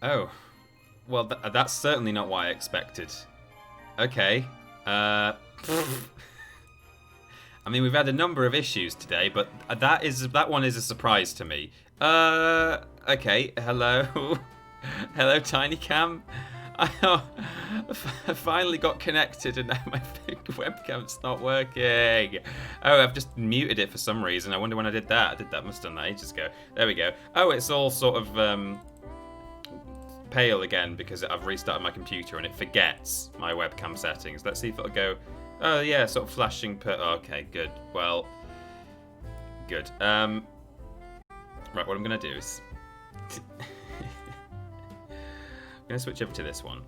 Oh. Well, that's certainly not what I expected. Okay. I mean, we've had a number of issues today, but that one is a surprise to me. Okay. Hello. Hello, TinyCam. I finally got connected and now my webcam's not working. Oh, I've just muted it for some reason. I wonder when I did that. Must have done that ages ago. There we go. Oh, it's all sort of pale again because I've restarted my computer and it forgets my webcam settings. Let's see if it'll go. Oh yeah, sort of flashing okay, good. Well, good. Right, what I'm gonna do is I'm going to switch over to this one.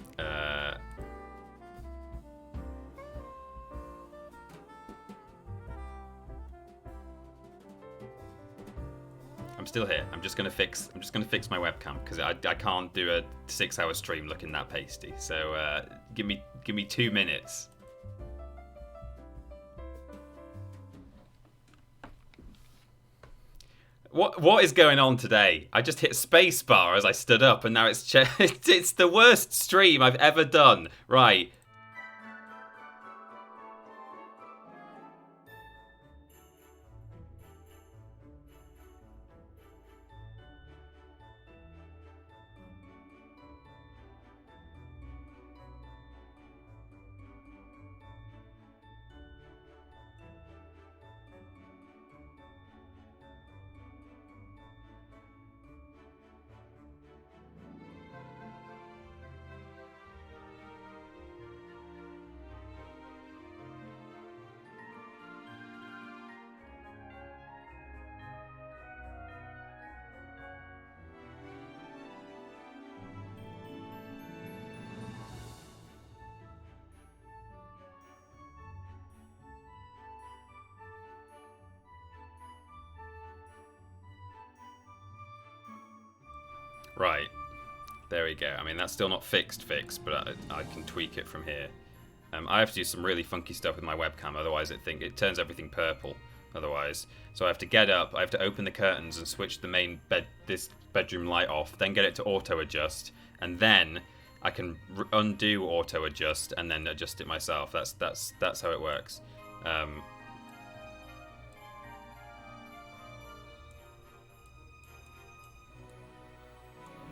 I'm still here. I'm just going to fix my webcam because I can't do a 6-hour stream looking that pasty. So give me 2 minutes. What is going on today? I just hit spacebar as I stood up, and now it's it's the worst stream I've ever done. Right. Right, there we go. I mean, that's still not fixed, but I can tweak it from here. I have to do some really funky stuff with my webcam, otherwise it turns everything purple. Otherwise, so I have to get up, I have to open the curtains and switch the main this bedroom light off, then get it to auto adjust, and then I can undo auto adjust and then adjust it myself. That's how it works.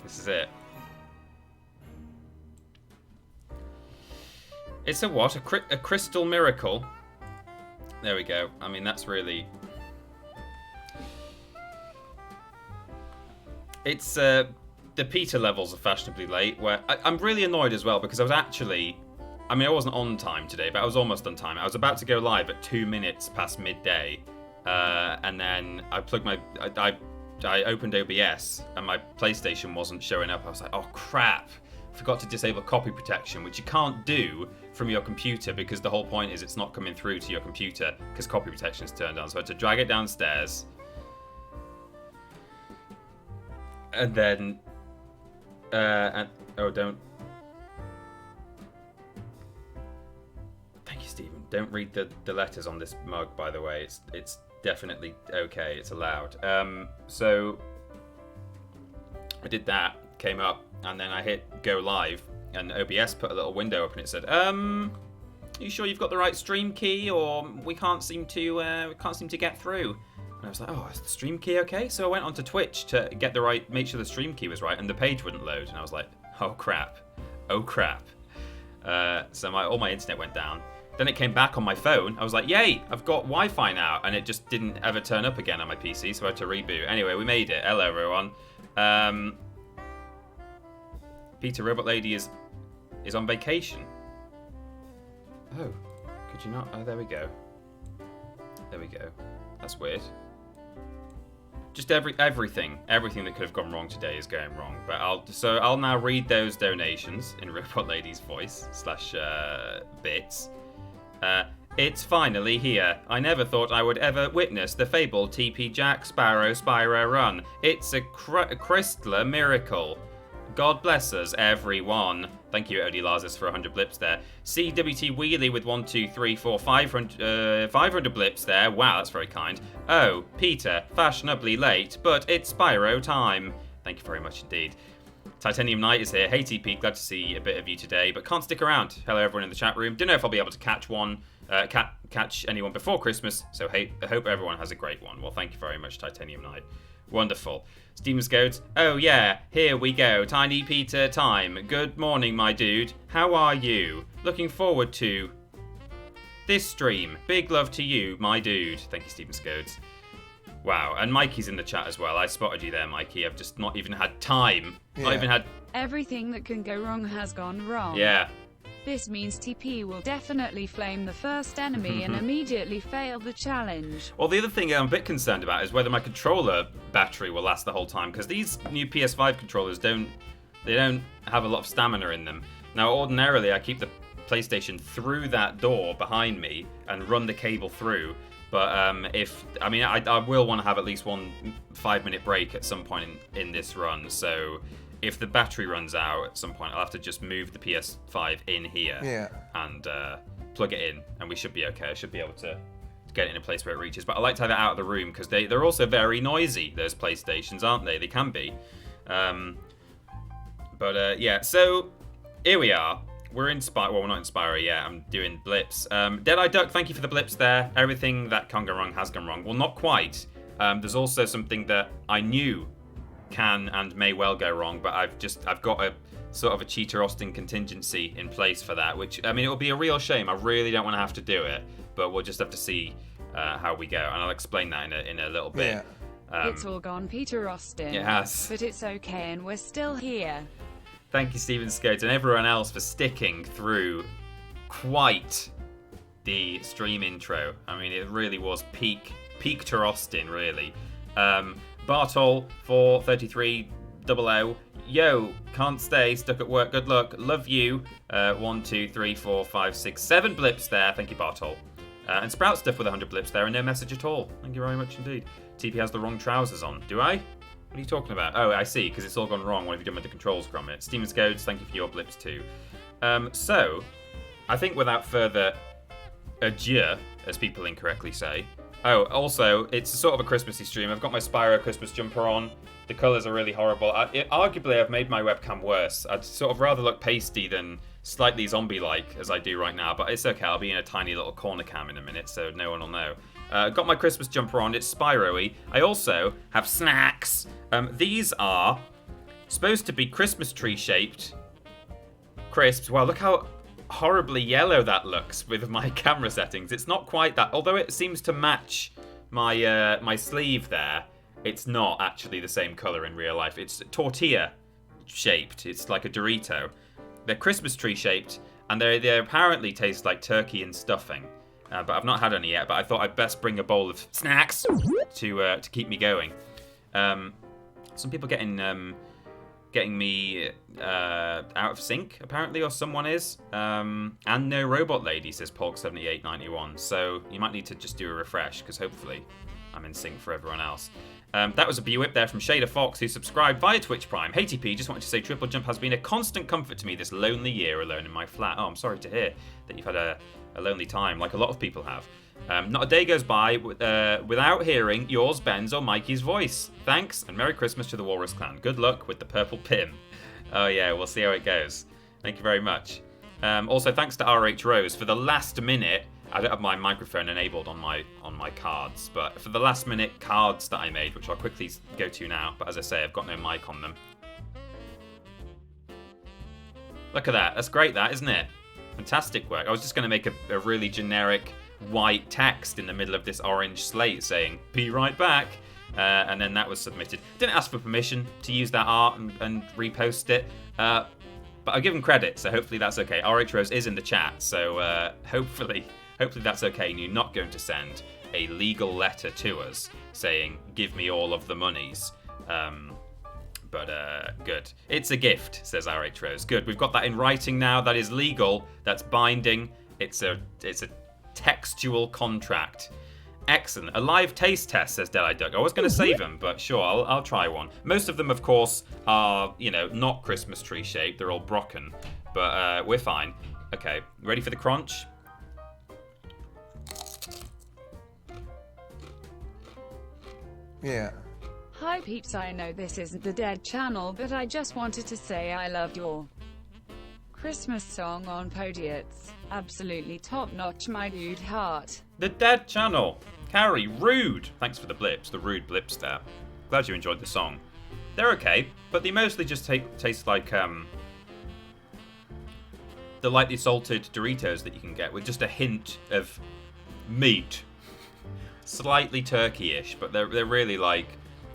This is it. It's a what? A crystal miracle? There we go. I mean, that's really... It's, the Peter levels are fashionably late, where... I'm really annoyed as well, because I was actually... I mean, I wasn't on time today, but I was almost on time. I was about to go live at 2 minutes past midday, and then I plugged my... I opened OBS and my PlayStation wasn't showing up. I was like, oh crap, forgot to disable copy protection, which you can't do from your computer because the whole point is it's not coming through to your computer because copy protection is turned on. So I had to drag it downstairs. And then, oh, don't. Thank you, Stephen. Don't read the letters on this mug, by the way. It's definitely okay, it's allowed. So I did that, came up, and then I hit go live, and OBS put a little window up, and it said, "Are you sure you've got the right stream key, or we can't seem to get through?" And I was like, "Oh, is the stream key okay?" So I went onto Twitch to make sure the stream key was right, and the page wouldn't load, and I was like, "Oh crap, oh crap." So all my internet went down. Then it came back on my phone. I was like, yay, I've got Wi-Fi now. And it just didn't ever turn up again on my PC, so I had to reboot. Anyway, we made it. Hello, everyone. Peter, Robot Lady is on vacation. Oh, could you not? Oh, there we go. There we go. That's weird. Just everything that could have gone wrong today is going wrong. But I'll now read those donations in Robot Lady's voice / bits. It's finally here. I never thought I would ever witness the fabled TP Jack Sparrow Spyro run. It's a crystal miracle. God bless us, everyone. Thank you, Odie Lazarus, for 100 blips there. CWT Wheelie with 1, 2, 3, 4, 500 blips there. Wow, that's very kind. Oh, Peter, fashionably late, but it's Spyro time. Thank you very much indeed. Titanium Knight is here. Hey TP, glad to see a bit of you today, but can't stick around. Hello everyone in the chat room. Don't know if I'll be able to catch anyone before Christmas, so hey, I hope everyone has a great one. Well, thank you very much, Titanium Knight. Wonderful. Stevens goes, oh yeah, here we go. Tiny Peter time. Good morning, my dude. How are you? Looking forward to this stream. Big love to you, my dude. Thank you, Stephen Scodes. Wow, and Mikey's in the chat as well. I spotted you there, Mikey. I've just not even had time. Yeah. Not even had... Everything that can go wrong has gone wrong. Yeah. This means TP will definitely flame the first enemy and immediately fail the challenge. Well, the other thing I'm a bit concerned about is whether my controller battery will last the whole time, because these new PS5 controllers don't have a lot of stamina in them. Now, ordinarily, I keep the PlayStation through that door behind me and run the cable through. But I will want to have at least one 5-minute break at some point in this run. So if the battery runs out at some point, I'll have to just move the PS5 in here and plug it in, and we should be okay. I should be able to get it in a place where it reaches. But I like to have it out of the room because they're also very noisy, those PlayStations, aren't they? They can be. Yeah, so here we are. We're in Spyro. Well, we're not in Spyro yet. I'm doing blips. Deadeye Duck, thank you for the blips there. Everything that can go wrong has gone wrong. Well, not quite. There's also something that I knew can and may well go wrong, but I've got a sort of a Cheater Austin contingency in place for that, which, I mean, it will be a real shame. I really don't want to have to do it, but we'll just have to see how we go, and I'll explain that in a little bit. Yeah. It's all gone Peter Austin. It has. But it's okay, and we're still here. Thank you, Stephen Scodes, and everyone else for sticking through quite the stream intro. I mean, it really was peak to Austin, really. Bartol for 3300. Yo, can't stay, stuck at work. Good luck. Love you. 1, 2, 3, 4, 5, 6, 7 blips there. Thank you, Bartol. And Sprout Stuff with 100 blips there and no message at all. Thank you very much indeed. TP has the wrong trousers on. Do I? What are you talking about? Oh, I see, because it's all gone wrong. What have you done with the controls from it? Steven Scodes, thank you for your blips too. So, I think without further adieu, as people incorrectly say. Oh, also, it's sort of a Christmassy stream. I've got my Spyro Christmas jumper on. The colours are really horrible. Arguably, I've made my webcam worse. I'd sort of rather look pasty than slightly zombie-like, as I do right now. But it's okay, I'll be in a tiny little corner cam in a minute, so no one will know. Got my Christmas jumper on. It's Spyro-y. I also have snacks. These are supposed to be Christmas tree-shaped crisps. Wow, look how horribly yellow that looks with my camera settings. It's not quite that, although it seems to match my my sleeve there. It's not actually the same color in real life. It's tortilla shaped. It's like a Dorito. They're Christmas tree shaped, and they apparently taste like turkey and stuffing. But I've not had any yet. But I thought I'd best bring a bowl of snacks to keep me going. Some people getting me out of sync, apparently, or someone is. And no robot lady, says Pork7891. So you might need to just do a refresh, because hopefully I'm in sync for everyone else. That was a B-whip there from Shader Fox, who subscribed via Twitch Prime. Hey TP, just wanted to say TripleJump has been a constant comfort to me this lonely year alone in my flat. Oh, I'm sorry to hear that you've had a lonely time, like a lot of people have. Not a day goes by without hearing yours, Ben's, or Mikey's voice. Thanks, and Merry Christmas to the Walrus Clan. Good luck with the purple pim. Oh yeah, we'll see how it goes. Thank you very much. Also, thanks to RH Rose for the last minute. I don't have my microphone enabled on my cards, but for the last minute cards that I made, which I'll quickly go to now, but as I say, I've got no mic on them. Look at that. That's great, that, isn't it? Fantastic work. I was just going to make a really generic white text in the middle of this orange slate saying, be right back. And then that was submitted. Didn't ask for permission to use that art and repost it. But I'll give him credit, so hopefully that's okay. RH Rose is in the chat, so hopefully that's okay. And you're not going to send a legal letter to us saying, give me all of the monies. But good. It's a gift, says RH Rose. Good. We've got that in writing now. That is legal. That's binding. It's a textual contract. Excellent. A live taste test, says Deadeye Duck. I was going to save them, but sure, I'll try one. Most of them, of course, are, not Christmas tree shaped. They're all broken, but we're fine. Okay, ready for the crunch? Yeah. Hi peeps, I know this isn't the Dead channel, but I just wanted to say I loved your Christmas song on Podiats. Absolutely top notch, my dude heart. The Dead channel. Carrie, rude. Thanks for the blips, the rude blips there. Glad you enjoyed the song. They're okay, but they mostly just taste like the lightly salted Doritos that you can get with just a hint of meat. Slightly turkey-ish, but they're really like...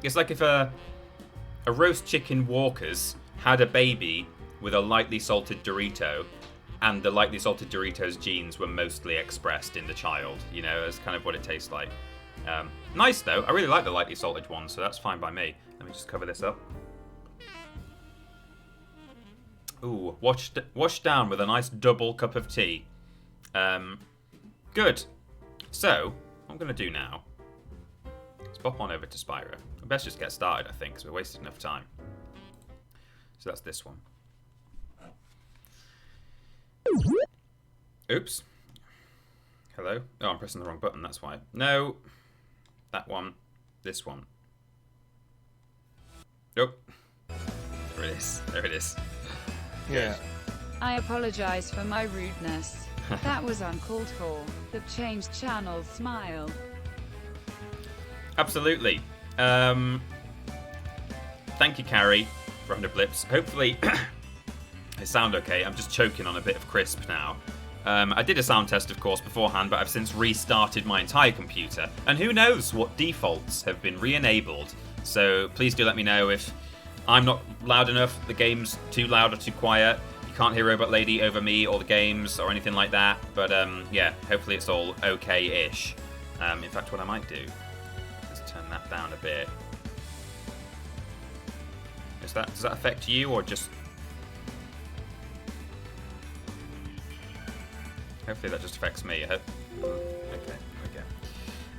It's like if a roast chicken Walker's had a baby with a lightly salted Dorito, and the lightly salted Doritos genes were mostly expressed in the child. You know, that's kind of what it tastes like. Nice, though. I really like the lightly salted one, so that's fine by me. Let me just cover this up. Ooh, washed down with a nice double cup of tea. Good. So, what I'm going to do now is pop on over to Spyro. I best just get started, I think, because we're wasting enough time. So that's this one. Oops. Hello? Oh, I'm pressing the wrong button, that's why. No. That one. This one. Nope. There it is. There it is. Yeah. I apologize for my rudeness. That was uncalled for. The changed channel smile. Absolutely. Thank you, Carrie, for 100 blips. Hopefully, it sound okay. I'm just choking on a bit of crisp now. I did a sound test, of course, beforehand, but I've since restarted my entire computer. And who knows what defaults have been re-enabled. So please do let me know if I'm not loud enough, the game's too loud or too quiet. You can't hear Robot Lady over me or the games or anything like that. But yeah, hopefully it's all okay-ish. In fact, what I might do is turn that down a bit. Does that affect you or just... Hopefully that just affects me. Okay,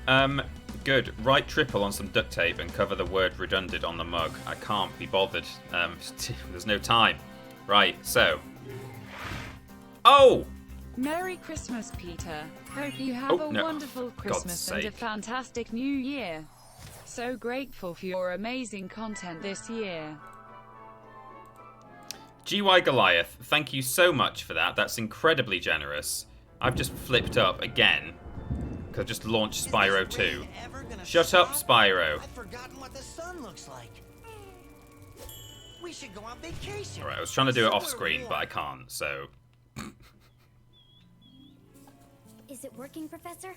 okay. Good. Write triple on some duct tape and cover the word redundant on the mug. I can't be bothered. There's no time. Right, so. Oh! Merry Christmas, Peter. Hope you have a wonderful Christmas and a fantastic New Year. So grateful for your amazing content this year. GY Goliath, thank you so much for that. That's incredibly generous. I've just flipped up again because I just launched Spyro 2. Shut up, Spyro. I've forgotten what the sun looks like. We should go on vacation. Alright, I was trying to do it off screen, but I can't, so... Is it working, Professor?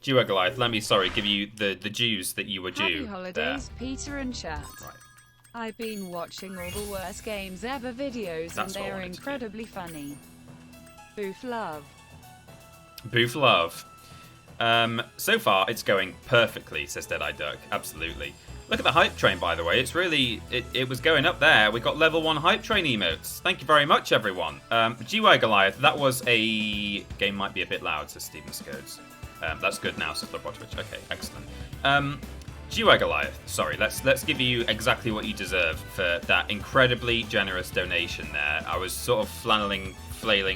GY Goliath, let me, give you the dues that you were due. Happy holidays, there. Peter and chat. Right. I've been watching all the worst games ever videos and they're incredibly funny. Boof love. Boof love. So far, it's going perfectly, says Deadeye Duck. Absolutely. Look at the hype train, by the way. It's really... It was going up there. We got level 1 hype train emotes. Thank you very much, everyone. GY Goliath, that was a... Game might be a bit loud, says Stephen Scodes. That's good now, says Lobotovich. Okay, excellent. GY Goliath, sorry, let's give you exactly what you deserve for that incredibly generous donation there. I was sort of flailing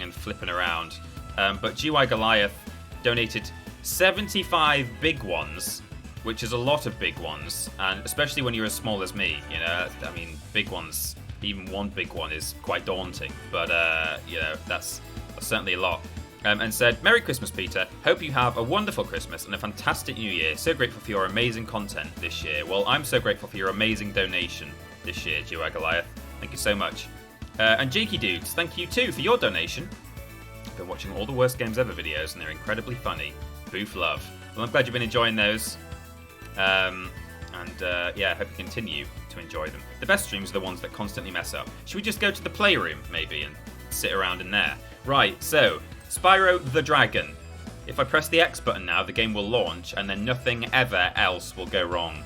and flipping around. But GY Goliath donated 75 big ones, which is a lot of big ones, and especially when you're as small as me, you know, I mean, big ones, even one big one is quite daunting, but, you know, that's certainly a lot. And said, Merry Christmas, Peter. Hope you have a wonderful Christmas and a fantastic New Year. So grateful for your amazing content this year. Well, I'm so grateful for your amazing donation this year, GY Goliath. Thank you so much. And Jakey Dudes, thank you too for your donation. I've been watching all the worst games ever videos and they're incredibly funny. Boof love. Well, I'm glad you've been enjoying those. Yeah, I hope you continue to enjoy them. The best streams are the ones that constantly mess up. Should we just go to the playroom, maybe, and sit around in there? Right, so... Spyro the Dragon. If I press the X button now, the game will launch, and then nothing ever else will go wrong.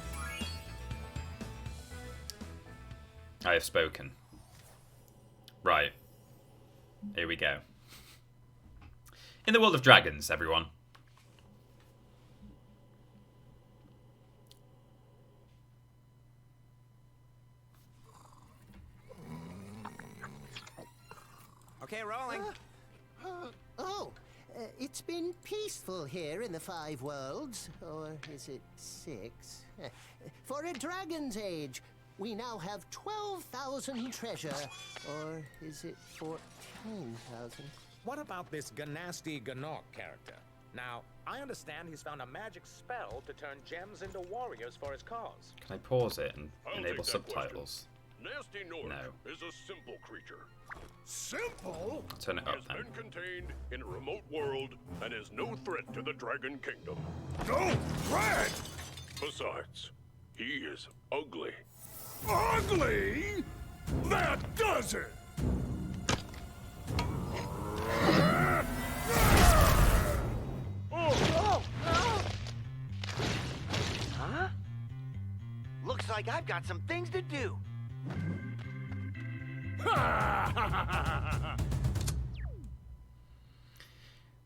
I have spoken. Right. Here we go. In the world of dragons, everyone. Okay, rolling. It's been peaceful here in the 5 worlds. Or is it 6? For a dragon's age. We now have 12,000 treasure. Or is it 14,000? What about this Ganasty Ganok character? Now, I understand he's found a magic spell to turn gems into warriors for his cause. Can I pause it and I'll enable take that subtitles? Nasty Nork No. is a simple creature. Simple? Turn it up Has then. been contained in a remote world and is no threat to the Dragon Kingdom. No threat! Besides, he is ugly. Ugly? That does it! Huh? Looks like I've got some things to do.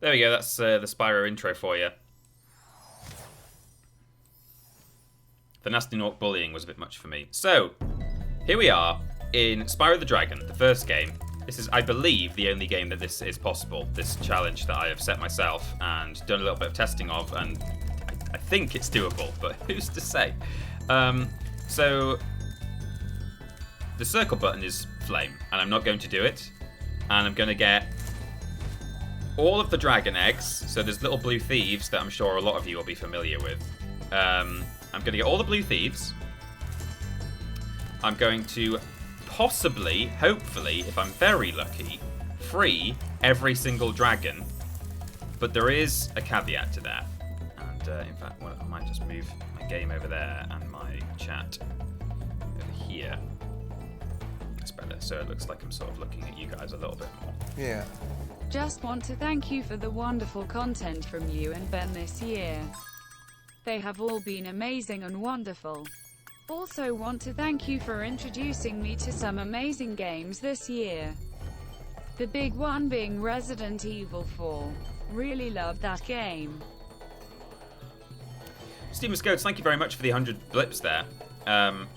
There we go, that's the Spyro intro for you. The Nasty Nork bullying was a bit much for me. So, here we are in Spyro the Dragon, the first game. This is, I believe, the only game that this is possible, this challenge that I have set myself and done a little bit of testing of, and I think it's doable, but who's to say? So, the circle button is flame, and I'm not going to do it, and I'm going to get all of the dragon eggs. So there's little blue thieves that I'm sure a lot of you will be familiar with. I'm going to get all the blue thieves. I'm going to possibly, hopefully, if I'm very lucky, free every single dragon. But there is a caveat to that. And in fact, well, I might just move my game over there and my chat over here. It's better, so it looks like I'm sort of looking at you guys a little bit more. Yeah. Just want to thank you for the wonderful content from you and Ben this year. They have all been amazing and wonderful. Also want to thank you for introducing me to some amazing games this year. The big one being Resident Evil 4. Really love that game. Steven Scotes, thank you very much for the 100 blips there. I'm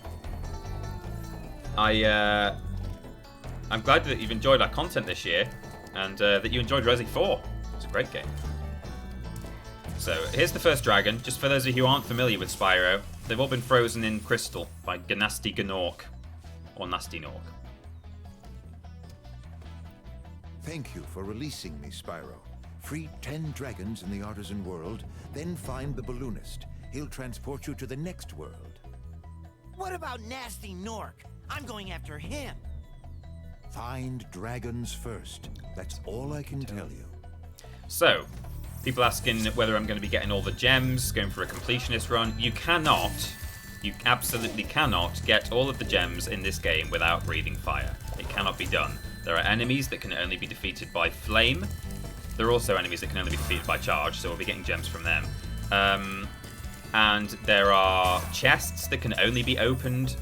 glad that you've enjoyed our content this year, and that you enjoyed Resi 4. It's a great game. So, here's the first dragon. Just for those of you who aren't familiar with Spyro, they've all been frozen in crystal by Ganasty Ganork, or Nasty Nork. Thank you for releasing me, Spyro. Free 10 dragons in the Artisan world, then find the balloonist. He'll transport you to the next world. What about Nasty Nork? I'm going after him. Find dragons first. That's all I can tell you. So, people asking whether I'm going to be getting all the gems, going for a completionist run. You cannot, you absolutely cannot get all of the gems in this game without breathing fire. It cannot be done. There are enemies that can only be defeated by flame. There are also enemies that can only be defeated by charge, so we'll be getting gems from them. And there are chests that can only be opened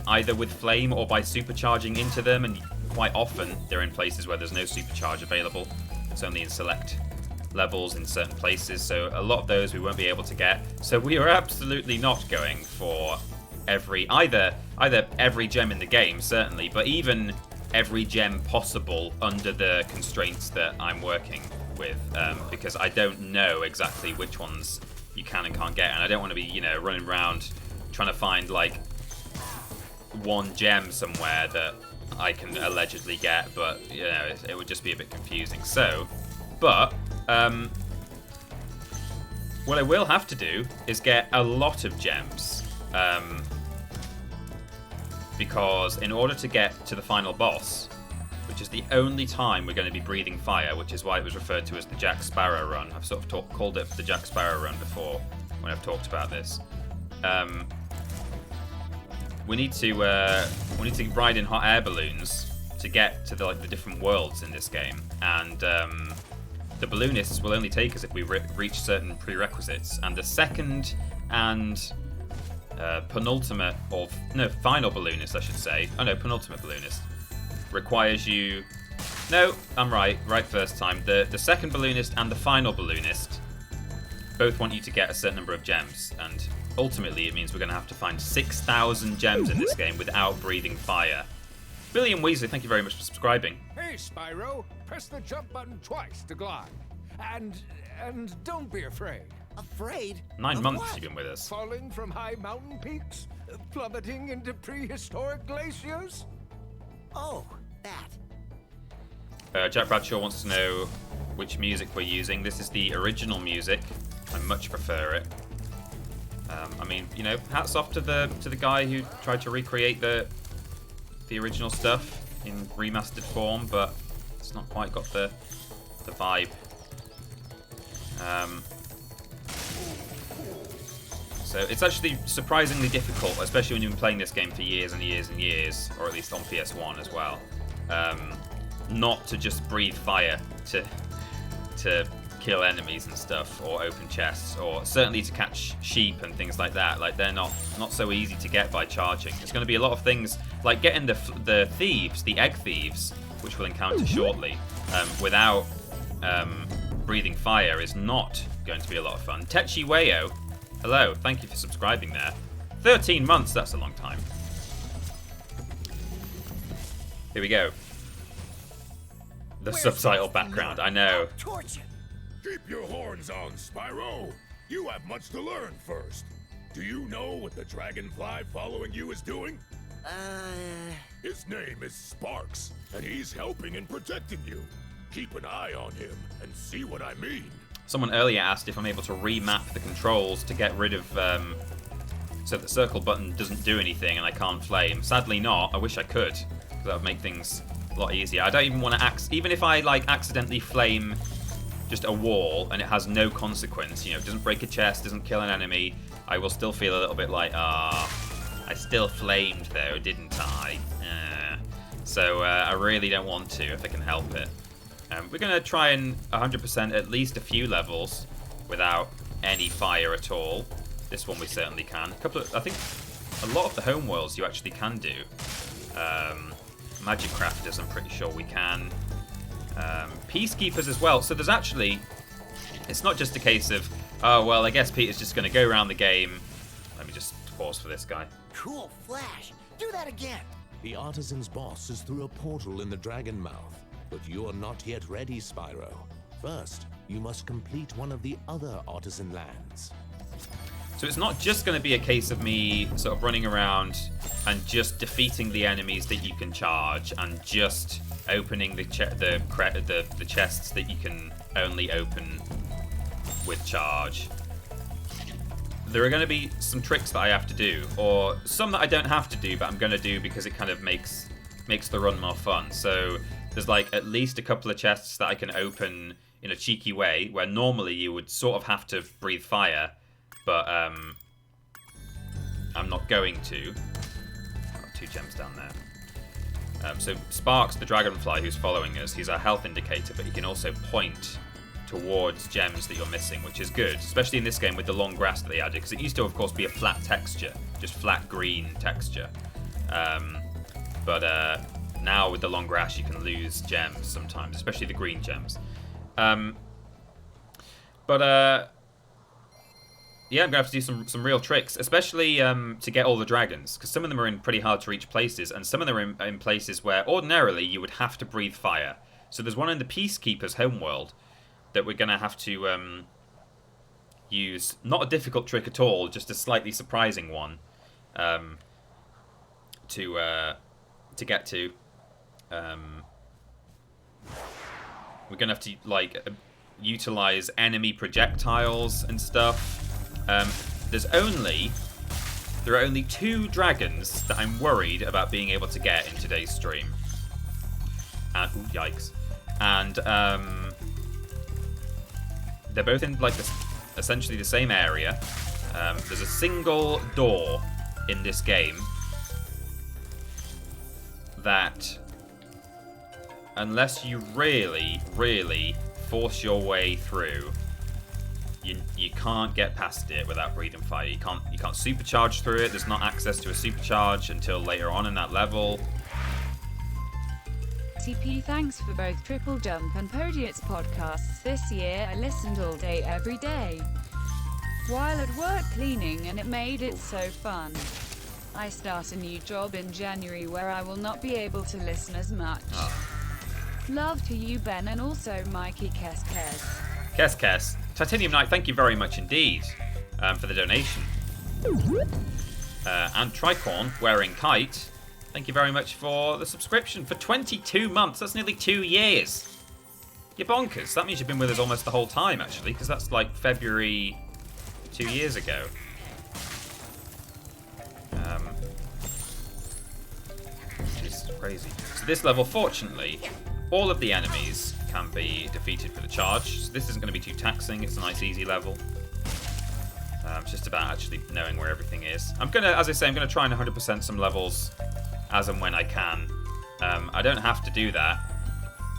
either with flame or by supercharging into them, and quite often they're in places where there's no supercharge available. It's only in select levels in certain places, so a lot of those we won't be able to get. So we are absolutely not going for either every gem in the game, certainly, but even every gem possible under the constraints that I'm working with, because I don't know exactly which ones you can and can't get, and I don't want to be, you know, running around trying to find like one gem somewhere that I can allegedly get, but you know, it would just be a bit confusing. So, but what I will have to do is get a lot of gems, because in order to get to the final boss, which is the only time we're going to be breathing fire, which is why it was referred to as the Jack Sparrow run. I've sort of called it the Jack Sparrow run before when I've talked about this. We need to ride in hot air balloons to get to the different worlds in this game, and the balloonists will only take us if we reach certain prerequisites. And the second and penultimate, or no, final balloonist, I should say. Oh no, penultimate balloonist requires you. No, I'm right first time. The second balloonist and the final balloonist both want you to get a certain number of gems, and ultimately it means we're going to have to find 6,000 gems in this game without breathing fire. William Weasley, thank you very much for subscribing. Hey, Spyro, press the jump button twice to glide. And don't be afraid. Afraid? 9 Of months what? you've been with us. Falling from high mountain peaks? Plummeting into prehistoric glaciers? Oh, that. Jack Bradshaw wants to know which music we're using. This is the original music. I much prefer it. I mean, you know, hats off to the guy who tried to recreate the original stuff in remastered form, but it's not quite got the vibe. So it's actually surprisingly difficult, especially when you've been playing this game for years and years and years, or at least on PS1 as well, not to just breathe fire to kill enemies and stuff, or open chests, or certainly to catch sheep and things like that. Like, they're not so easy to get by charging. There's going to be a lot of things like getting the thieves, the egg thieves, which we'll encounter shortly, without breathing fire is not going to be a lot of fun. Techi Wayo, hello, thank you for subscribing there. 13 months, that's a long time. Here we go. The subtitle background, I know. Torture. Keep your horns on, Spyro. You have much to learn first. Do you know what the dragonfly following you is doing? His name is Sparks, and he's helping and protecting you. Keep an eye on him and see what I mean. Someone earlier asked if I'm able to remap the controls to get rid of, so the circle button doesn't do anything and I can't flame. Sadly not. I wish I could, because that would make things a lot easier. I don't even want to even if I like accidentally flame just a wall and it has no consequence, you know, it doesn't break a chest, doesn't kill an enemy, I will still feel a little bit like, I still flamed though, didn't I? So I really don't want to if I can help it. We're going to try and 100% at least a few levels without any fire at all. This one we certainly can. I think a lot of the home worlds you actually can do. Magic Crafters, I'm pretty sure we can. Peacekeepers as well. So there's actually, it's not just a case of, oh, well, I guess Peter's just going to go around the game. Let me just pause for this guy. Cool flash. Do that again. The Artisan's boss is through a portal in the Dragon Mouth, but you are not yet ready, Spyro. First, you must complete one of the other Artisan lands. So it's not just going to be a case of me sort of running around and just defeating the enemies that you can charge and just opening the chests that you can only open with charge. There are going to be some tricks that I have to do, or some that I don't have to do, but I'm going to do because it kind of makes the run more fun. So there's like at least a couple of chests that I can open in a cheeky way, where normally you would sort of have to breathe fire, but I'm not going to. Got 2 gems down there. So Sparks, the dragonfly who's following us, he's our health indicator, but he can also point towards gems that you're missing, which is good, especially in this game with the long grass that they added, because it used to, of course, be a flat texture, just flat green texture. But now with the long grass, you can lose gems sometimes, especially the green gems. Yeah, I'm going to have to do some real tricks, especially to get all the dragons, because some of them are in pretty hard to reach places, and some of them are in places where ordinarily you would have to breathe fire. So there's one in the Peacekeepers homeworld that we're going to have to use, not a difficult trick at all, just a slightly surprising one to get to. We're going to have to like utilize enemy projectiles and stuff. There are only 2 dragons that I'm worried about being able to get in today's stream. And ooh, yikes! And they're both in like essentially the same area. There's a single door in this game that, unless you really, really force your way through, you can't get past it without breathing fire. You can't supercharge through it. There's not access to a supercharge until later on in that level. TP, thanks for both TripleJump and Podiat's podcasts this year. I listened all day every day while at work cleaning, and it made it so fun. I start a new job in January where I will not be able to listen as much. Love to you, Ben, and also Mikey Keskes. Kes. Titanium Knight, thank you very much indeed for the donation. And Tricorn, wearing Kite, thank you very much for the subscription for 22 months. That's nearly 2 years. You're bonkers. That means you've been with us almost the whole time, actually, because that's like February 2 years ago. Which is crazy. So this level, fortunately, all of the enemies can be defeated for the charge. So this isn't going to be too taxing. It's a nice, easy level. It's just about actually knowing where everything is. I'm gonna, as I say, I'm gonna try and 100% some levels as and when I can. I don't have to do that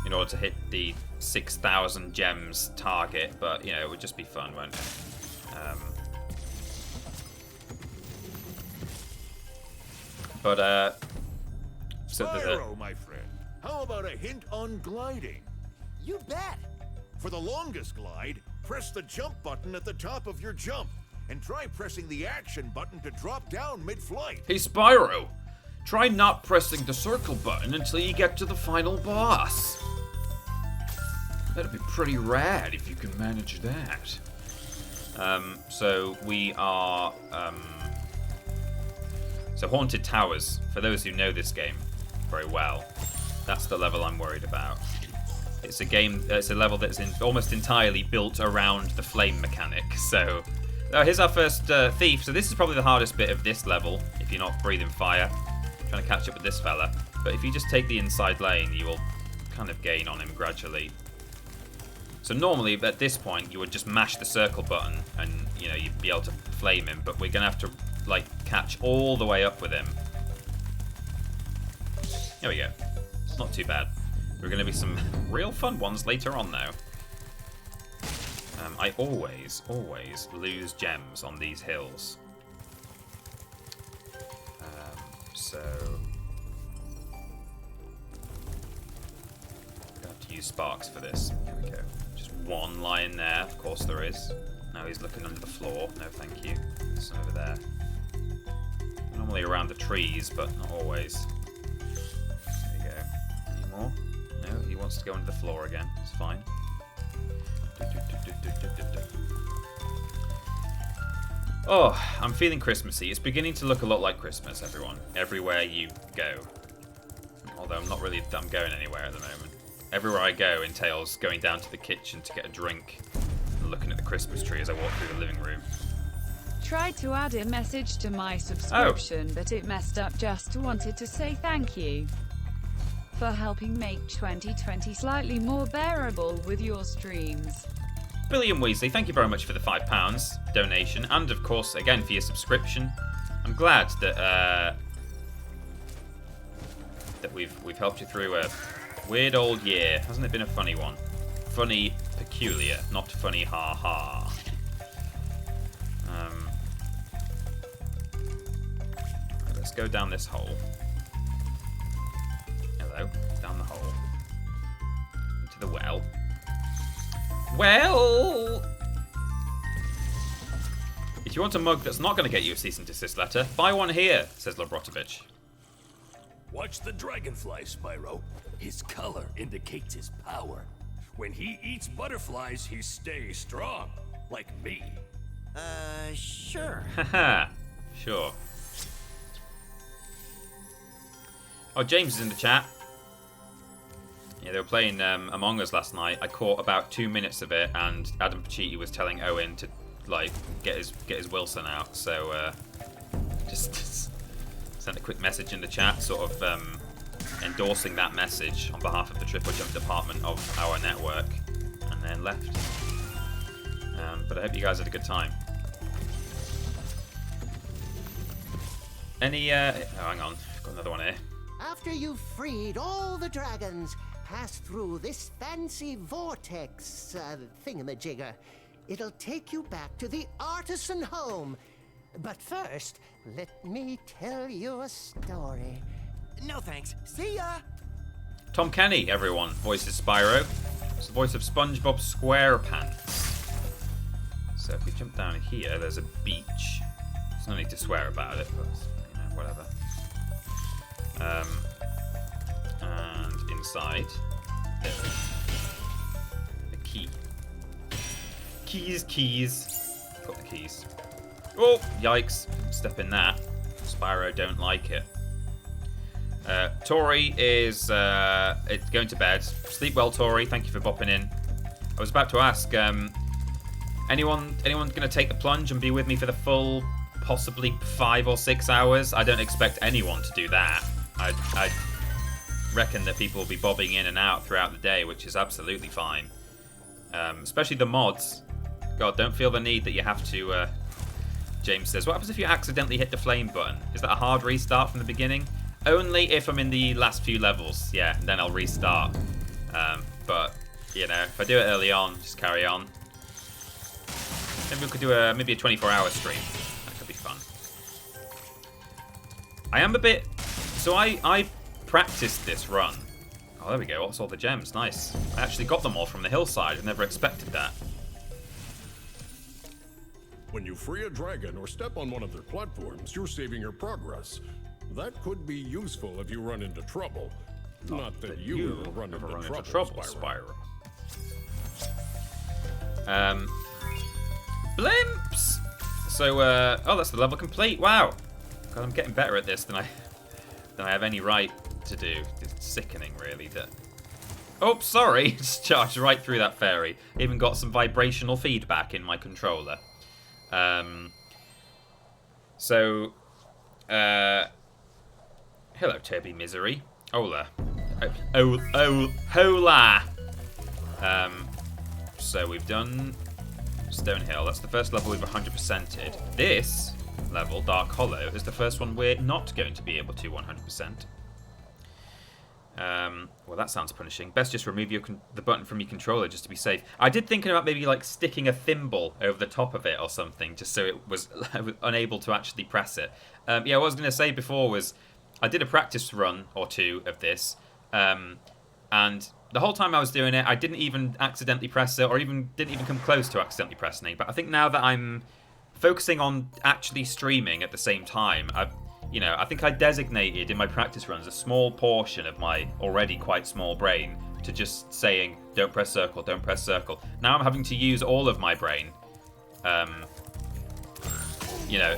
in order to hit the 6,000 gems target, but you know, it would just be fun, won't it? So Spyro, my friend, how about a hint on gliding? You bet. For the longest glide, press the jump button at the top of your jump, and try pressing the action button to drop down mid-flight. Hey Spyro, try not pressing the circle button until you get to the final boss. That'd be pretty rad if you can manage that. So we are... So Haunted Towers, for those who know this game very well, that's the level I'm worried about. It's a game, it's a level that's almost entirely built around the flame mechanic. So here's our first thief. So this is probably the hardest bit of this level, if you're not breathing fire. I'm trying to catch up with this fella. But if you just take the inside lane, you will kind of gain on him gradually. So normally at this point, you would just mash the circle button and, you know, you'd be able to flame him. But we're going to have to, like, catch all the way up with him. There we go. Not too bad. There are going to be some real fun ones later on, though. I always lose gems on these hills. So... I have to use sparks for this. Here we go. Just one lying there. Of course there is. Now he's looking under the floor. No, thank you. There's some over there. Normally around the trees, but not always. There you go. Any more? No, he wants to go under the floor again. It's fine. Oh, I'm feeling Christmassy. It's beginning to look a lot like Christmas, everyone. Everywhere you go. Although I'm not really I'm going anywhere at the moment. Everywhere I go entails going down to the kitchen to get a drink and looking at the Christmas tree as I walk through the living room. Tried to add a message to my subscription, but it messed up. Just wanted to say thank you for helping make 2020 slightly more bearable with your streams. Billiam Weasley, thank you very much for the £5 donation, and of course, again, for your subscription. I'm glad that that we've helped you through a weird old year. Hasn't it been a funny one? Funny, peculiar, not funny, ha ha. Let's go down this hole. Hello, down the hole. Into the well. Well, if you want a mug that's not going to get you a cease and desist letter, buy one here, says Labrotovich. Watch the dragonfly, Spyro. His color indicates his power. When he eats butterflies, he stays strong, like me. Sure. Haha, sure. Oh, James is in the chat. Yeah, they were playing Among Us last night. I caught about 2 minutes of it, and Adam Pacitti was telling Owen to like get his Wilson out. So just sent a quick message in the chat, sort of endorsing that message on behalf of the TripleJump department of our network, and then left. But I hope you guys had a good time. Any? Oh, hang on, I've got another one here. After you've freed all the dragons, pass through this fancy vortex thingamajigger. It'll take you back to the Artisan home. But first, let me tell you a story. No thanks. See ya! Tom Kenny, everyone, voices Spyro. It's the voice of SpongeBob SquarePants. So if we jump down here, there's a beach. There's no need to swear about it, but you know, whatever. And inside, there's a key. Keys. Got the keys. Oh, yikes. Step in that. Spyro don't like it. Tori is going to bed. Sleep well, Tori. Thank you for bopping in. I was about to ask, anyone going to take the plunge and be with me for the full, possibly 5 or 6 hours? I don't expect anyone to do that. I reckon that people will be bobbing in and out throughout the day, which is absolutely fine. Especially the mods. God, don't feel the need that you have to... James says, what happens if you accidentally hit the flame button? Is that a hard restart from the beginning? Only if I'm in the last few levels, yeah, and then I'll restart. But, you know, if I do it early on, just carry on. Maybe we could do maybe a 24-hour stream. That could be fun. I am a bit... So I practiced this run. Oh, there we go. What's all the gems? Nice. I actually got them all from the hillside. I never expected that. When you free a dragon or step on one of their platforms, you're saving your progress. That could be useful if you run into trouble. Not that you ever run into trouble, Spyro. Blimps! So, oh, that's the level complete. Wow. God, I'm getting better at this than I have any right to do. It's sickening, really, that... Oh, sorry. Just charged right through that fairy. Even got some vibrational feedback in my controller. Hello, Toby Misery. Hola. Hola! So we've done Stonehill. That's the first level we've 100%ed. This level, Dark Hollow, is the first one we're not going to be able to 100%. Well, that sounds punishing. Best just remove the button from your controller just to be safe. I did thinking about maybe like sticking a thimble over the top of it or something, just so it was unable to actually press it. Yeah, what I was going to say before was I did a practice run or two of this, and the whole time I was doing it, I didn't even accidentally press it, or didn't even come close to accidentally pressing it. But I think now that I'm focusing on actually streaming at the same time, I think I designated in my practice runs a small portion of my already quite small brain to just saying, don't press circle, don't press circle. Now I'm having to use all of my brain.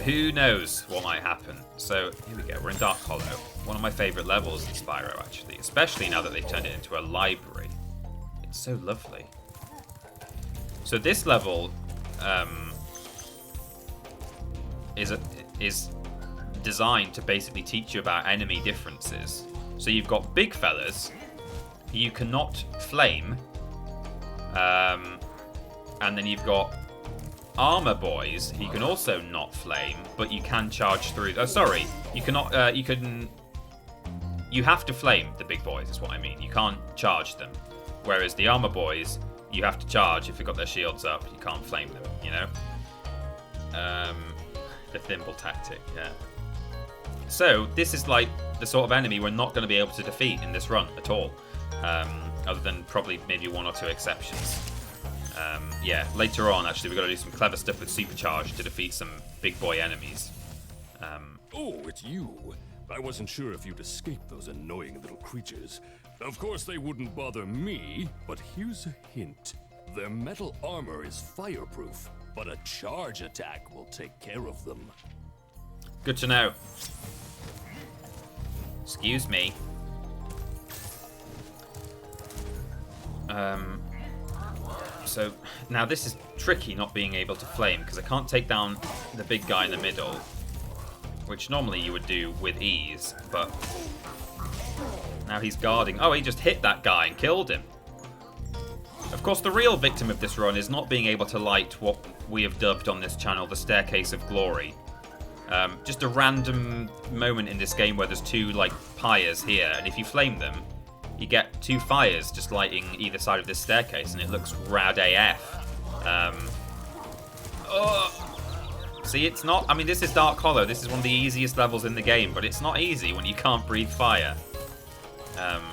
Who knows what might happen. So, here we go. We're in Dark Hollow. One of my favourite levels in Spyro, actually. Especially now that they've turned it into a library. It's so lovely. So this level is designed to basically teach you about enemy differences. So you've got big fellas who you cannot flame, and then you've got armor boys who you can also not flame, but you can charge through. Oh, sorry, you cannot. You have to flame the big boys, is what I mean. You can't charge them. Whereas the armor boys, you have to charge if you've got their shields up. You can't flame them. You know. The thimble tactic, yeah. So this is like the sort of enemy we're not going to be able to defeat in this run at all, other than probably maybe one or two exceptions. Yeah, later on actually we've got to do some clever stuff with Supercharge to defeat some big boy enemies. Oh, it's you. I wasn't sure if you'd escape those annoying little creatures. Of course they wouldn't bother me, but here's a hint. Their metal armor is fireproof, but a charge attack will take care of them. Good to know. Excuse me. So now this is tricky, not being able to flame, because I can't take down the big guy in the middle, which normally you would do with ease, but now he's guarding. Oh, he just hit that guy and killed him. Of course, the real victim of this run is not being able to light what we have dubbed on this channel the Staircase of Glory. Just a random moment in this game where there's two, like, pyres here, and if you flame them, you get two fires just lighting either side of this staircase, and it looks rad AF. See, it's not... I mean, this is Dark Hollow. This is one of the easiest levels in the game, but it's not easy when you can't breathe fire. I'm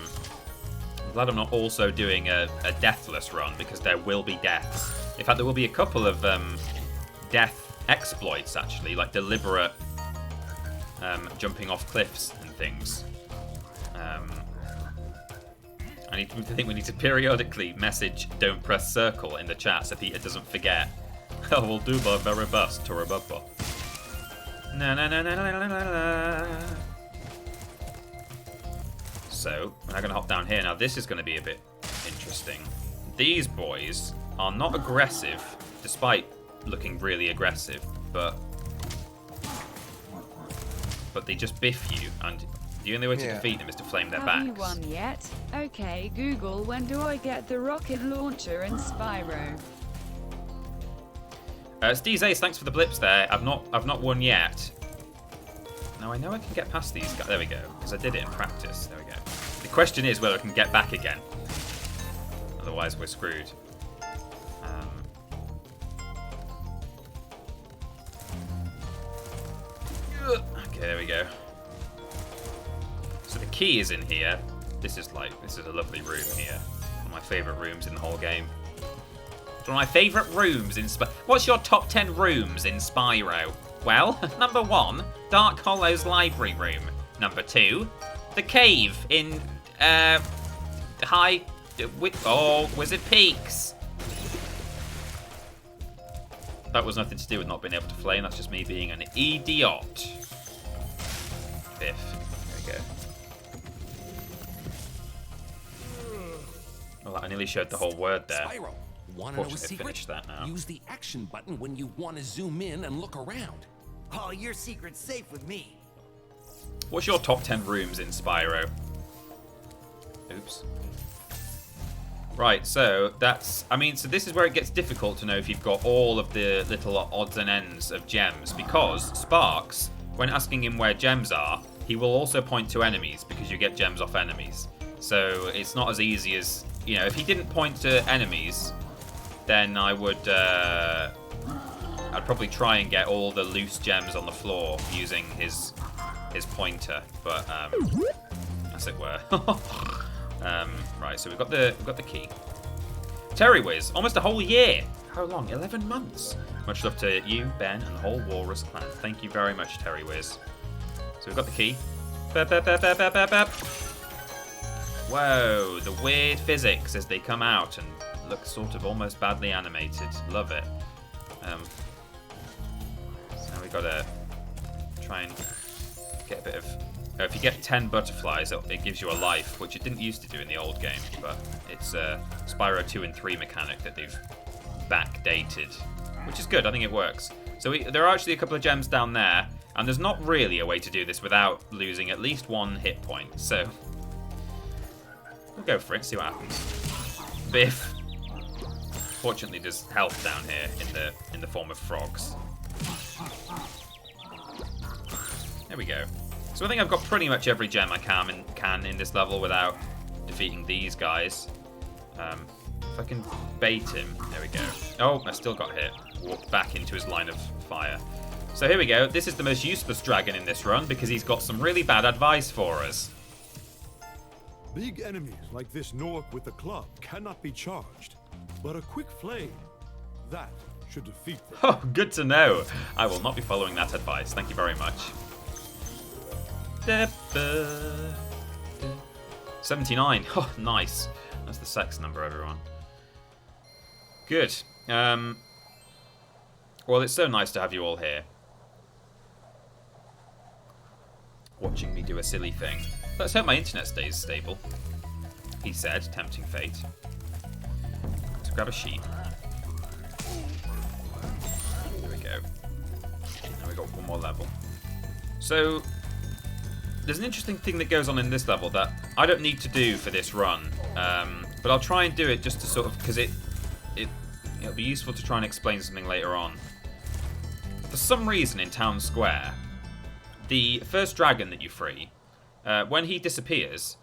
glad I'm not also doing a deathless run, because there will be deaths. In fact, there will be a couple of death exploits, actually, like deliberate jumping off cliffs and things. I think we need to periodically message "Don't press circle" in the chat so Peter doesn't forget. I will do my very best to remember. Na na na na na na na. So we're now going to hop down here. Now this is going to be a bit interesting. These boys are not aggressive, despite looking really aggressive, but they just biff you, and the only way to defeat them is to flame their backs. Have you won yet? Okay, Google, when do I get the rocket launcher in Spyro? Steve's Ace, thanks for the blips there. I've not won yet. Now I know I can get past these guys. There we go, because I did it in practice. There we go. The question is whether I can get back again. Otherwise, we're screwed. Okay, there we go. So the key is in here. This is a lovely room here. One of my favourite rooms in the whole game. One of my favourite rooms in Spyro. What's your top 10 rooms in Spyro? Well, number 1, Dark Hollow's library room. Number 2, the cave in Wizard Peaks. That was nothing to do with not being able to flame. That's just me being an idiot. Biff. There we go. Well, I nearly showed the whole word there. Spyro, want to know a Fortunately, secret? finished that now. Use the action button when you want to zoom in and look around. Oh, your secret's safe with me. What's your top 10 rooms in Spyro? Oops. Right, so that's... so this is where it gets difficult to know if you've got all of the little odds and ends of gems, because Sparks, when asking him where gems are, he will also point to enemies, because you get gems off enemies. So it's not as easy as... if he didn't point to enemies, then I would... I'd probably try and get all the loose gems on the floor using his pointer, but as it were. Right, so we've got the key. Terry Wiz, almost a whole year. How long? 11 months. Much love to you, Ben, and the whole Walrus clan. Thank you very much, Terry Wiz. So we've got the key. Bap, bap, bap, bap, bap, bap. Whoa, the weird physics as they come out and look sort of almost badly animated. Love it. So we've got to try and get a bit of... if you get 10 butterflies, it gives you a life, which it didn't used to do in the old game, but it's a Spyro 2 and 3 mechanic that they've backdated, which is good. I think it works. So there are actually a couple of gems down there, and there's not really a way to do this without losing at least 1 hit point, so we'll go for it, see what happens. Biff. Fortunately, there's health down here in the form of frogs. There we go. So I think I've got pretty much every gem I can in this level without defeating these guys. If I can bait him, there we go. Oh, I still got hit. Walked back into his line of fire. So here we go. This is the most useless dragon in this run because he's got some really bad advice for us. Big enemies like this Nork with the club cannot be charged, but a quick flame, that should defeat them. Oh, good to know. I will not be following that advice. Thank you very much. 79. Oh, nice. That's the sex number, everyone. Good. Well, it's so nice to have you all here. Watching me do a silly thing. Let's hope my internet stays stable. He said, tempting fate. Let's grab a sheet. There we go. Now we got one more level. So... there's an interesting thing that goes on in this level that I don't need to do for this run, but I'll try and do it just to sort of, because it'll be useful to try and explain something later on. For some reason in Town Square, the first dragon that you free, when he disappears,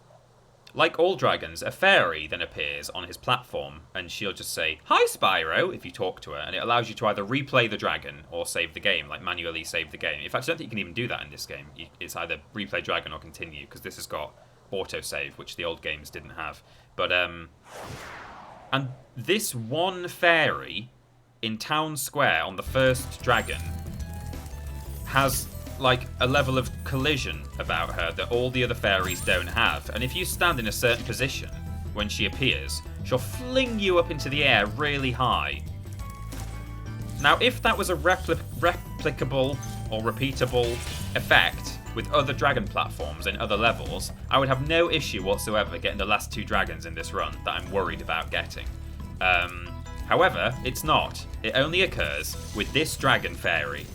like all dragons, a fairy then appears on his platform, and she'll just say, "Hi, Spyro," if you talk to her, and it allows you to either replay the dragon or save the game, like manually save the game. In fact, I don't think you can even do that in this game. It's either replay dragon or continue, because this has got autosave, which the old games didn't have. But, and this one fairy in Town Square on the first dragon has... like a level of collision about her that all the other fairies don't have, and if you stand in a certain position, when she appears, she'll fling you up into the air really high. Now, if that was a replicable or repeatable effect with other dragon platforms in other levels, I would have no issue whatsoever getting the last 2 dragons in this run that I'm worried about getting. However, it's not. It only occurs with this dragon fairy.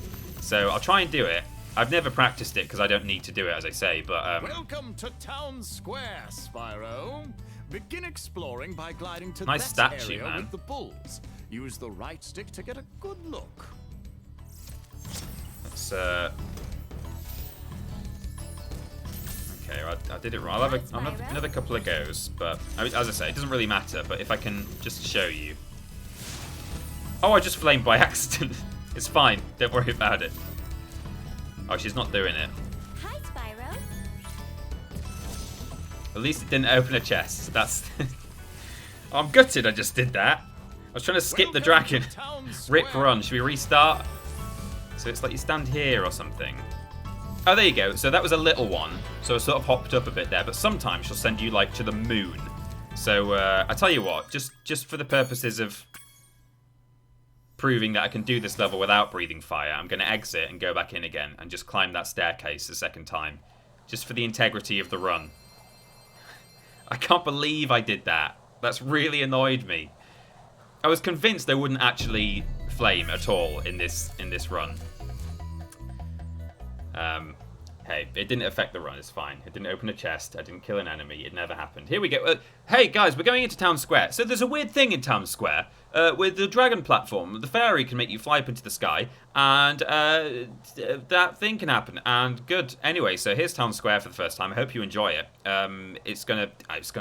So I'll try and do it. I've never practiced it because I don't need to do it, as I say, but... Welcome to Town Square, Spyro. Begin exploring by gliding to nice that statue, area man. with the bulls. Use the right stick to get a good look. Let's, okay, I did it wrong. I'll have another couple of goes, but as I say, it doesn't really matter, but if I can just show you. Oh, I just flamed by accident. It's fine. Don't worry about it. Oh, she's not doing it. Hi, Spyro. At least it didn't open a chest. That's... Oh, I'm gutted I just did that. I was trying to skip the dragon. Rip run. Should we restart? So it's like you stand here or something. Oh, there you go. So that was a little one. So it sort of hopped up a bit there. But sometimes she'll send you, like, to the moon. So I tell you what. Just for the purposes of proving that I can do this level without breathing fire, I'm going to exit and go back in again and just climb that staircase a second time. Just for the integrity of the run. I can't believe I did that. That's really annoyed me. I was convinced they wouldn't actually flame at all in this run. Hey, it didn't affect the run, it's fine. It didn't open a chest, I didn't kill an enemy, it never happened. Here we go. Hey guys, we're going into Town Square. So there's a weird thing in Town Square. With the dragon platform, the fairy can make you fly up into the sky, and that thing can happen, and good. Anyway, so here's Town Square for the first time. I hope you enjoy it. It's gonna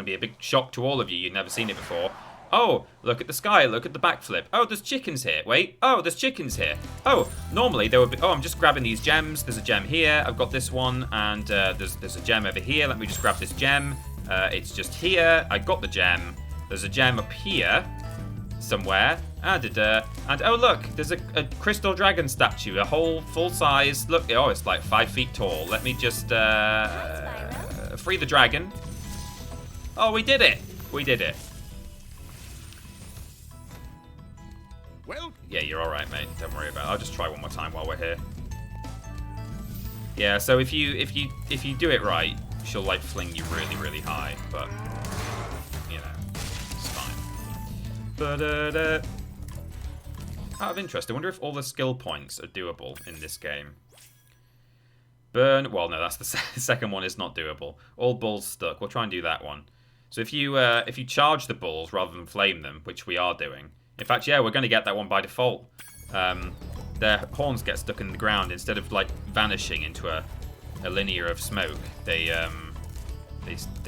be a big shock to all of you. You've never seen it before. Oh, look at the sky, look at the backflip. Oh, there's chickens here. Wait, oh, there's chickens here. Oh, normally there would be... Oh, I'm just grabbing these gems. There's a gem here. I've got this one, and there's a gem over here. Let me just grab this gem. It's just here. I got the gem. There's a gem up here somewhere. And oh, look, there's a crystal dragon statue, a whole full size. Look, oh, it's like 5 feet tall. Let me just free the dragon. Oh, we did it. We did it. Well, yeah, you're all right, mate. Don't worry about it. I'll just try one more time while we're here. Yeah, so if you do it right, she'll like fling you really, really high. But you know, it's fine. But out of interest, I wonder if all the skill points are doable in this game. Burn. Well, no, that's the second one is not doable. All bulls stuck. We'll try and do that one. So if you charge the bulls rather than flame them, which we are doing. In fact, yeah, we're going to get that one by default. Their horns get stuck in the ground instead of like vanishing into a linear of smoke. They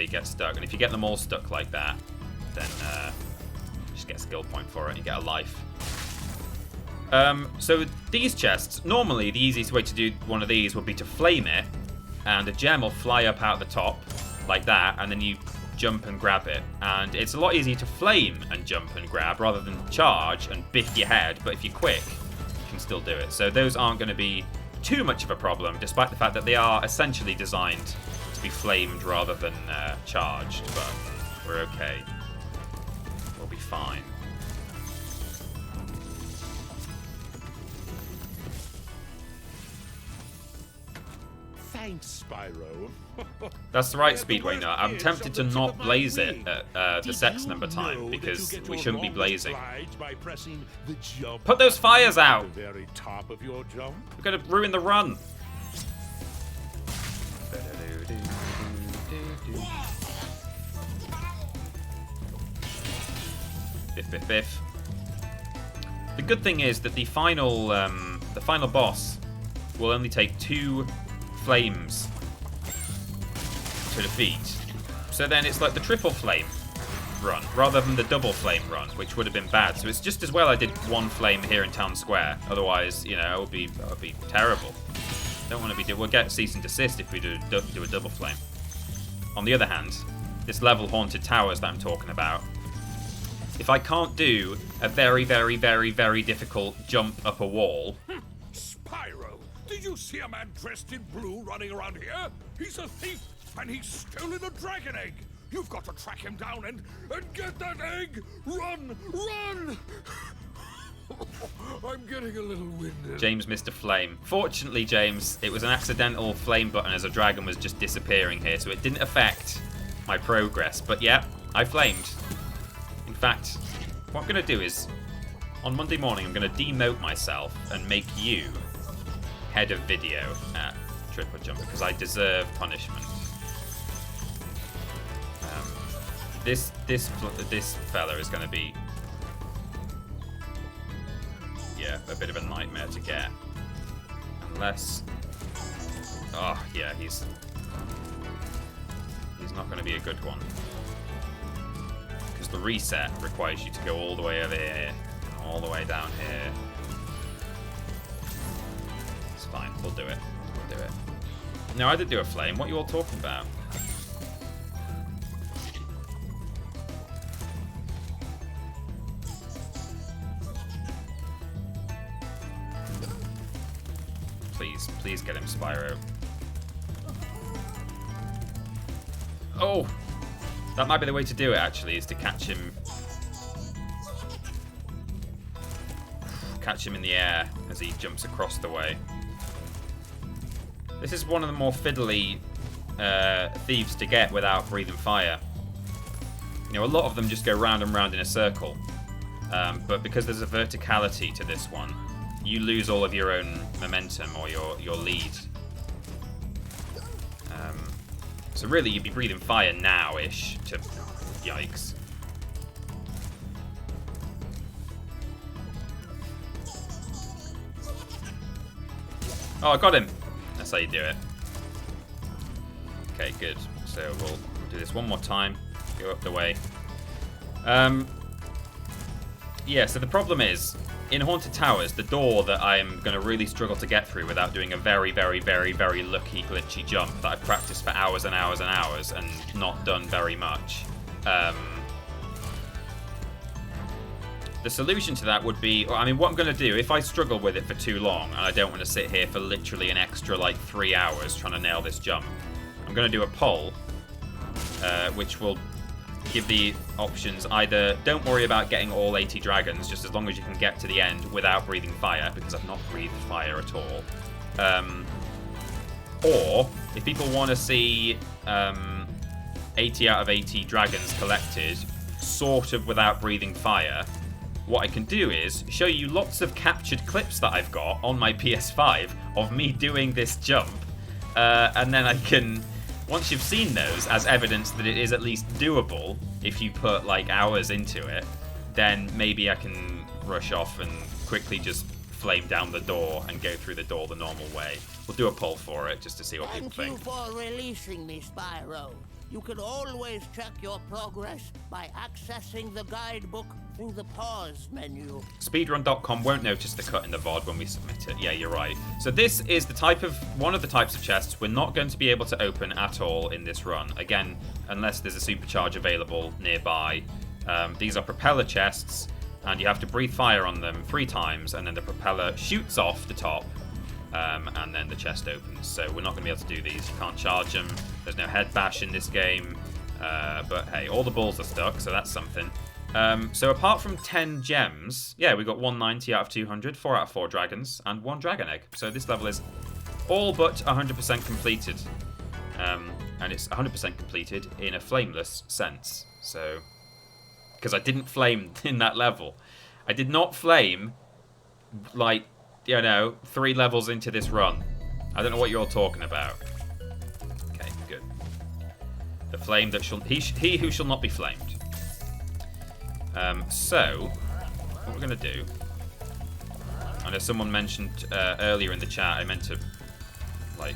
get stuck, and if you get them all stuck like that, then you just get a skill point for it. And you get a life. So these chests, normally the easiest way to do one of these would be to flame it, and a gem will fly up out the top like that, and then you jump and grab it, and it's a lot easier to flame and jump and grab rather than charge and biff your head, but if you're quick you can still do it. So those aren't going to be too much of a problem, despite the fact that they are essentially designed to be flamed rather than charged, but we're okay. We'll be fine. Thanks, Spyro. That's the right speedway now. I'm tempted to not blaze it at the sex number time because we shouldn't be blazing. Put those fires out! We're gonna ruin the run. Biff, biff, biff. The good thing is that the final boss will only take 2 flames to defeat. So then it's like the triple flame run rather than the double flame run, which would have been bad. So it's just as well I did 1 flame here in Town Square. Otherwise, you know, it would be terrible. Don't want to be. We'll get cease and desist if we do a double flame. On the other hand, this level Haunted Towers that I'm talking about, if I can't do a very, very, very, very difficult jump up a wall. Spyro, did you see a man dressed in blue running around here? He's a thief, and he's stolen a dragon egg. You've got to track him down and get that egg! Run! Run! I'm getting a little winded. James missed a flame. Fortunately, James, it was an accidental flame button as a dragon was just disappearing here, so it didn't affect my progress. But yeah, I flamed. In fact, what I'm going to do is, on Monday morning, I'm going to demote myself and make you head of video at TripleJump because I deserve punishment. This fella is going to be, yeah, a bit of a nightmare to get. Unless, oh yeah, he's not going to be a good one because the reset requires you to go all the way over here, all the way down here. It's fine, we'll do it. We'll do it. No, I didn't do a flame. What are you all talking about? Please get him, Spyro. Oh! That might be the way to do it, actually, is to catch him... Catch him in the air as he jumps across the way. This is one of the more fiddly thieves to get without breathing fire. You know, a lot of them just go round and round in a circle. But because there's a verticality to this one, you lose all of your own momentum or your lead. So really, you'd be breathing fire now-ish to... Yikes. Oh, I got him! That's how you do it. Okay, good. So we'll do this one more time. Go up the way. Yeah, so the problem is, in Haunted Towers, the door that I'm going to really struggle to get through without doing a very, very, very, very lucky, glitchy jump that I've practiced for hours and hours and hours and not done very much. The solution to that would be, I mean, what I'm going to do, if I struggle with it for too long, and I don't want to sit here for literally an extra, like, 3 hours trying to nail this jump, I'm going to do a poll, which will give the options either don't worry about getting all 80 dragons, just as long as you can get to the end without breathing fire, because I've not breathed fire at all. Or, if people want to see 80 out of 80 dragons collected, sort of without breathing fire, what I can do is show you lots of captured clips that I've got on my PS5 of me doing this jump, and then I can, once you've seen those as evidence that it is at least doable, if you put like hours into it, then maybe I can rush off and quickly just flame down the door and go through the door the normal way. We'll do a poll for it just to see what people think. Thank you for releasing me, Spyro. You can always check your progress by accessing the guidebook through the pause menu. Speedrun.com won't notice the cut in the VOD when we submit it. Yeah, you're right. So this is one of the types of chests we're not going to be able to open at all in this run. Again, unless there's a supercharge available nearby. These are propeller chests, and you have to breathe fire on them 3 times, and then the propeller shoots off the top. And then the chest opens. So we're not going to be able to do these. You can't charge them. There's no head bash in this game. But hey, all the balls are stuck, so that's something. So apart from 10 gems, yeah, we got 190 out of 200, 4 out of 4 dragons, and 1 dragon egg. So this level is all but 100% completed. And it's 100% completed in a flameless sense. So, because I didn't flame in that level. I did not flame, like, you know, 3 levels into this run. I don't know what you're all talking about. Okay, good. The flame that shall... He who shall not be flamed. So, what we're going to do... I know someone mentioned earlier in the chat, I meant to, like,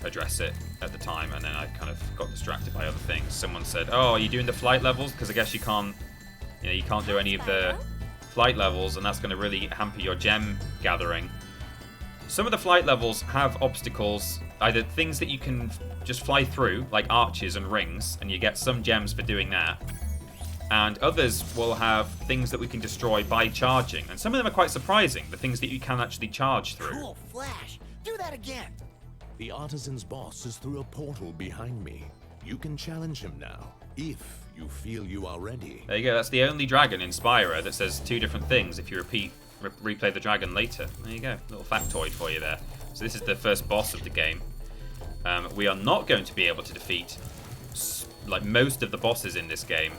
address it at the time, and then I kind of got distracted by other things. Someone said, oh, are you doing the flight levels? Because I guess you can't, you know, you can't do any of the flight levels, and that's going to really hamper your gem gathering. Some of the flight levels have obstacles, either things that you can just fly through, like arches and rings, and you get some gems for doing that. And others will have things that we can destroy by charging. And some of them are quite surprising, the things that you can actually charge through. Cool, Flash. Do that again. The Artisan's boss is through a portal behind me. You can challenge him now, if you feel you are ready. There you go. That's the only dragon in Spyro that says 2 different things if you replay the dragon later. There you go. Little factoid for you there. So this is the first boss of the game. We are not going to be able to defeat like most of the bosses in this game,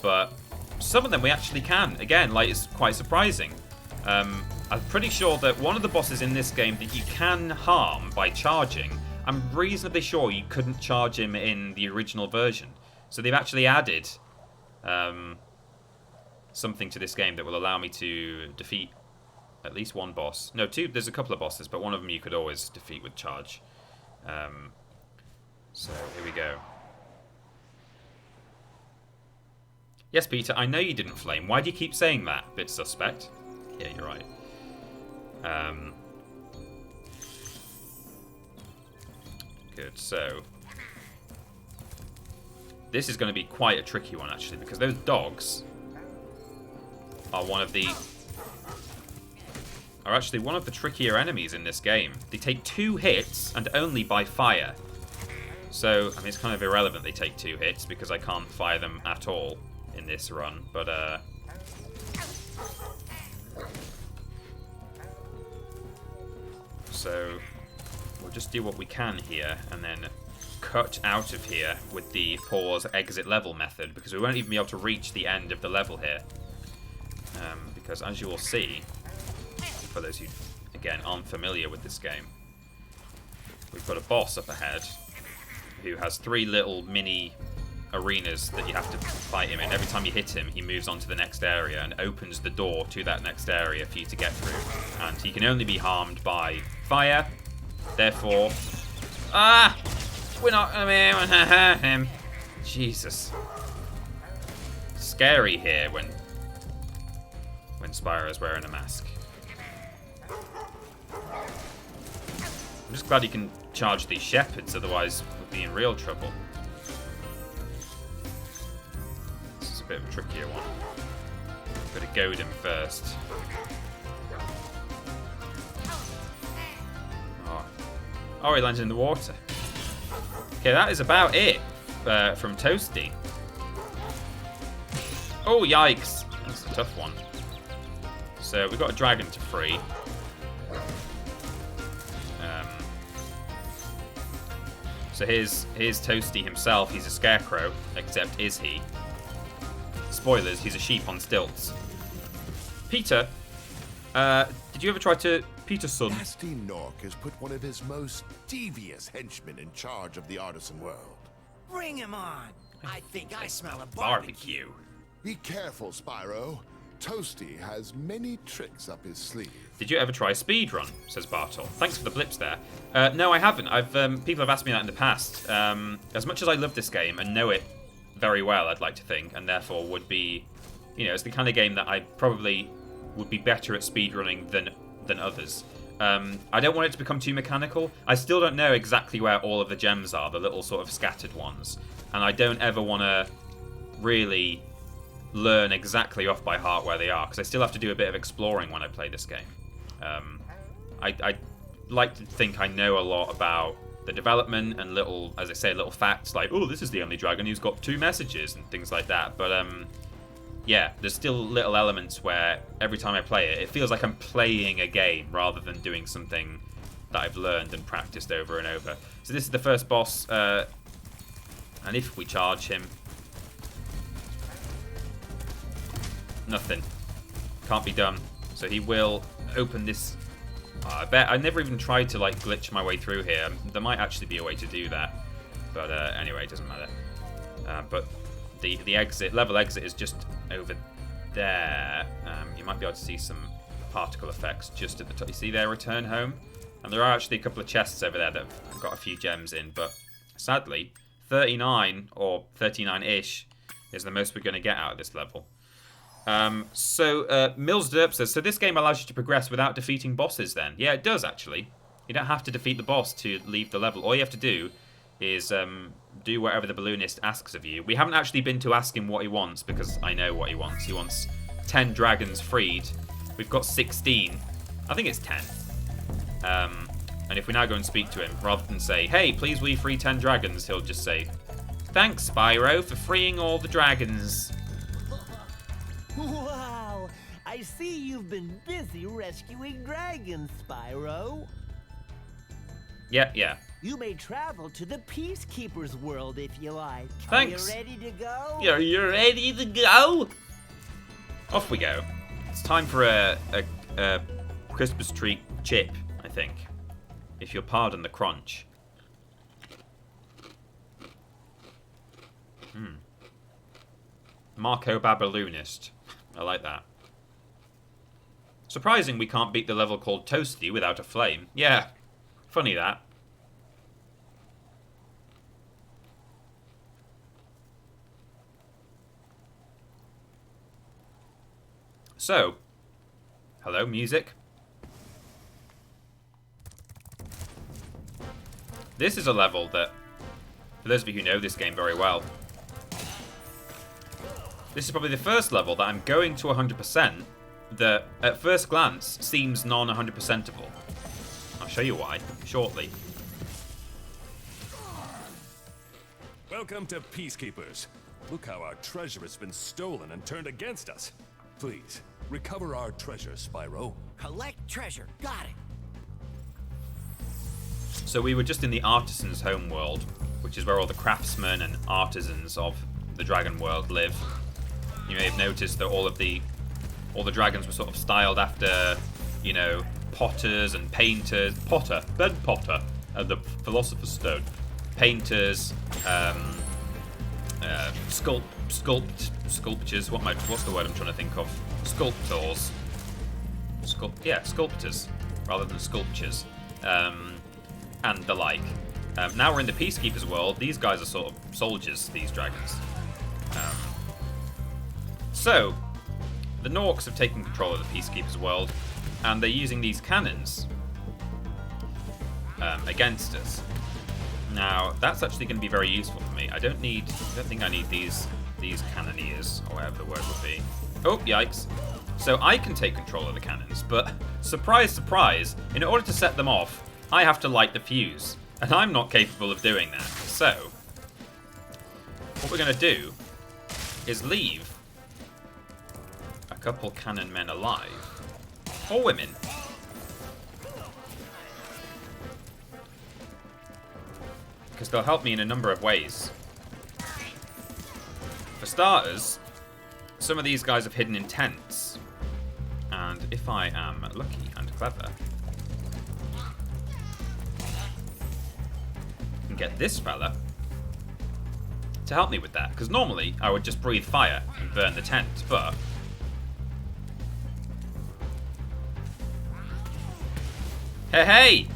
but some of them we actually can. Again, like, it's quite surprising. I'm pretty sure that one of the bosses in this game that you can harm by charging, I'm reasonably sure you couldn't charge him in the original version. So they've actually added something to this game that will allow me to defeat at least one boss. No, 2. There's a couple of bosses, but one of them you could always defeat with charge. So here we go. Yes, Peter, I know you didn't flame. Why do you keep saying that? Bit suspect. Yeah, you're right. Good, so this is going to be quite a tricky one, actually, because those dogs are actually one of the trickier enemies in this game. They take 2 hits and only by fire. So, I mean, it's kind of irrelevant they take 2 hits because I can't fire them at all in this run, but so we'll just do what we can here and then cut out of here with the pause exit level method, because we won't even be able to reach the end of the level here, because as you will see, for those who again aren't familiar with this game, we've got a boss up ahead who has 3 little mini arenas that you have to fight him in. Every time you hit him, he moves on to the next area and opens the door to that next area for you to get through. And he can only be harmed by fire. Therefore, we're not gonna be able to hurt him. Jesus, scary here when Spyro's wearing a mask. I'm just glad he can charge these shepherds, otherwise we'd be in real trouble. This is a bit of a trickier one. Gotta goad him first. Oh, he landed in the water. Okay, that is about it from Toasty. Oh, yikes. That's a tough one. So we've got a dragon to free. So here's Toasty himself. He's a scarecrow, except is he? Spoilers, he's a sheep on stilts. Peter, did you ever try to... Peterson. Nasty Nork has put one of his most devious henchmen in charge of the Artisan world. Bring him on. I think I smell a Barbecue. Be careful, Spyro. Toasty has many tricks up his sleeve. Did you ever try a speedrun? Says Bartol. Thanks for the blips there. No, I haven't. People have asked me that in the past. As much as I love this game and know it very well, I'd like to think, and therefore would be, it's the kind of game that I probably would be better at speedrunning than others. I don't want it to become too mechanical. I still don't know exactly where all of the gems are, the little sort of scattered ones, and I don't ever want to really learn exactly off by heart where they are, because I still have to do a bit of exploring when I play this game. I like to think I know a lot about the development and little, as I say, little facts like, oh, this is the only dragon who's got 2 messages and things like that, but yeah, there's still little elements where every time I play it, it feels like I'm playing a game rather than doing something that I've learned and practiced over and over. So this is the first boss, and if we charge him, nothing. Can't be done. So he will open this. I bet I never even tried to like glitch my way through here. There might actually be a way to do that, but anyway, it doesn't matter. But the level exit is just over there. You might be able to see some particle effects just at the top. You see there, return home, and there are actually a couple of chests over there that have got a few gems in, but sadly 39 or 39-ish is the most we're going to get out of this level. So Mills Derp says, so this game allows you to progress without defeating bosses then? Yeah, it does actually. You don't have to defeat the boss to leave the level. All you have to do is do whatever the balloonist asks of you. We haven't actually been to ask him what he wants, because I know what he wants. He wants 10 dragons freed. We've got 16. I think it's 10. And if we now go and speak to him, rather than say, hey, please will you free 10 dragons, he'll just say, thanks, Spyro, for freeing all the dragons. Wow, I see you've been busy rescuing dragons, Spyro. Yeah. You may travel to the Peacekeepers world if you like. Thanks. Are you ready to go? You're ready to go? Off we go. It's time for a Christmas tree chip, I think. If you'll pardon the crunch. Marco Baballoonist. I like that. Surprising we can't beat the level called Toasty without a flame. Yeah. Funny that. So, hello, music. This is a level that, for those of you who know this game very well, this is probably the first level that I'm going to 100% that, at first glance, seems non-100%able. I'll show you why shortly. Welcome to Peacekeepers. Look how our treasure has been stolen and turned against us. Please, recover our treasure, Spyro. Collect treasure. Got it. So we were just in the Artisan's home world, which is where all the craftsmen and artisans of the dragon world live. You may have noticed that all the dragons were sort of styled after, you know, potters and painters. Ben Potter, and the Philosopher's Stone. Painters, sculptures. What's the word I'm trying to think of? Sculptors. Sculptors rather than sculptures, and the like. Now we're in the Peacekeepers world. These guys are sort of soldiers. These dragons. So the Norks have taken control of the Peacekeepers world, and they're using these cannons against us. Now, that's actually going to be very useful for me. I don't think I need these cannoneers, or whatever the word would be. Oh, yikes. So I can take control of the cannons, but surprise, surprise, in order to set them off, I have to light the fuse. And I'm not capable of doing that. So, what we're going to do is leave a couple cannon men alive. Or women. Because they'll help me in a number of ways. For starters, some of these guys have hidden in tents. And if I am lucky and clever, I can get this fella to help me with that. Because normally I would just breathe fire and burn the tent, but hey!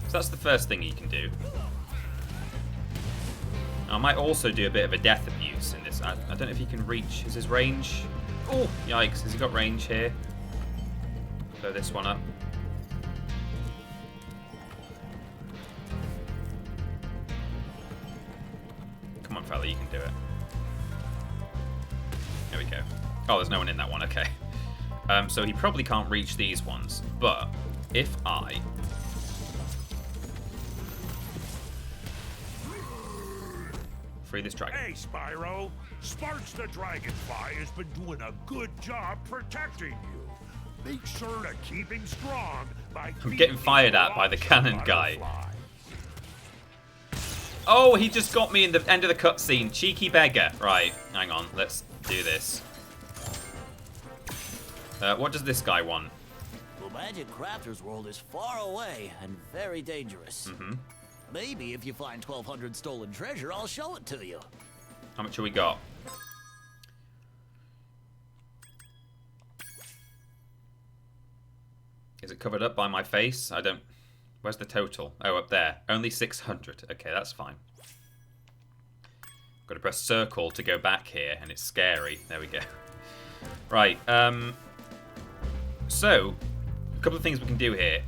So that's the first thing you can do. I might also do a bit of a death abuse in this. I don't know if he can reach. Is his range? Oh, yikes. Has he got range here? Blow this one up. Come on, fella, you can do it. There we go. Oh, there's no one in that one. Okay. So he probably can't reach these ones. But if I... free this dragon. Hey, Spyro. Sparks the Dragonfly has been doing a good job protecting you. Make sure to keep him strong by... I'm getting fired at by the cannon guy. Oh, he just got me in the end of the cutscene. Cheeky beggar. Right, hang on. Let's do this. What does this guy want? The Magic Crafter's world is far away and very dangerous. Mm-hmm. Maybe if you find 1,200 stolen treasure, I'll show it to you. How much have we got? Is it covered up by my face? I don't... Where's the total? Oh, up there. Only 600. Okay, that's fine. Got to press circle to go back here, and it's scary. There we go. Right, so, a couple of things we can do here.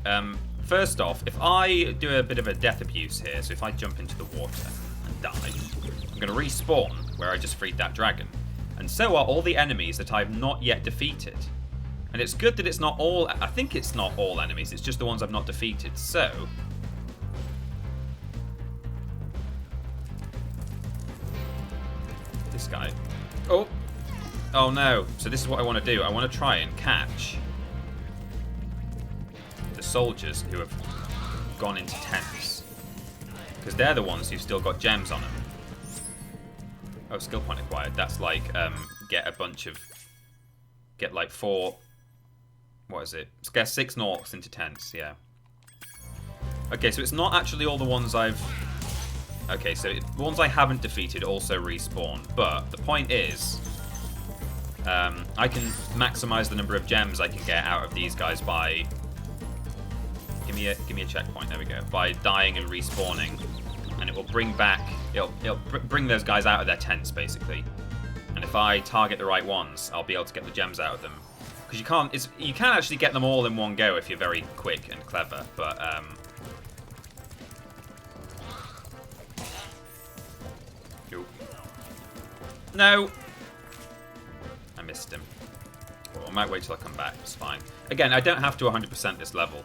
First off, if I do a bit of a death abuse here, so if I jump into the water and die, I'm going to respawn where I just freed that dragon. And so are all the enemies that I've not yet defeated. And it's good that it's not all... I think it's not all enemies. It's just the ones I've not defeated. So... this guy. Oh! Oh no. So this is what I want to do. I want to try and catch the soldiers who have gone into tents. Because they're the ones who've still got gems on them. Oh, skill point acquired. That's like, get a bunch of... get like 4... what is it? Get 6 Norks into tents, yeah. Okay, so it's not actually all the ones I've... okay, so the ones I haven't defeated also respawn. But the point is... I can maximize the number of gems I can get out of these guys by... Give me a checkpoint, there we go. By dying and respawning. And it will bring back... It'll bring those guys out of their tents, basically. And if I target the right ones, I'll be able to get the gems out of them. Because you can actually get them all in one go if you're very quick and clever, but no! I missed him. Well, I might wait till I come back, it's fine. Again, I don't have to 100% this level.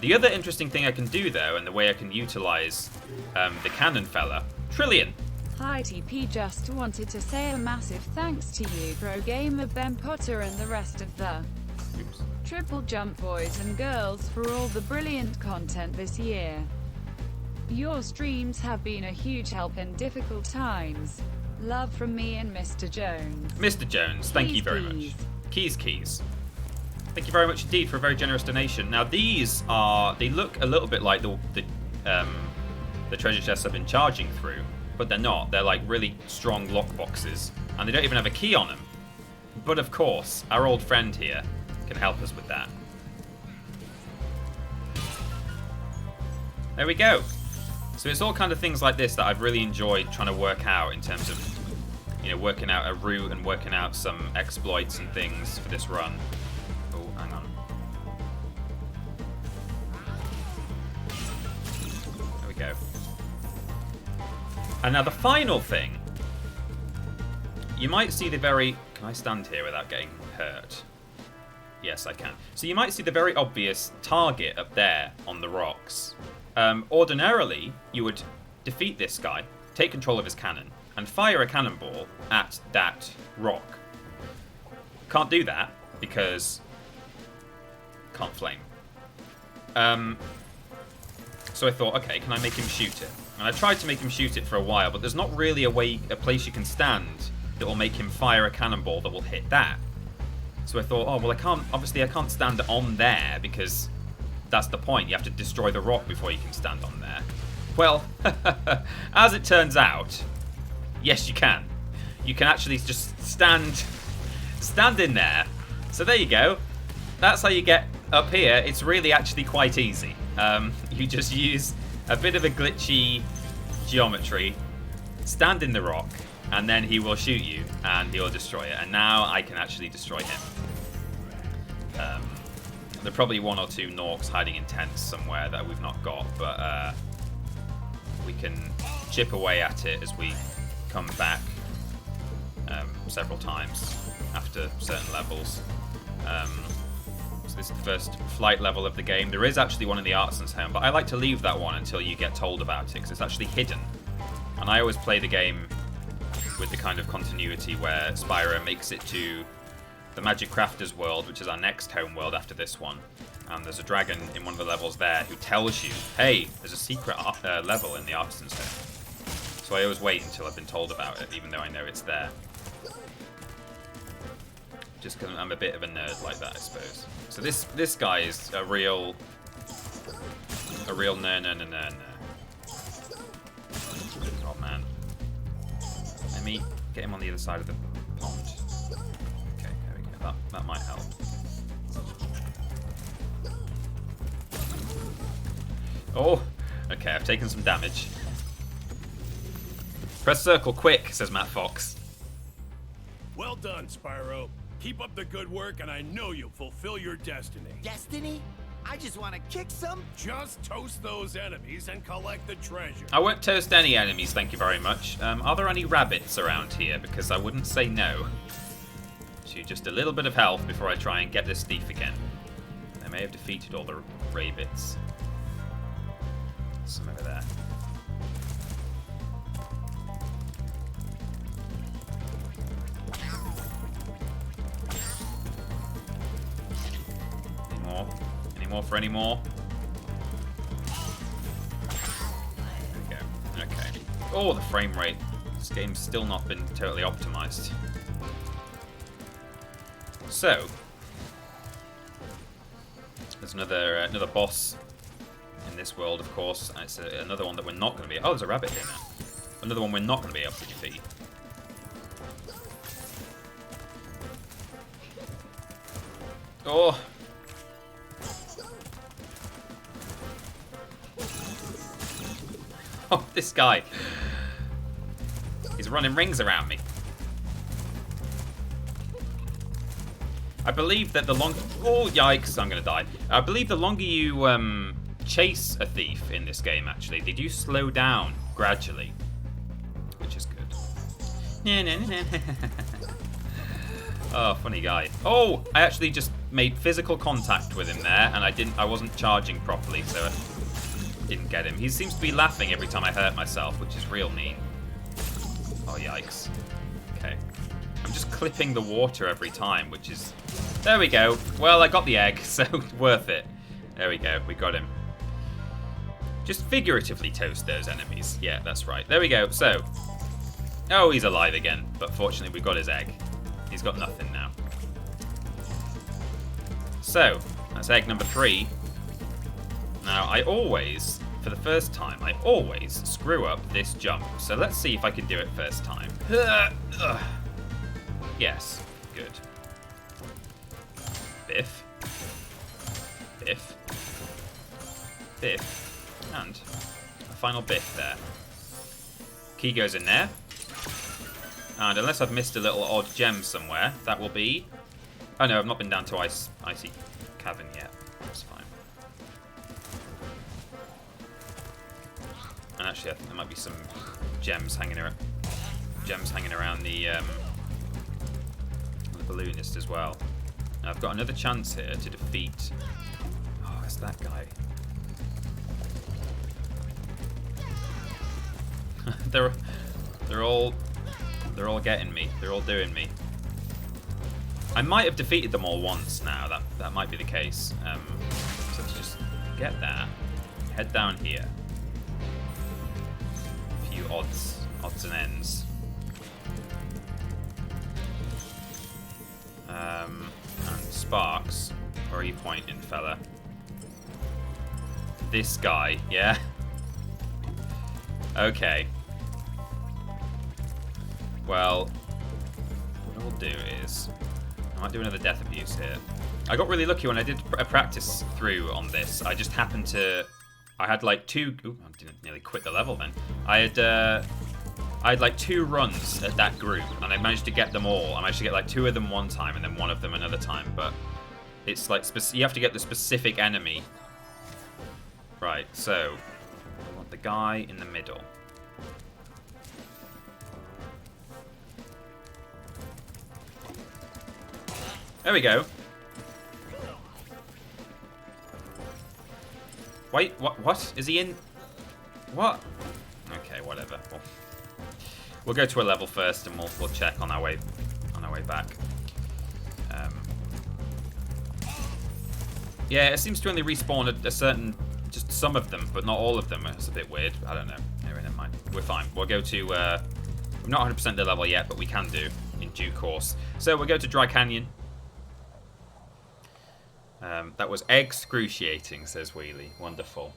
The other interesting thing I can do, though, and the way I can utilize the cannon fella... Trillion! Hi TP, just wanted to say a massive thanks to you, Pro Gamer Ben Potter, and the rest of the TripleJump boys and girls for all the brilliant content this year. Your streams have been a huge help in difficult times. Love from me and Mr. Jones. Mr. Jones, thank you very much. Keys. Thank you very much indeed for a very generous donation. Now these are, they look a little bit like the treasure chests I've been charging through, but they're not. They're like really strong lock boxes, and they don't even have a key on them. But of course, our old friend here can help us with that. There we go. So it's all kind of things like this that I've really enjoyed trying to work out in terms of, you know, working out a route and working out some exploits and things for this run. Oh, hang on. There we go. And now the final thing, you might see the very... Can I stand here without getting hurt? Yes, I can. So you might see the very obvious target up there on the rocks. Ordinarily, you would defeat this guy, take control of his cannon, and fire a cannonball at that rock. Can't do that because can't flame. So I thought, okay, can I make him shoot it? And I tried to make him shoot it for a while, but there's not really a place you can stand that will make him fire a cannonball that will hit that. So I thought, oh, well, obviously I can't stand on there because that's the point. You have to destroy the rock before you can stand on there. Well, as it turns out, yes, you can. You can actually just stand in there. So there you go. That's how you get up here. It's really actually quite easy. You just use a bit of a glitchy geometry, stand in the rock, and then he will shoot you and he'll destroy it. And now I can actually destroy him. There are probably 1 or 2 Norks hiding in tents somewhere that we've not got, but we can chip away at it as we come back several times after certain levels. So this is the first flight level of the game. There is actually one in the Artisan's home, but I like to leave that one until you get told about it, because it's actually hidden. And I always play the game with the kind of continuity where Spyro makes it to the Magic Crafter's world, which is our next home world after this one. And there's a dragon in one of the levels there who tells you, hey, there's a secret level in the Artisan's home. So I always wait until I've been told about it, even though I know it's there. Just because I'm a bit of a nerd like that, I suppose. So this guy is a real no. Oh man. Let me get him on the other side of the pond. Okay, there we go. That might help. Oh, okay, I've taken some damage. Press circle quick, says Matt Fox. Well done, Spyro. Keep up the good work, and I know you'll fulfill your destiny. Destiny? I just want to kick some. Just toast those enemies and collect the treasure. I won't toast any enemies, thank you very much. Are there any rabbits around here? Because I wouldn't say no. to just a little bit of health before I try and get this thief again. I may have defeated all the rabbits. Some over there. Any more? Any more for any more? There we go. Okay. Oh, the frame rate. This game's still not been totally optimized. So, there's another boss in this world, of course, and it's another one that we're not going to be... Oh, there's a rabbit here now. Another one we're not going to be able to defeat. Oh! Oh, this guy. He's running rings around me. I believe that the longer... Oh, yikes, I'm going to die. I believe the longer you chase a thief in this game, actually, they do slow down gradually. Which is good. Oh, funny guy. Oh, I actually just made physical contact with him there, and I wasn't charging properly, so I didn't get him. He seems to be laughing every time I hurt myself, which is real mean. Oh, yikes. Okay. I'm just clipping the water every time, which is... There we go. Well, I got the egg, so worth it. There we go. We got him. Just figuratively toast those enemies. Yeah, that's right. There we go. So... Oh, he's alive again. But fortunately, we got his egg. He's got nothing now. So, that's egg number 3. Now, I always, for the first time, I always screw up this jump. So let's see if I can do it first time. Yes. Good. Biff. Biff. Biff. And a final biff there. Key goes in there. And unless I've missed a little odd gem somewhere, that will be... Oh no, I've not been down to Icy Cavern yet. That's fine. And actually, I think there might be some gems hanging around the balloonist as well. Now, I've got another chance here to defeat... Oh, it's that guy. They're all getting me. They're all doing me. I might have defeated them all once now. That might be the case. So let's just get that. Head down here. A few odds and ends. And Sparks, where are you pointing, fella? This guy, yeah? Okay. Well, what we'll do is... I might do another death abuse here. I got really lucky when I did a practice through on this. I just happened to... I had like 2... Ooh, I didn't nearly quit the level then. I had like 2 runs at that group, and I managed to get them all. I managed to get like 2 of them one time, and then 1 of them another time. But it's like... You have to get the specific enemy. Right, so... I want the guy in the middle. There we go. Wait, what? Is he in? What? Okay, whatever. We'll go to a level first, and we'll check on our way back. Yeah, it seems to only respawn a certain, just some of them, but not all of them. It's a bit weird. I don't know. Anyway, never mind. We're fine. We'll go to. We're not 100% the level yet, but we can do in due course. So we'll go to Dry Canyon. That was excruciating, says Wheelie. Wonderful.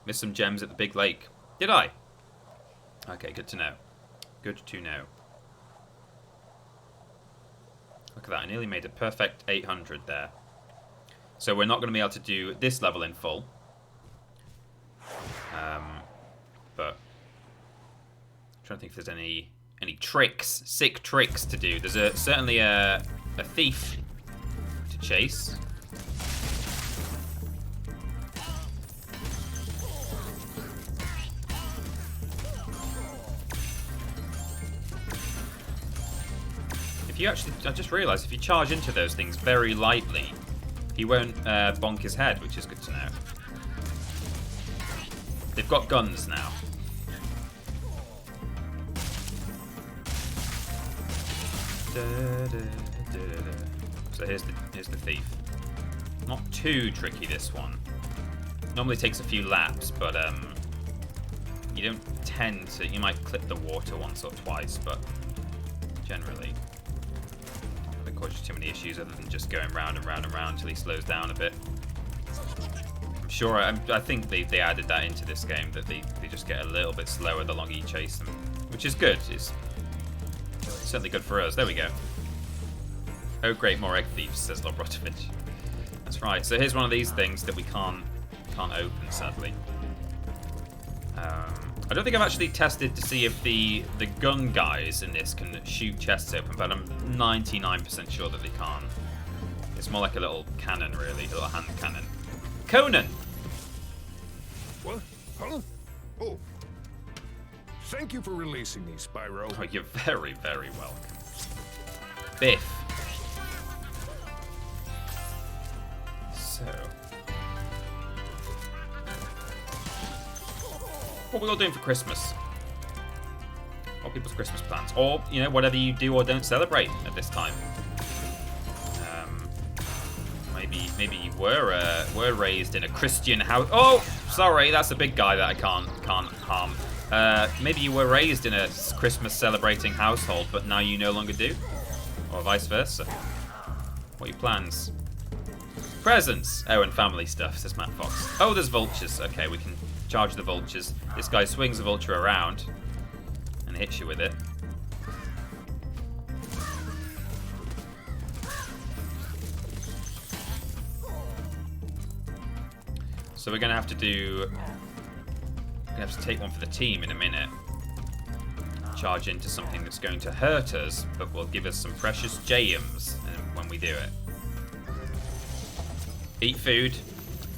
Missed some gems at the big lake. Did I? Okay, good to know. Good to know. Look at that, I nearly made a perfect 800 there. So we're not going to be able to do this level in full. But I'm trying to think if there's any tricks, sick tricks to do. There's certainly a thief to chase. if you actually, I just realised, if you charge into those things very lightly, he won't bonk his head, which is good to know. They've got guns now. So here's the thief. Not too tricky, this one. Normally takes a few laps, but you don't tend to. You might clip the water once or twice, but generally, it causes too many issues other than just going round and round and round until he slows down a bit. I'm sure. I think they added that into this game, that they just get a little bit slower the longer you chase them, which is good. It's certainly good for us. There we go. Oh great, more egg thieves, says Lobrotovich. That's right. So here's one of these things that we can't open, sadly. I don't think I've actually tested to see if the gun guys in this can shoot chests open, but I'm 99% sure that they can't. It's more like a little cannon, really, a little hand cannon. Conan! What? Huh? Oh. Thank you for releasing me, Spyro. Oh, you're very, very welcome. Biff. So. What are we all doing for Christmas? What are people's Christmas plans? Or, you know, whatever you do or don't celebrate at this time. Maybe you were raised in a Christian house. Oh, sorry, that's a big guy that I can't harm. Maybe you were raised in a Christmas celebrating household, but now you no longer do, or vice versa. What are your plans? Presents. Oh, and family stuff, says Matt Fox. Oh, there's vultures. Okay, we can charge the vultures. This guy swings a vulture around and hits you with it. So we're gonna have to take one for the team in a minute. Charge into something that's going to hurt us, but will give us some precious gems when we do it. Eat food.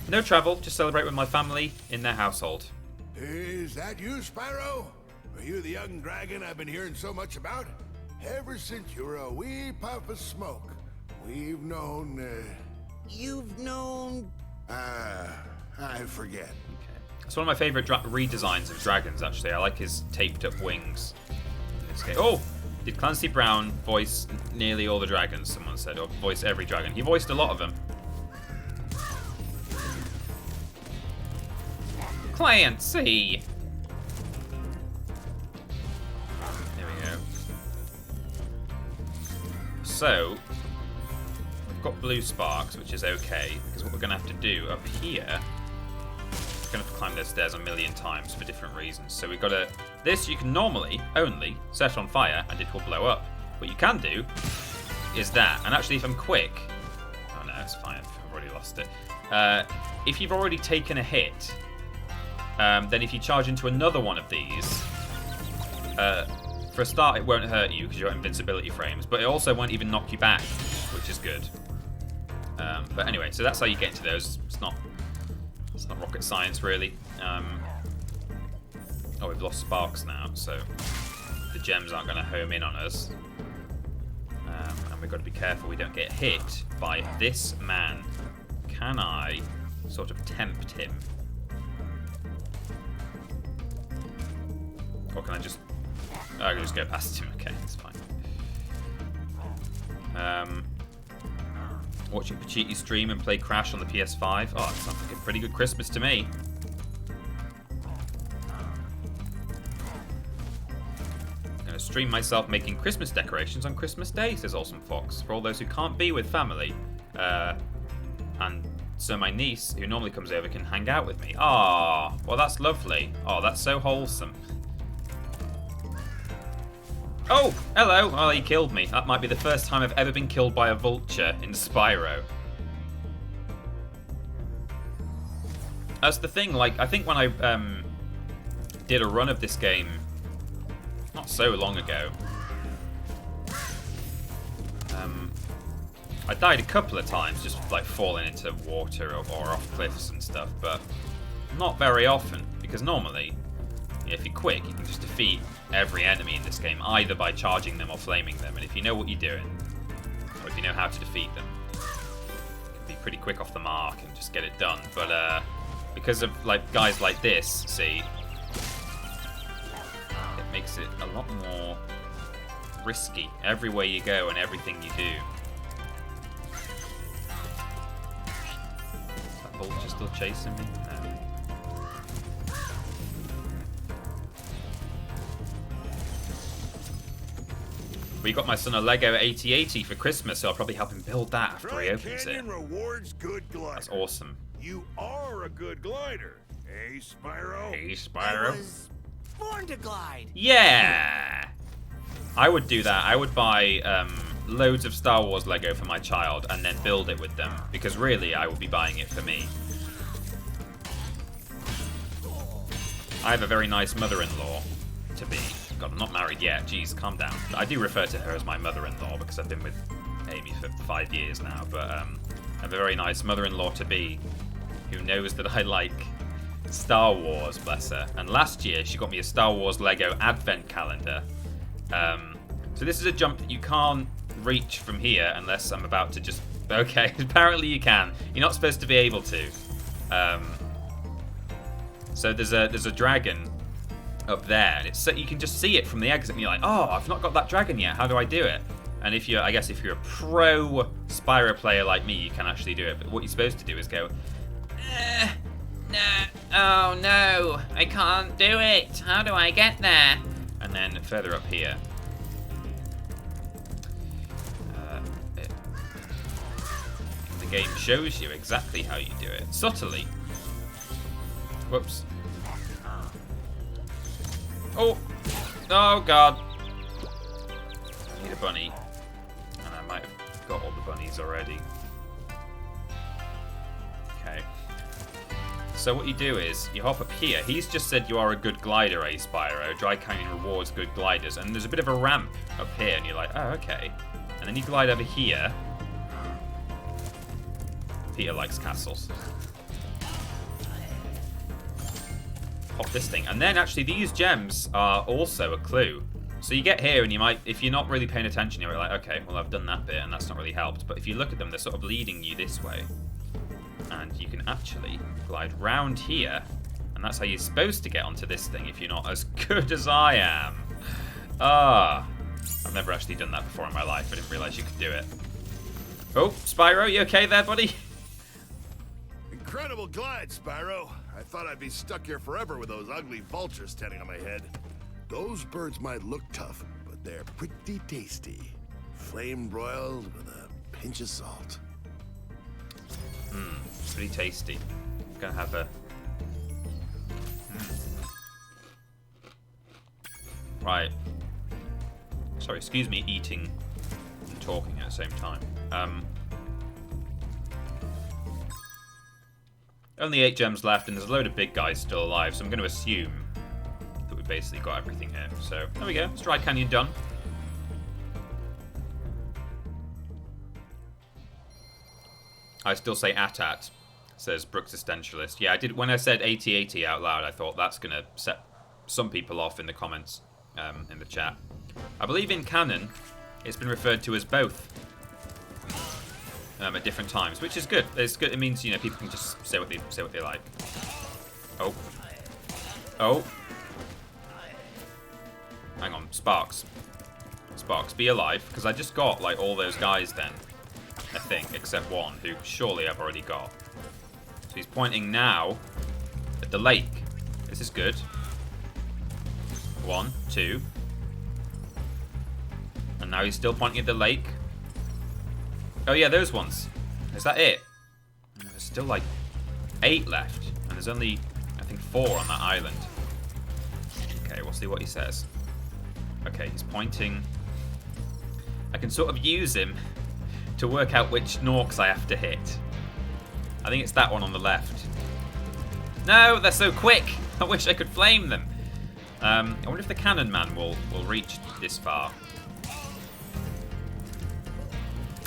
No travel, just celebrate with my family in their household. Is that you, Spyro? Are you the young dragon I've been hearing so much about? Ever since you were a wee puff of smoke, we've known, You've known... I forget. Okay. It's one of my favourite redesigns of dragons, actually. I like his taped up wings. In this game. Oh! Did Clancy Brown voice nearly all the dragons, someone said, or voice every dragon? He voiced a lot of them. Clancy! There we go. So, we've got blue sparks, which is okay, because what we're going to have to do up here, we're going to have to climb those stairs a million times for different reasons. So we've got to... This you can normally only set on fire and it will blow up. What you can do is that, and actually if I'm quick... Oh no, it's fine, I've already lost it. If you've already taken a hit, then if you charge into another one of these, for a start it won't hurt you because you've got invincibility frames, but it also won't even knock you back, which is good. But anyway, so that's how you get into those. It's not rocket science, really. Oh, we've lost sparks now, so the gems aren't going to home in on us. And we've got to be careful we don't get hit by this man. Can I sort of tempt him? Or can I just... Oh, I can just go past him. Okay, that's fine. Watching Pachiti stream and play Crash on the PS5. Oh, that sounds like a pretty good Christmas to me. I'm going to stream myself making Christmas decorations on Christmas Day, says Awesome Fox. For all those who can't be with family. And so my niece, who normally comes over, can hang out with me. Ah, well that's lovely. Oh, that's so wholesome. Oh, hello. Oh, he killed me. That might be the first time I've ever been killed by a vulture in Spyro. That's the thing, like, I think when I did a run of this game not so long ago, I died a couple of times just like falling into water or off cliffs and stuff, but not very often, because normally, if you're quick, you can just defeat every enemy in this game, either by charging them or flaming them. And if you know what you're doing, or if you know how to defeat them, you can be pretty quick off the mark and just get it done. But because of like guys like this, see, it makes it a lot more risky everywhere you go and everything you do. Is that vulture still chasing me? No. We got my son a Lego 8080 for Christmas, so I'll probably help him build that after he opens it. Rewards good glider. That's awesome. You are a good glider. Hey, Spyro. Hey, Spyro. I was born to glide. Yeah! I would do that. I would buy loads of Star Wars Lego for my child and then build it with them, because really I would be buying it for me. I have a very nice mother-in-law to be. God, I'm not married yet. Jeez, calm down. I do refer to her as my mother-in-law because I've been with Amy for 5 years now, but I have a very nice mother-in-law to be who knows that I like Star Wars, bless her. And last year she got me a Star Wars Lego advent calendar. So this is a jump that you can't reach from here unless I'm about to just... Okay, apparently you can. You're not supposed to be able to. So there's a dragon up there, and it's you can just see it from the exit, and you're like, oh, I've not got that dragon yet. How do I do it? And if you're, I guess, if you're a pro Spyro player like me, you can actually do it. But what you're supposed to do is go, no, oh no, I can't do it. How do I get there? And then further up here, the game shows you exactly how you do it subtly. Whoops. Oh! Oh god! I need a bunny. And I might have got all the bunnies already. Okay. So what you do is, you hop up here. He's just said you are a good glider, eh, Spyro? Dry Canyon rewards good gliders. And there's a bit of a ramp up here, and you're like, oh, okay. And then you glide over here. Peter likes castles. Pop this thing, and then actually these gems are also a clue. So you get here and you might, if you're not really paying attention, you're like, okay, well I've done that bit and that's not really helped. But if you look at them, they're sort of leading you this way, and you can actually glide round here, and that's how you're supposed to get onto this thing if you're not as good as I am. I've never actually done that before in my life. I didn't realize you could do it. Oh, Spyro, you okay there, buddy? Incredible glide, Spyro. I thought I'd be stuck here forever with those ugly vultures standing on my head. Those birds might look tough, but they're pretty tasty. Flame broiled with a pinch of salt. Pretty tasty. Gonna have a... Right. Sorry, excuse me, eating and talking at the same time. Only 8 gems left, and there's a load of big guys still alive, so I'm going to assume that we basically got everything here. So, there we go. It's Dry Canyon done. I still say AT-AT, says Brooks Existentialist. Yeah, I did. When I said 8080 out loud, I thought that's going to set some people off in the comments, in the chat. I believe in canon, it's been referred to as both. At different times, which is good. It's good. It means, you know, people can just say what they like. Oh. Oh. Hang on, Sparks. Sparks, be alive, because I just got like all those guys then. I think, except one, who surely I've already got. So he's pointing now at the lake. This is good. 1, 2. And now he's still pointing at the lake. Oh yeah, those ones. Is that it? There's still like 8 left. And there's only, I think, 4 on that island. Okay, we'll see what he says. Okay, he's pointing. I can sort of use him to work out which Norks I have to hit. I think it's that one on the left. No, they're so quick. I wish I could flame them. I wonder if the cannon man will reach this far.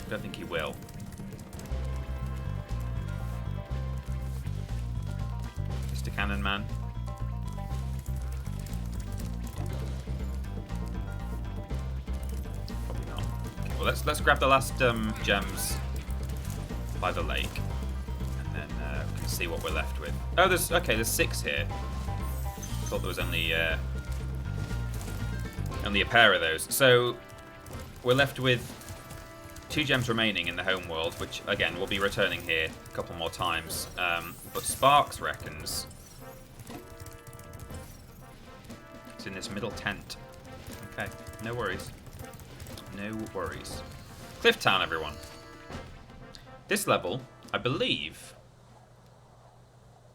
I don't think he will. Mr. Cannon Man. Well, let's grab the last gems by the lake, and then we can see what we're left with. Oh, there's 6 here. I thought there was only a pair of those. So we're left with 2 gems remaining in the home world, which again we'll be returning here a couple more times. But Sparks reckons it's in this middle tent. Okay, no worries. No worries. Clifftown, everyone. This level, I believe...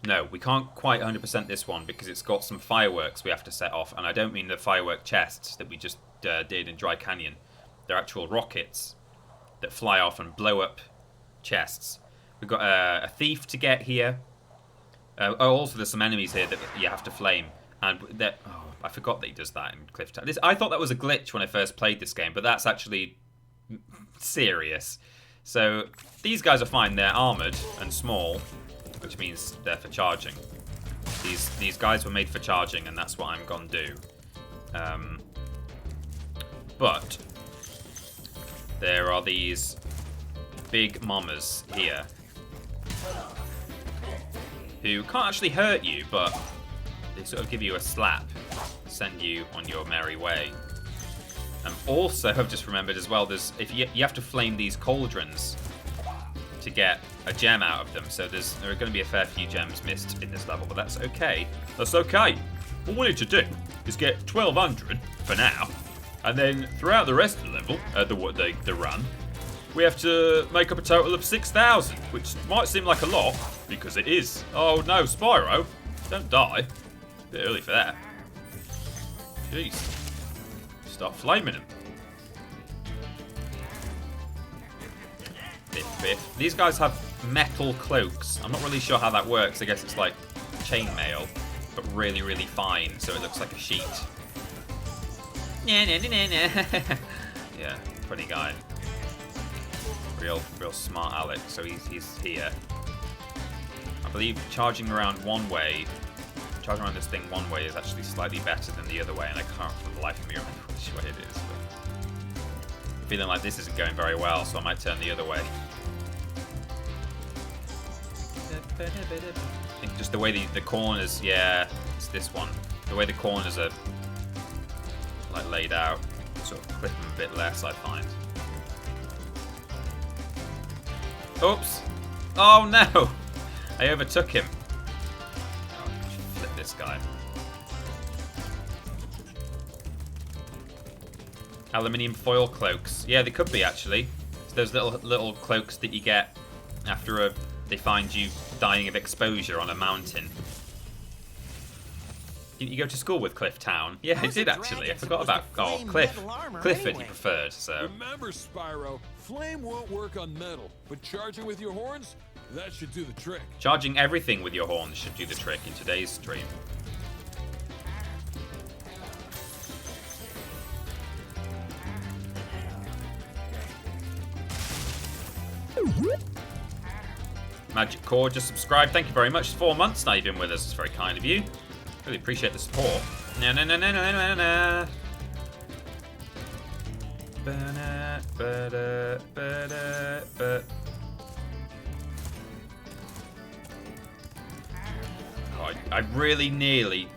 No, we can't quite 100% this one because it's got some fireworks we have to set off. And I don't mean the firework chests that we just did in Dry Canyon. They're actual rockets that fly off and blow up chests. We've got a thief to get here. Also, there's some enemies here that you have to flame. And I forgot that he does that in Clifftown. I thought that was a glitch when I first played this game, but that's actually serious. So these guys are fine. They're armored and small, which means they're for charging. These guys were made for charging, and that's what I'm gonna do. But there are these big mamas here who can't actually hurt you, but they sort of give you a slap, send you on your merry way. Also, I've just remembered as well, if you have to flame these cauldrons to get a gem out of them, so there are going to be a fair few gems missed in this level, but that's okay. That's okay. What we need to do is get 1200 for now, and then throughout the rest of the level, the run, we have to make up a total of 6,000, which might seem like a lot, because it is. Oh no, Spyro, don't die. A bit early for that. Jeez. Start flaming him. Biff. These guys have metal cloaks. I'm not really sure how that works. I guess it's like chainmail, but really, really fine, so it looks like a sheet. Yeah, funny guy. Real smart Alex. So he's here. I believe charging around this thing one way is actually slightly better than the other way, and I can't for the life of me remember which way it is. But feeling like this isn't going very well, so I might turn the other way. I think just the way the corners, yeah, it's this one. The way the corners are like laid out, sort of clip them a bit less, I find. Oops! Oh no! I overtook him. Oh, I should flip this guy. Aluminium foil cloaks. Yeah, they could be actually. It's those little cloaks that you get after they find you dying of exposure on a mountain. Didn't you go to school with Clifftown? Yeah, I did actually. I forgot about Cliff. Clifford he preferred, so. Remember, Spyro, flame won't work on metal, but charging with your horns, that should do the trick. Charging everything with your horns should do the trick in today's stream. Magic Core just subscribed. Thank you very much. 4 months now you've been with us. It's very kind of you. Really appreciate the support. No. Oh, I really nearly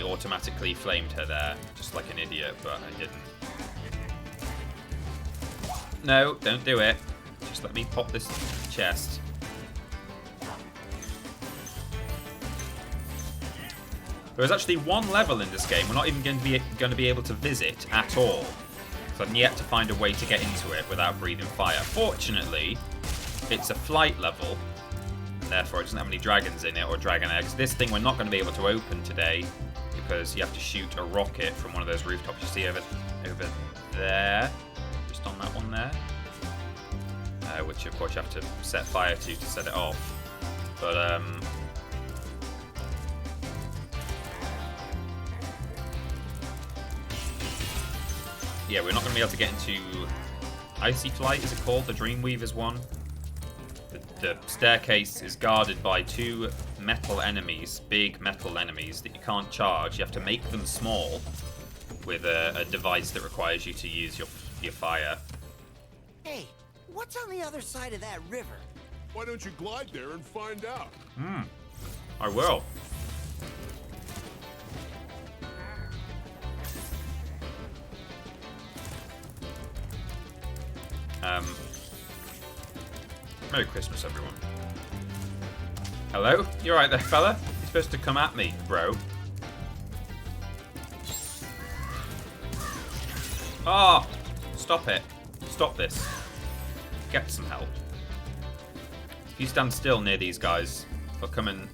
automatically flamed her there, just like an idiot, but I didn't. No, don't do it. Just let me pop this chest. There is actually one level in this game we're not even going to be able to visit at all. So I've yet to find a way to get into it without breathing fire. Fortunately, it's a flight level, and therefore it doesn't have any dragons in it or dragon eggs. This thing we're not going to be able to open today because you have to shoot a rocket from one of those rooftops you see over there, just on that one there. Which of course you have to set fire to set it off. But yeah, we're not going to be able to get into Icy Flight, is it called? The Dreamweaver's one. The staircase is guarded by 2 metal enemies, big metal enemies that you can't charge. You have to make them small with a device that requires you to use your your fire. Hey, what's on the other side of that river? Why don't you glide there and find out? I will. Merry Christmas, everyone. Hello? You alright there, fella? You're supposed to come at me, bro. Oh! Stop it. Stop this. Get some help. If you stand still near these guys, they'll come and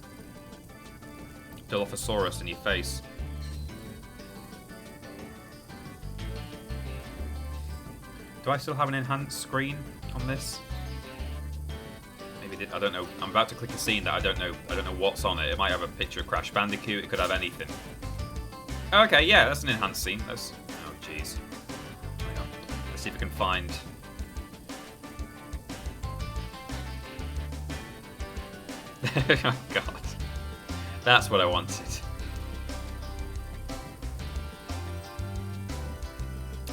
Dilophosaurus in your face. Do I still have an enhanced screen on this? Maybe I don't know. I'm about to click a scene that I don't know what's on it. It might have a picture of Crash Bandicoot. It could have anything. Okay, yeah, that's an enhanced scene. That's oh jeez. Hang on. Let's see if we can find. Oh god. That's what I wanted.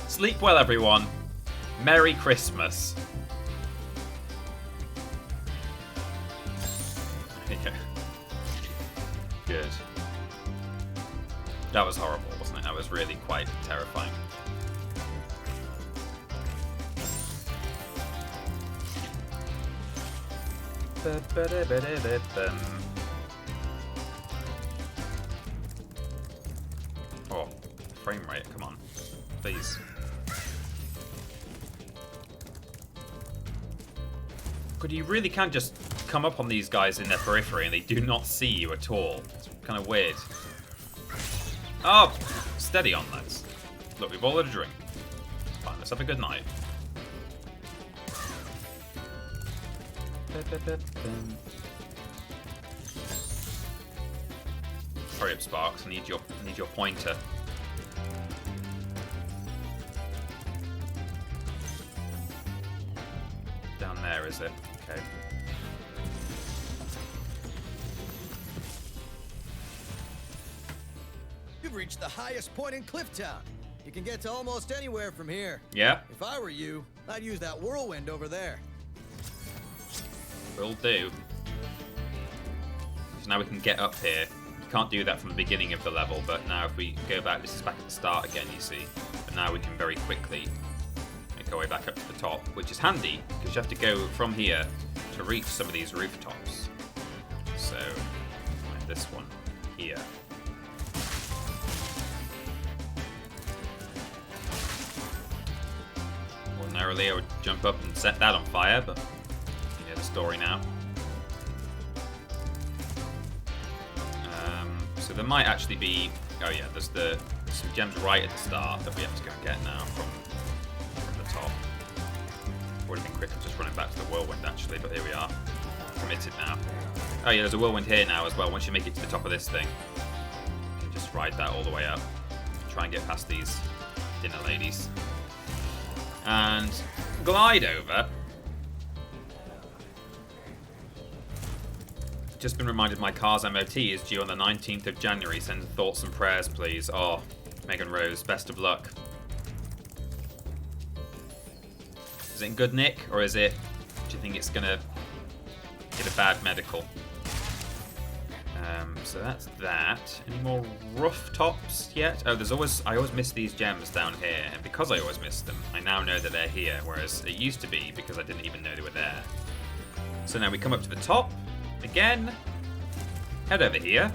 Sleep well, everyone. Merry Christmas. Yeah. Good. That was horrible, wasn't it? That was really quite terrifying. Oh, frame rate, come on. Please. But you really can just come up on these guys in their periphery and they do not see you at all. It's kind of weird. Oh, steady on those. Look, we've all had a drink. It's fine, let's have a good night. Hurry up, Sparks. I need your pointer. Down there, is it? Okay. You've reached the highest point in Clifftown. You can get to almost anywhere from here. Yeah. If I were you, I'd use that whirlwind over there. Will do. So now we can get up here. You can't do that from the beginning of the level, but now if we go back, this is back at the start again, you see. But now we can very quickly make our way back up to the top, which is handy, because you have to go from here to reach some of these rooftops. So, like this one here. Ordinarily I would jump up and set that on fire, but you know the story now. So there might actually be, oh yeah, there's some gems right at the start that we have to go and get now from the top. Would have been quicker just running back to the whirlwind actually, but here we are. Committed now. Oh yeah, there's a whirlwind here now as well. Once you make it to the top of this thing, you can just ride that all the way up. Try and get past these dinner ladies. And glide over. Just been reminded my car's MOT is due on the 19th of January. Send thoughts and prayers, please. Oh, Megan Rose, best of luck. Is it in good nick, or is it? Do you think it's gonna get a bad medical? So that's that. Any more rooftops yet? Oh, I always miss these gems down here, and because I always miss them, I now know that they're here, whereas it used to be because I didn't even know they were there. So now we come up to the top again, head over here,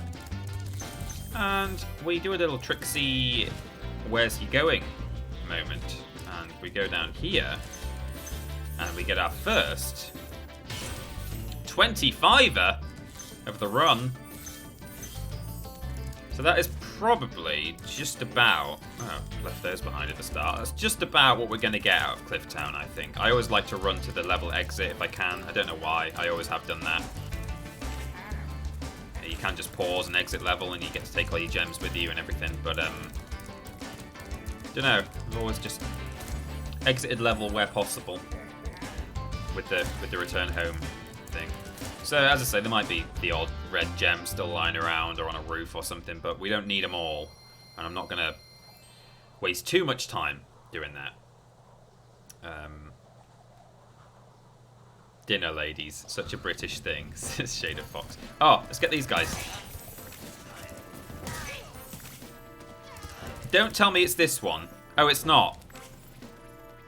and we do a little tricksy where's he going moment, and we go down here, and we get our first 25er of the run. So that is probably just about... Oh, left those behind at the start. That's just about what we're going to get out of Clifftown, I think. I always like to run to the level exit if I can. I don't know why. I always have done that. You can just pause and exit level and you get to take all your gems with you and everything. But, don't know. I've always just exited level where possible with the return home thing. So, as I say, there might be the odd red gem still lying around or on a roof or something, but we don't need them all. And I'm not going to waste too much time doing that. Dinner ladies, such a British thing. Shade of Fox. Oh, let's get these guys. Don't tell me it's this one. Oh, it's not.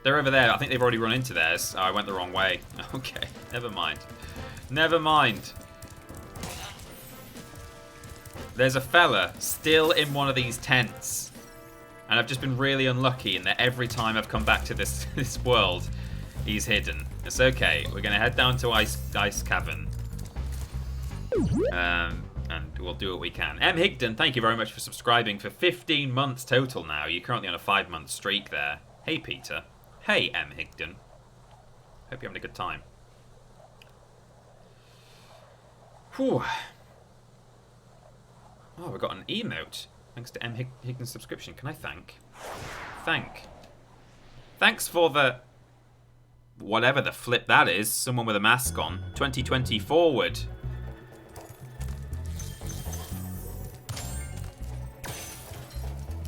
They're over there. I think they've already run into theirs. Oh, I went the wrong way. Okay, never mind. Never mind. There's a fella still in one of these tents. And I've just been really unlucky in that every time I've come back to this world, he's hidden. It's okay. We're going to head down to Ice Cavern. And we'll do what we can. M. Higdon, thank you very much for subscribing for 15 months total now. You're currently on a 5-month streak there. Hey, Peter. Hey, M. Higdon. Hope you're having a good time. Whew. Oh, we got an emote. Thanks to M. Higdon's subscription. Can I thank? Thanks for the... whatever the flip that is. Someone with a mask on. 2020 forward.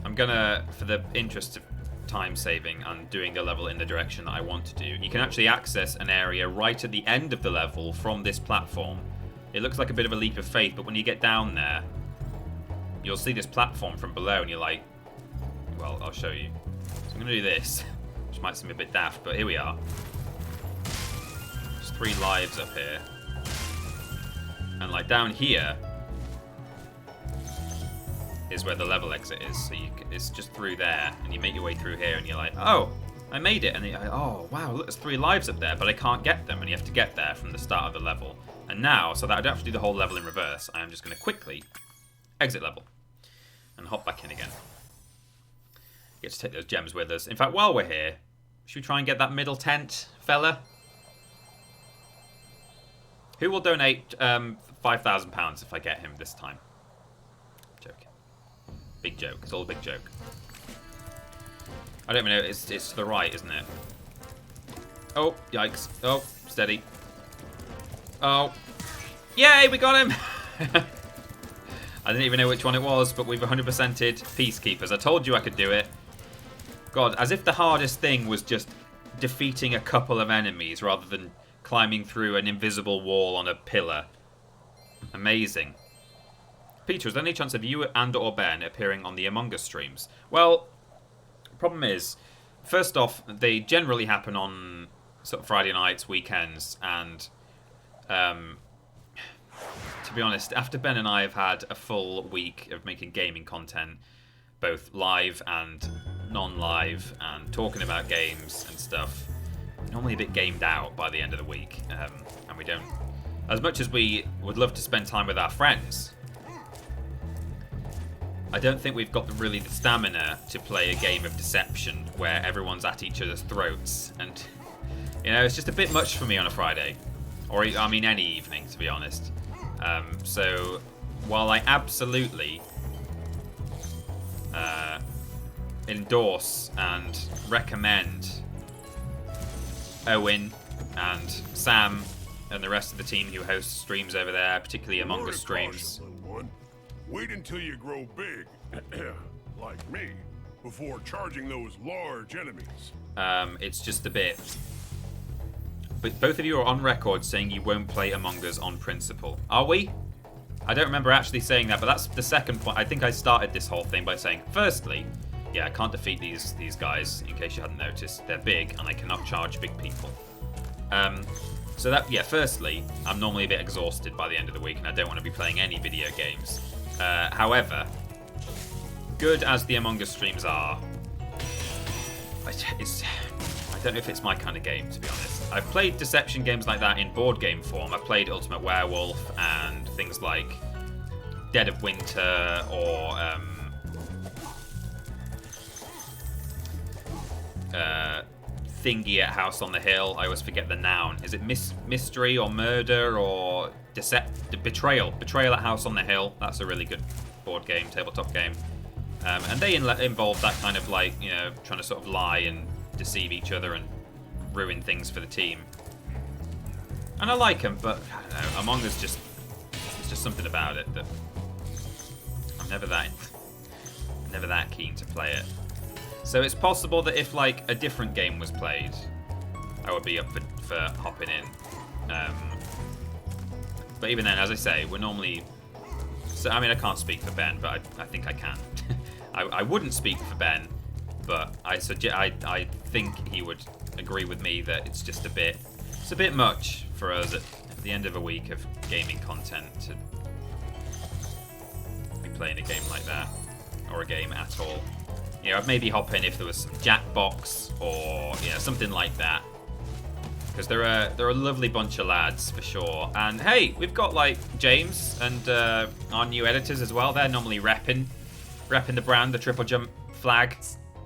I'm gonna, for the interest of time saving and doing the level in the direction that I want to do, you can actually access an area right at the end of the level from this platform. It looks like a bit of a leap of faith, but when you get down there, you'll see this platform from below and you're like, well, I'll show you. So I'm gonna do this, which might seem a bit daft, but here we are. There's 3 lives up here. And like down here is where the level exit is. So it's just through there, and you make your way through here, and you're like, oh, I made it. And then oh, wow, look, there's 3 lives up there, but I can't get them, and you have to get there from the start of the level. And now, so that I don't have to do the whole level in reverse, I am just going to quickly exit level and hop back in again. Get to take those gems with us. In fact, while we're here, should we try and get that middle tent, fella? Who will donate £5,000 if I get him this time? Joking. Big joke. It's all a big joke. I don't even know. It's to the right, isn't it? Oh, yikes. Oh, steady. Oh. Yay, we got him! I didn't even know which one it was, but we've 100%ed Peacekeepers. I told you I could do it. God, as if the hardest thing was just defeating a couple of enemies rather than climbing through an invisible wall on a pillar. Amazing. Peter, is there any chance of you and or Ben appearing on the Among Us streams? Well, the problem is, first off, they generally happen on sort of Friday nights, weekends, and to be honest, after Ben and I have had a full week of making gaming content, both live and non-live, and talking about games and stuff, we're normally a bit gamed out by the end of the week, and we don't, as much as we would love to spend time with our friends, I don't think we've got really the stamina to play a game of deception where everyone's at each other's throats, and you know, it's just a bit much for me on a Friday, or I mean any evening, to be honest. So while I absolutely endorse and recommend Owen and Sam and the rest of the team who host streams over there, particularly Among Us streams. Wait until you grow big, like me, before charging those large enemies. It's just a bit. But both of you are on record saying you won't play Among Us on principle. Are we? I don't remember actually saying that, but that's the second point. I think I started this whole thing by saying, firstly, yeah, I can't defeat these guys, in case you hadn't noticed. They're big, and I cannot charge big people. So that, yeah, firstly, I'm normally a bit exhausted by the end of the week, and I don't want to be playing any video games. However, good as the Among Us streams are, I don't know if it's my kind of game, to be honest. I've played deception games like that in board game form. I've played Ultimate Werewolf and things like Dead of Winter or Thingy at House on the Hill. I always forget the noun. Is it mystery or murder or betrayal? Betrayal at House on the Hill. That's a really good board game, tabletop game. And they involve that kind of like, you know, trying to sort of lie and deceive each other and ruin things for the team. And I like them, but I don't know, Among Us there's just something about it that I'm never that keen to play it. So it's possible that if like a different game was played, I would be up for hopping in. But even then, as I say, we're normally... So, I mean, I can't speak for Ben, but I think I can. I wouldn't speak for Ben, but I think he would agree with me that it's just a bit... It's a bit much for us at the end of a week of gaming content to be playing a game like that, or a game at all. You know, I'd maybe hop in if there was some Jackbox or something like that, because they're a lovely bunch of lads for sure. And hey, we've got like James and our new editors as well. They're normally repping the brand, the TripleJump flag.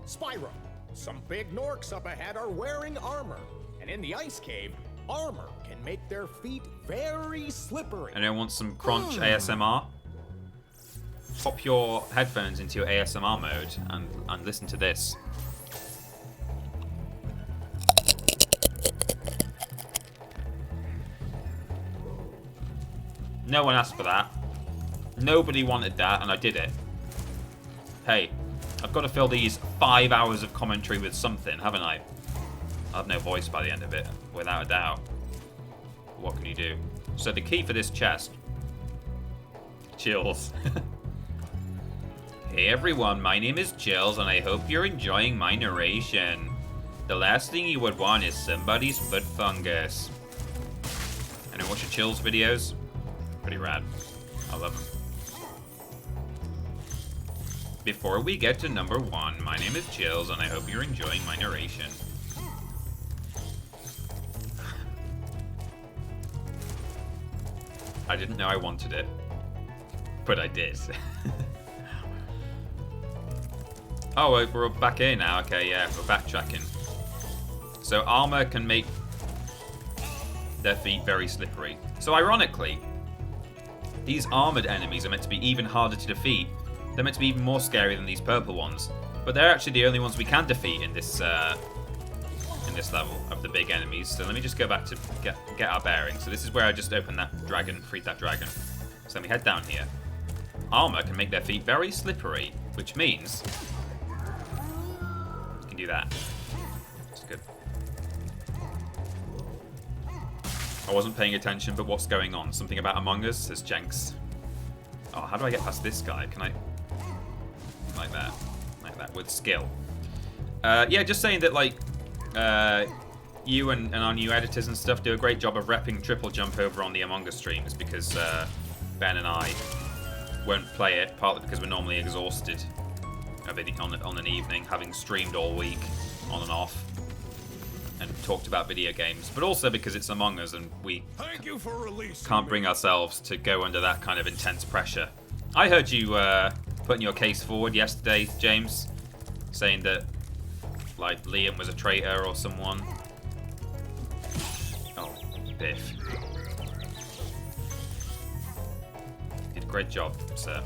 Spyro, some big Norks up ahead are wearing armor, and in the ice cave, armor can make their feet very slippery. Anyone want some crunch ASMR? Pop your headphones into your ASMR mode and listen to this. No one asked for that. Nobody wanted that, and I did it. Hey, I've got to fill these 5 hours of commentary with something, haven't I? I'll have no voice by the end of it, without a doubt. What can you do? So the key for this chest... Chills. Hey everyone, my name is Chills, and I hope you're enjoying my narration. The last thing you would want is somebody's foot fungus. Anyone watch your Chills videos? Pretty rad. I love them. Before we get to number 1, my name is Chills, and I hope you're enjoying my narration. I didn't know I wanted it, but I did. Oh, we're back here now. Okay, yeah, we're backtracking. So armor can make their feet very slippery. So ironically, these armored enemies are meant to be even harder to defeat. They're meant to be even more scary than these purple ones. But they're actually the only ones we can defeat in this level of the big enemies. So let me just go back to get our bearings. So this is where I just opened that dragon, freed that dragon. So let me head down here. Armor can make their feet very slippery, which means you can do that. That's good. I wasn't paying attention, but what's going on? Something about Among Us, says Jenks. Oh, how do I get past this guy? Can I... Like that. Like that, with skill. Yeah, just saying that, like, you and our new editors and stuff do a great job of repping TripleJump over on the Among Us streams, because Ben and I won't play it, partly because we're normally exhausted on an evening, having streamed all week on and off and talked about video games, but also because it's Among Us and we can't bring ourselves to go under that kind of intense pressure. I heard you putting your case forward yesterday, James, saying that like Liam was a traitor or someone. Oh, Biff. You did a great job, sir.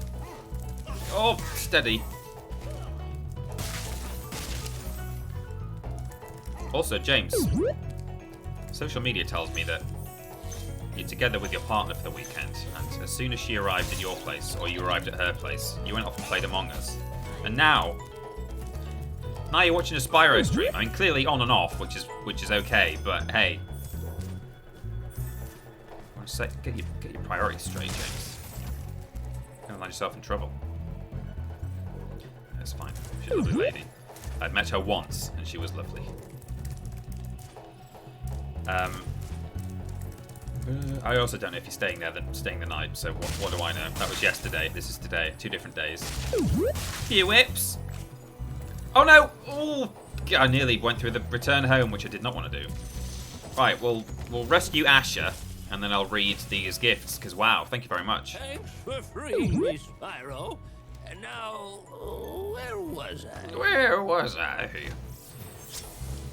Oh, steady. Also, James, social media tells me that you're together with your partner for the weekend, and as soon as she arrived at your place, or you arrived at her place, you went off and played Among Us. And now you're watching a Spyro stream. I mean, clearly on and off, which is okay, but hey. I want to say, get your priorities straight, James. Don't land yourself in trouble. That's fine. She's a lovely lady. I've met her once, and she was lovely. I also don't know if you're staying the night, so what do I know? That was yesterday, this is today, 2 different days. Few whips! Oh no! Oh, I nearly went through the return home, which I did not want to do. Right, we'll rescue Asher, and then I'll read these gifts, because wow, thank you very much. Thanks for freeing me, Spyro. And now, where was I? Where was I?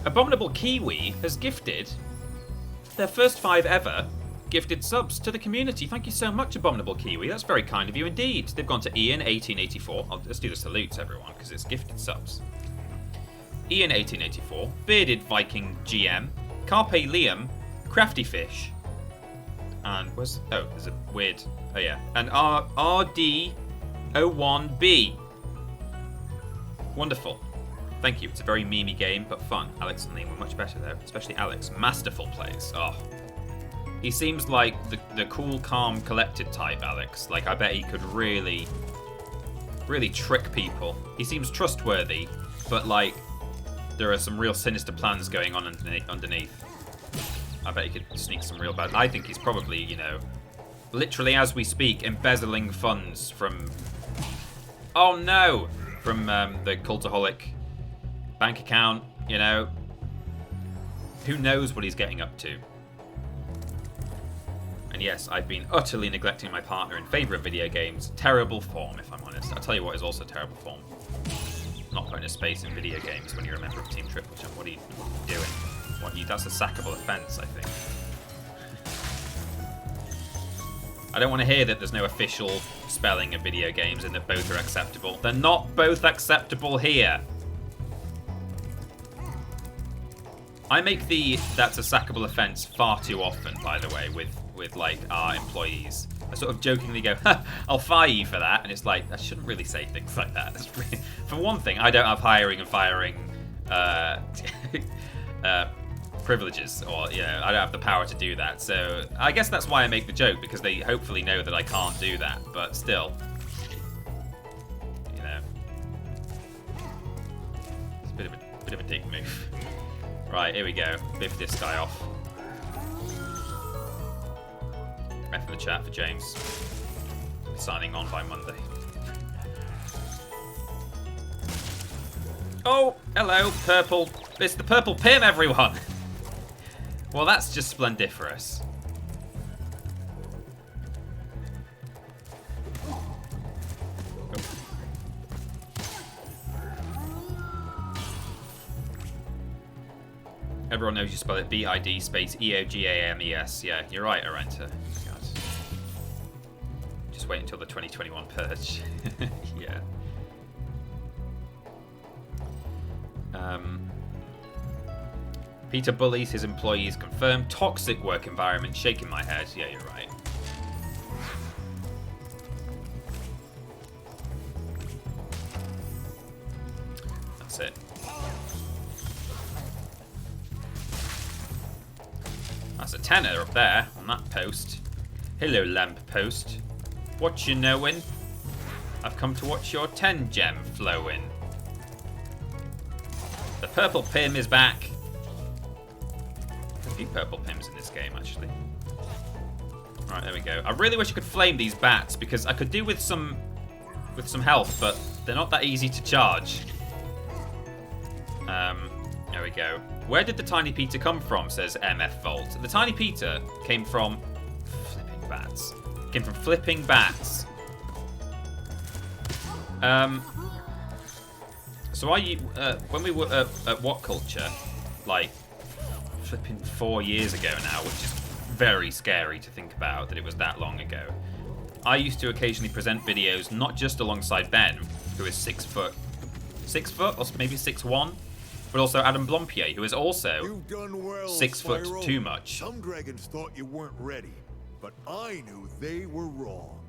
Abominable Kiwi has gifted their first 5 ever gifted subs to the community. Thank you so much, Abominable Kiwi. That's very kind of you indeed. They've gone to Ian1884. Let's do the salutes, everyone, because it's gifted subs. Ian1884, Bearded Viking GM, Carpe Liam, Crafty Fish, and there's a weird, oh yeah, and RD01B. Wonderful. Thank you. It's a very memey game, but fun. Alex and Liam were much better, though. Especially Alex. Masterful plays. Oh. He seems like the cool, calm, collected type, Alex. Like, I bet he could really trick people. He seems trustworthy, but, like, there are some real sinister plans going on underneath. I bet he could sneak some real bad... I think he's probably, you know, literally as we speak, embezzling funds from... Oh, no! From the Cultaholic bank account, you know. Who knows what he's getting up to? And yes, I've been utterly neglecting my partner in favour of video games. Terrible form, if I'm honest. I'll tell you what is also terrible form. Not putting a space in video games when you're a member of Team TripleJump. What are you doing? That's a sackable offence, I think. I don't want to hear that there's no official spelling of video games and that both are acceptable. They're not both acceptable here. I make the "that's a sackable offence" far too often, by the way, with like our employees. I sort of jokingly go, I'll fire you for that, and it's like, I shouldn't really say things like that. For one thing, I don't have hiring and firing privileges, or, you know, I don't have the power to do that. So I guess that's why I make the joke, because they hopefully know that I can't do that. But still, you know, it's a bit of a dick move. Right, here we go. Biff this guy off. F in the chat for James. Signing on by Monday. Oh, hello, purple. It's the purple Pim, everyone. Well, that's just splendiferous. Everyone knows you spell it B-I-D space E-O-G-A-M-E-S. Yeah, you're right, Arenta. God. Just wait until the 2021 purge. Yeah. Peter bullies his employees, confirmed. Toxic work environment, shaking my head. Yeah, you're right. That's it. That's a tenner up there on that post. Hello, lamp post. What you knowin'? I've come to watch your 10 gem flowin'. The purple Pim is back. A few purple Pims in this game, actually. Alright, there we go. I really wish I could flame these bats, because I could do with some health, but they're not that easy to charge. There we go. Where did the Tiny Peter come from, says MF Volt. The Tiny Peter came from flipping bats. Came from flipping bats. So when we were at What Culture, like, flipping 4 years ago now, which is very scary to think about that it was that long ago, I used to occasionally present videos not just alongside Ben, who is 6 foot, or maybe 6'1", but also Adam Blompier, who is also You've done well, 6 foot Spyro. too much. Some dragons thought you weren't ready, but I knew they were wrong.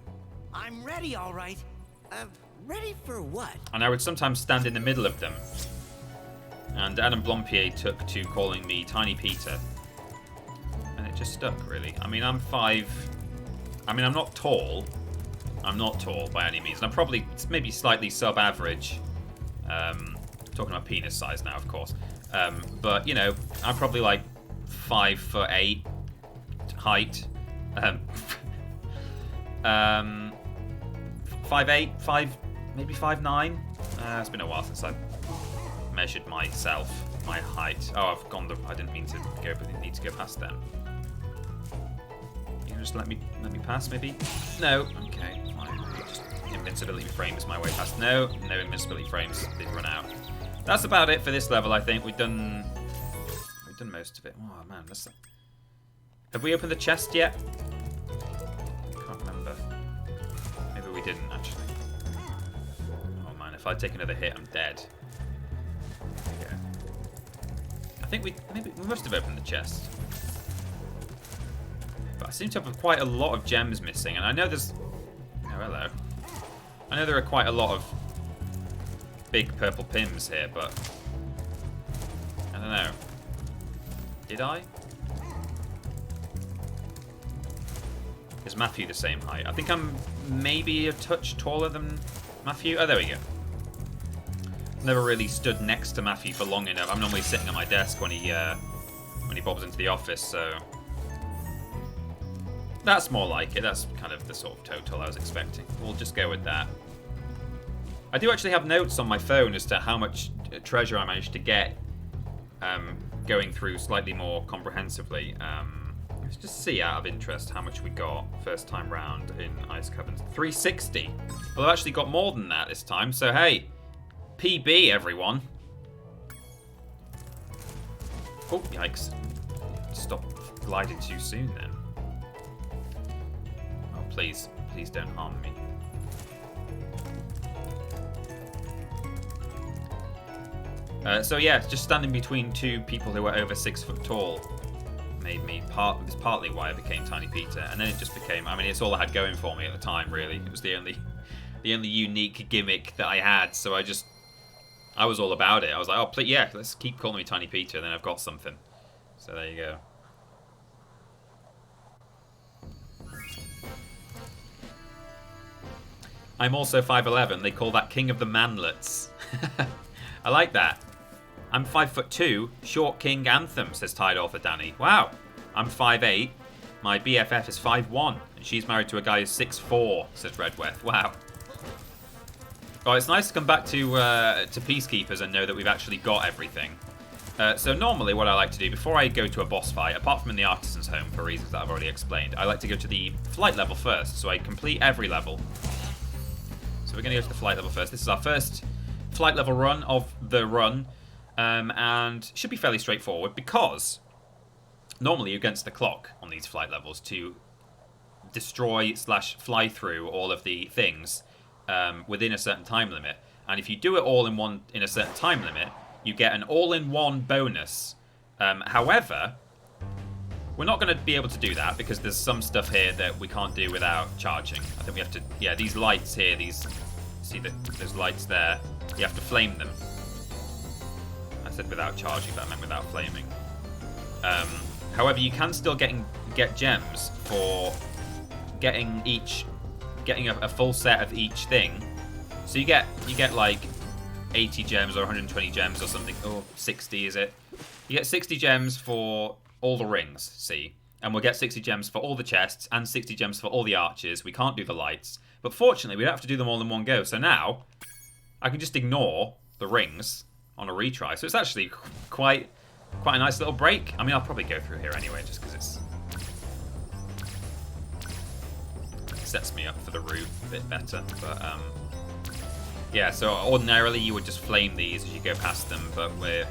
I'm ready, all right. Ready for what? And I would sometimes stand in the middle of them. And Adam Blompier took to calling me Tiny Peter. And it just stuck, really. I mean, I'm not tall. I'm not tall by any means. And I'm probably maybe slightly sub-average. Talking about penis size now, of course. But, you know, I'm probably like 5'8" height. 5'8", maybe 5'9". It's been a while since I've measured myself, my height. Oh, I've gone I didn't mean to go, but I need to go past them. You just let me pass, maybe? No. Okay, fine. Just invincibility frames my way past. No invincibility frames. They've run out. That's about it for this level, I think. We've done most of it. Oh man, have we opened the chest yet? Can't remember. Maybe we didn't actually. Oh man, if I take another hit, I'm dead. There we go. I think we must have opened the chest. But I seem to have quite a lot of gems missing, and I know there's... Oh, hello. I know there are quite a lot of big purple Pims here, but know. Did I? Is Matthew the same height? I think I'm maybe a touch taller than Matthew. Oh, there we go. Never really stood next to Matthew for long enough. I'm normally sitting at my desk when he bobs into the office, so that's more like it. That's kind of the sort of total I was expecting. We'll just go with that. I do actually have notes on my phone as to how much treasure I managed to get, going through slightly more comprehensively. Let's just see, out of interest, how much we got first time round in Ice Caverns. 360. Well, I've actually got more than that this time, so hey, PB, everyone. Oh, yikes. Stop gliding too soon, then. Oh, please. Please don't harm me. So yeah, just standing between two people who were over 6 foot tall made me was partly why I became Tiny Peter, and then it just became, I mean, it's all I had going for me at the time, really. It was the only unique gimmick that I had, so I was all about it. I was like, oh, please, yeah, let's keep calling me Tiny Peter, then I've got something. So there you go. I'm also 5'11". They call that King of the Manlets. I like that. I'm 5'2", short king anthem, says Tide Author Danny. Wow. I'm 5'8". My BFF is 5'1", and she's married to a guy who's 6'4", says Redweth. Wow. Oh, it's nice to come back to Peacekeepers and know that we've actually got everything. So normally what I like to do before I go to a boss fight, apart from in the Artisan's home for reasons that I've already explained, I like to go to the flight level first, so I complete every level. So we're going to go to the flight level first. This is our first flight level run of the run, and should be fairly straightforward because normally you're against the clock on these flight levels to destroy / fly through all of the things within a certain time limit. And if you do it all in a certain time limit, you get an all-in-one bonus. However, we're not going to be able to do that because there's some stuff here that we can't do without charging. I think we have to, yeah, these lights here, see those lights there, you have to flame them. I said without charging, but I meant without flaming. However, you can still get gems for getting a full set of each thing. So you get like 80 gems or 120 gems or something. Oh, 60 is it? You get 60 gems for all the rings, see? And we'll get 60 gems for all the chests and 60 gems for all the arches. We can't do the lights. But fortunately, we don't have to do them all in one go. So now, I can just ignore the rings on a retry. So it's actually quite a nice little break. I mean, I'll probably go through here anyway, just because it sets me up for the route a bit better. But, yeah, so ordinarily you would just flame these as you go past them, but we're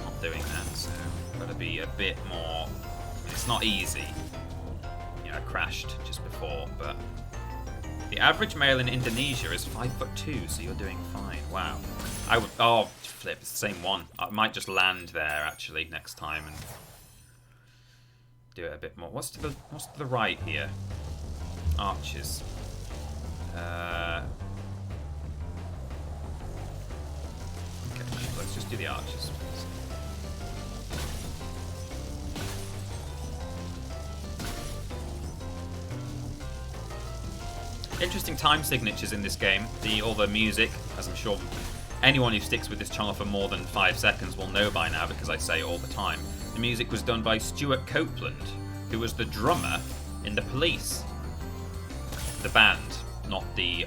not doing that, so got to be a bit more. It's not easy. I crashed just before, but the average male in Indonesia is 5'2", so you're doing fine. Wow. I would. Oh, flip! It's the same one. I might just land there actually next time and do it a bit more. What's to the right here? Arches. Okay, let's just do the arches. Interesting time signatures in this game. All the music, as I'm sure anyone who sticks with this channel for more than 5 seconds will know by now because I say it all the time. The music was done by Stuart Copeland, who was the drummer in The Police. The band, not the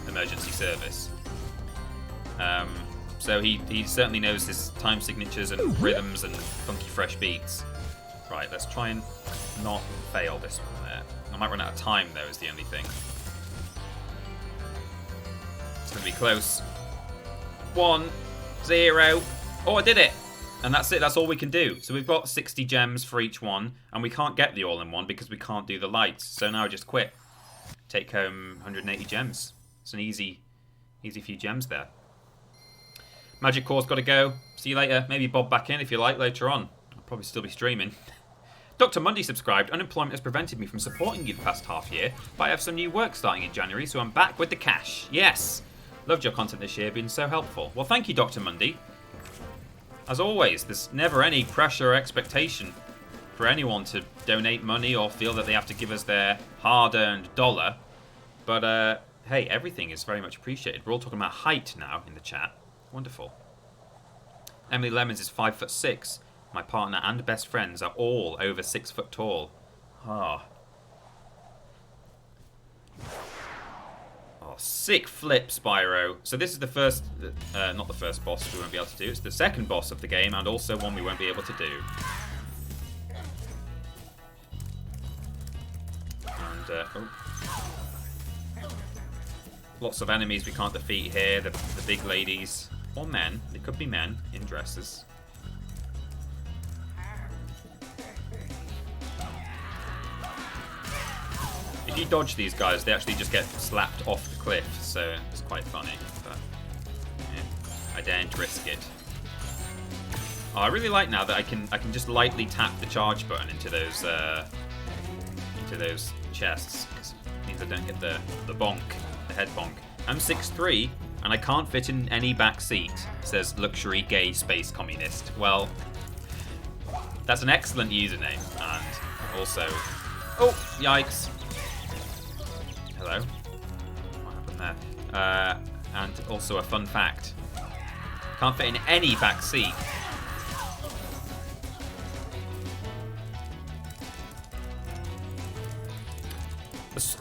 emergency service. So he certainly knows his time signatures and rhythms and funky fresh beats. Right, let's try and not fail this one there. I might run out of time though, is the only thing. It's going to be close. 1, 0. Oh, I did it! And that's it, that's all we can do. So we've got 60 gems for each one, and we can't get the all-in-one because we can't do the lights. So now I just quit. Take home 180 gems. It's an easy few gems there. Magic Core's got to go. See you later. Maybe bob back in if you like later on. I'll probably still be streaming. Dr. Mundy subscribed. Unemployment has prevented me from supporting you the past half year, but I have some new work starting in January, so I'm back with the cash. Yes! Loved your content this year, been so helpful. Well, thank you, Dr. Mundy. As always, there's never any pressure or expectation for anyone to donate money or feel that they have to give us their hard-earned dollar. But, hey, everything is very much appreciated. We're all talking about height now in the chat. Wonderful. Emily Lemons is 5'6". My partner and best friends are all over 6 foot tall. Ah. Oh, sick flip, Spyro. So this is the first, not the first boss we won't be able to do. It's the second boss of the game and also one we won't be able to do. And, oh. Lots of enemies we can't defeat here. The big ladies. Or men. They could be men in dresses. If you dodge these guys, they actually just get slapped off the cliff, so it's quite funny. But yeah, I daren't risk it. Oh, I really like now that I can just lightly tap the charge button into those chests. It means I don't get the bonk, the head bonk. I'm 6'3", and I can't fit in any back seat, says luxury gay space communist. Well, that's an excellent username, and also, oh, yikes. Hello. What happened there? And also a fun fact. Can't fit in any back seat.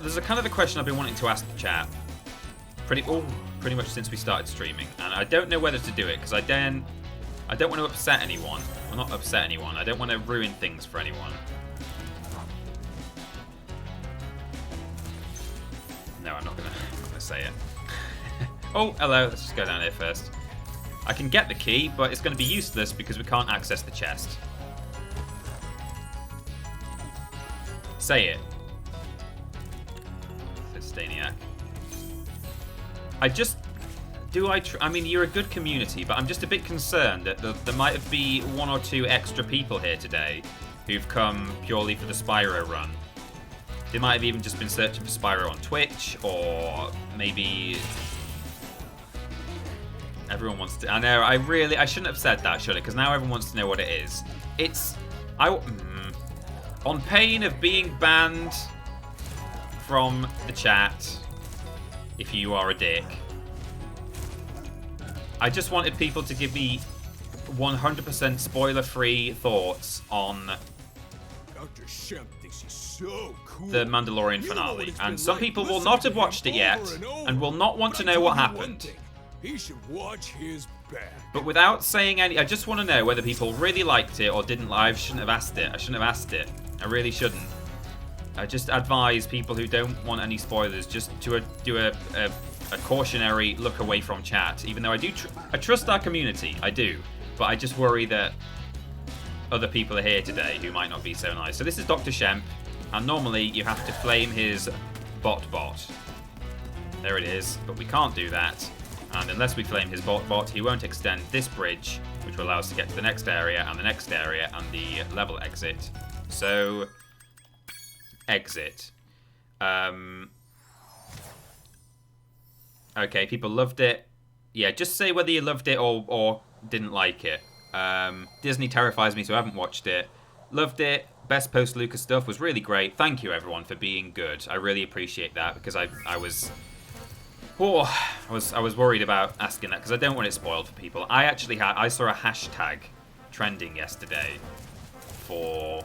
There's a kind of a question I've been wanting to ask the chat. Pretty much since we started streaming. And I don't know whether to do it, because I don't want to upset anyone. Well, not upset anyone. I don't want to ruin things for anyone. No, I'm not gonna say it. Oh, hello. Let's just go down here first. I can get the key, but it's going to be useless because we can't access the chest. Say it. Says Staniak. I mean, you're a good community, but I'm just a bit concerned that there might be 1 or 2 extra people here today who've come purely for the Spyro run. They might have even just been searching for Spyro on Twitch, or maybe everyone wants to. I know, I shouldn't have said that, should I? Because now everyone wants to know what it is. On pain of being banned from the chat, if you are a dick, I just wanted people to give me 100% spoiler-free thoughts on Dr. Shemp thinks he's so cool. The Mandalorian finale, and some people will not have watched it yet and will not want to know what happened. He should watch his back. But without saying any, I just want to know whether people really liked it or didn't. I shouldn't have asked it. I shouldn't have asked it. I really shouldn't. I just advise people who don't want any spoilers just to do a cautionary look away from chat. Even though I trust our community, I do, but I just worry that other people are here today who might not be so nice. So this is Dr. Shemp, and normally you have to flame his bot. There it is, but we can't do that. And unless we flame his bot, he won't extend this bridge, which will allow us to get to the next area, and the next area, and the level exit. So, exit. Okay, people loved it. Yeah, just say whether you loved it or didn't like it. Disney terrifies me, so I haven't watched it. Loved it. Best post-Lucas stuff was really great. Thank you, everyone, for being good. I really appreciate that, because I was worried about asking that, because I don't want it spoiled for people. I saw a hashtag trending yesterday for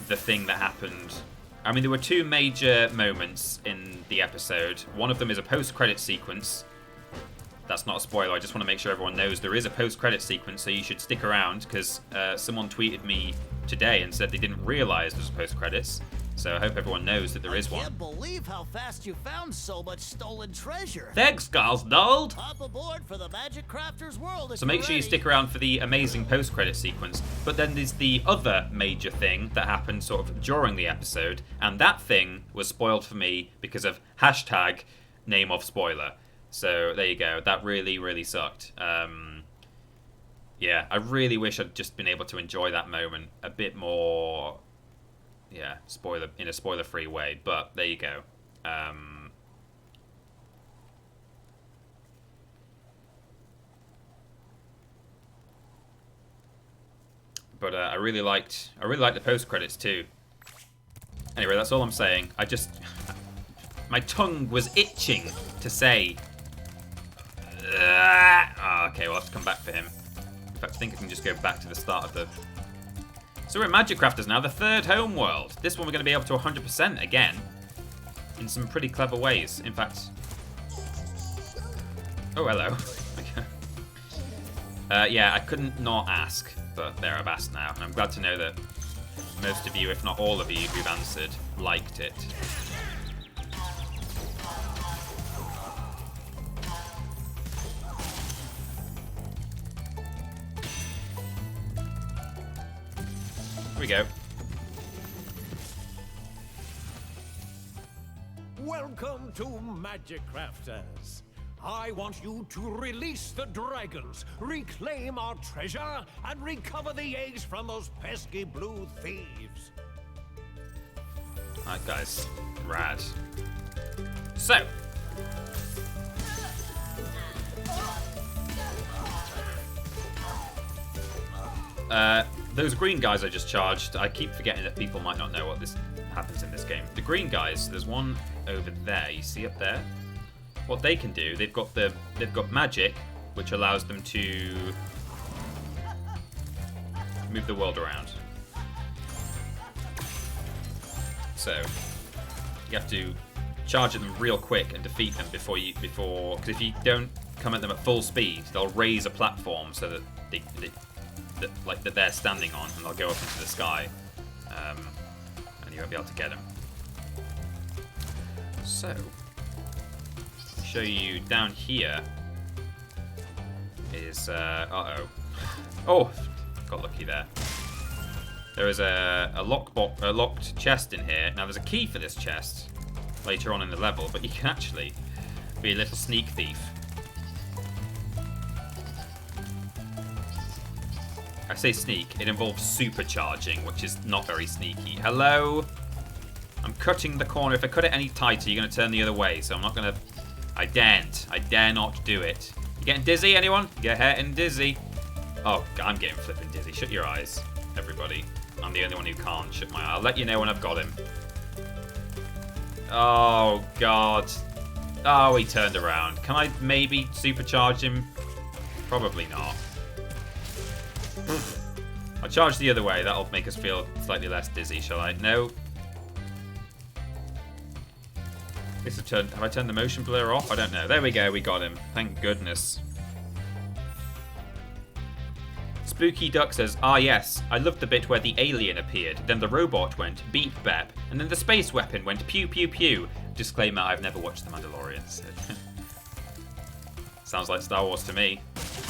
the thing that happened. I mean, there were 2 major moments in the episode. One of them is a post-credit sequence. That's not a spoiler. I just want to make sure everyone knows there is a post-credit sequence, so you should stick around, because someone tweeted me today and said they didn't realize there was post-credits. So I hope everyone knows that there is one. I can't believe how fast you found so much stolen treasure. Thanks, Garlsnold! Hop aboard for the Magic Crafter's world. So make sure you stick around for the amazing post-credit sequence. But then there's the other major thing that happened sort of during the episode, and that thing was spoiled for me because of hashtag name of spoiler. So there you go. That really, really sucked. Yeah, I really wish I'd just been able to enjoy that moment a bit more. Yeah, in a spoiler-free way, but there you go. But I really liked the post credits too. Anyway, that's all I'm saying. My tongue was itching to say. Okay, we'll have to come back for him. In fact, I think I can just go back to the start of the. So we're in Magic Crafters now, the third home world. This one we're going to be able to 100% again, in some pretty clever ways. In fact. Oh, hello. Yeah, I couldn't not ask, but there, I've asked now, and I'm glad to know that most of you, if not all of you who've answered, liked it. Here we go. Welcome to Magic Crafters. I want you to release the dragons, reclaim our treasure, and recover the eggs from those pesky blue thieves. Alright, guys. Rad. So. Those green guys I just charged, I keep forgetting that people might not know what this happens in this game. The green guys, there's one over there, you see up there? What they can do, they've got magic, which allows them to move the world around. So you have to charge at them real quick and defeat them because if you don't come at them at full speed, they'll raise a platform so that that they're standing on, and they'll go up into the sky, and you won't be able to get them. So. Show you down here is oh, got lucky there. There is a locked chest in here. Now there's a key for this chest later on in the level, but you can actually be a little sneak thief. I say sneak, it involves supercharging, which is not very sneaky. Hello? I'm cutting the corner. If I cut it any tighter, you're going to turn the other way, so I'm not going to. I daren't. I dare not do it. You getting dizzy, anyone? Getting dizzy. Oh, I'm getting flipping dizzy. Shut your eyes, everybody. I'm the only one who can't shut my eye. I'll let you know when I've got him. Oh, God. Oh, he turned around. Can I maybe supercharge him? Probably not. I'll charge the other way. That'll make us feel slightly less dizzy, shall I? No. Have I turned the motion blur off? I don't know. There we go, we got him. Thank goodness. Spooky Duck says, ah yes, I loved the bit where the alien appeared, then the robot went beep bap, and then the space weapon went pew pew pew. Disclaimer, I've never watched The Mandalorian. So. Sounds like Star Wars to me.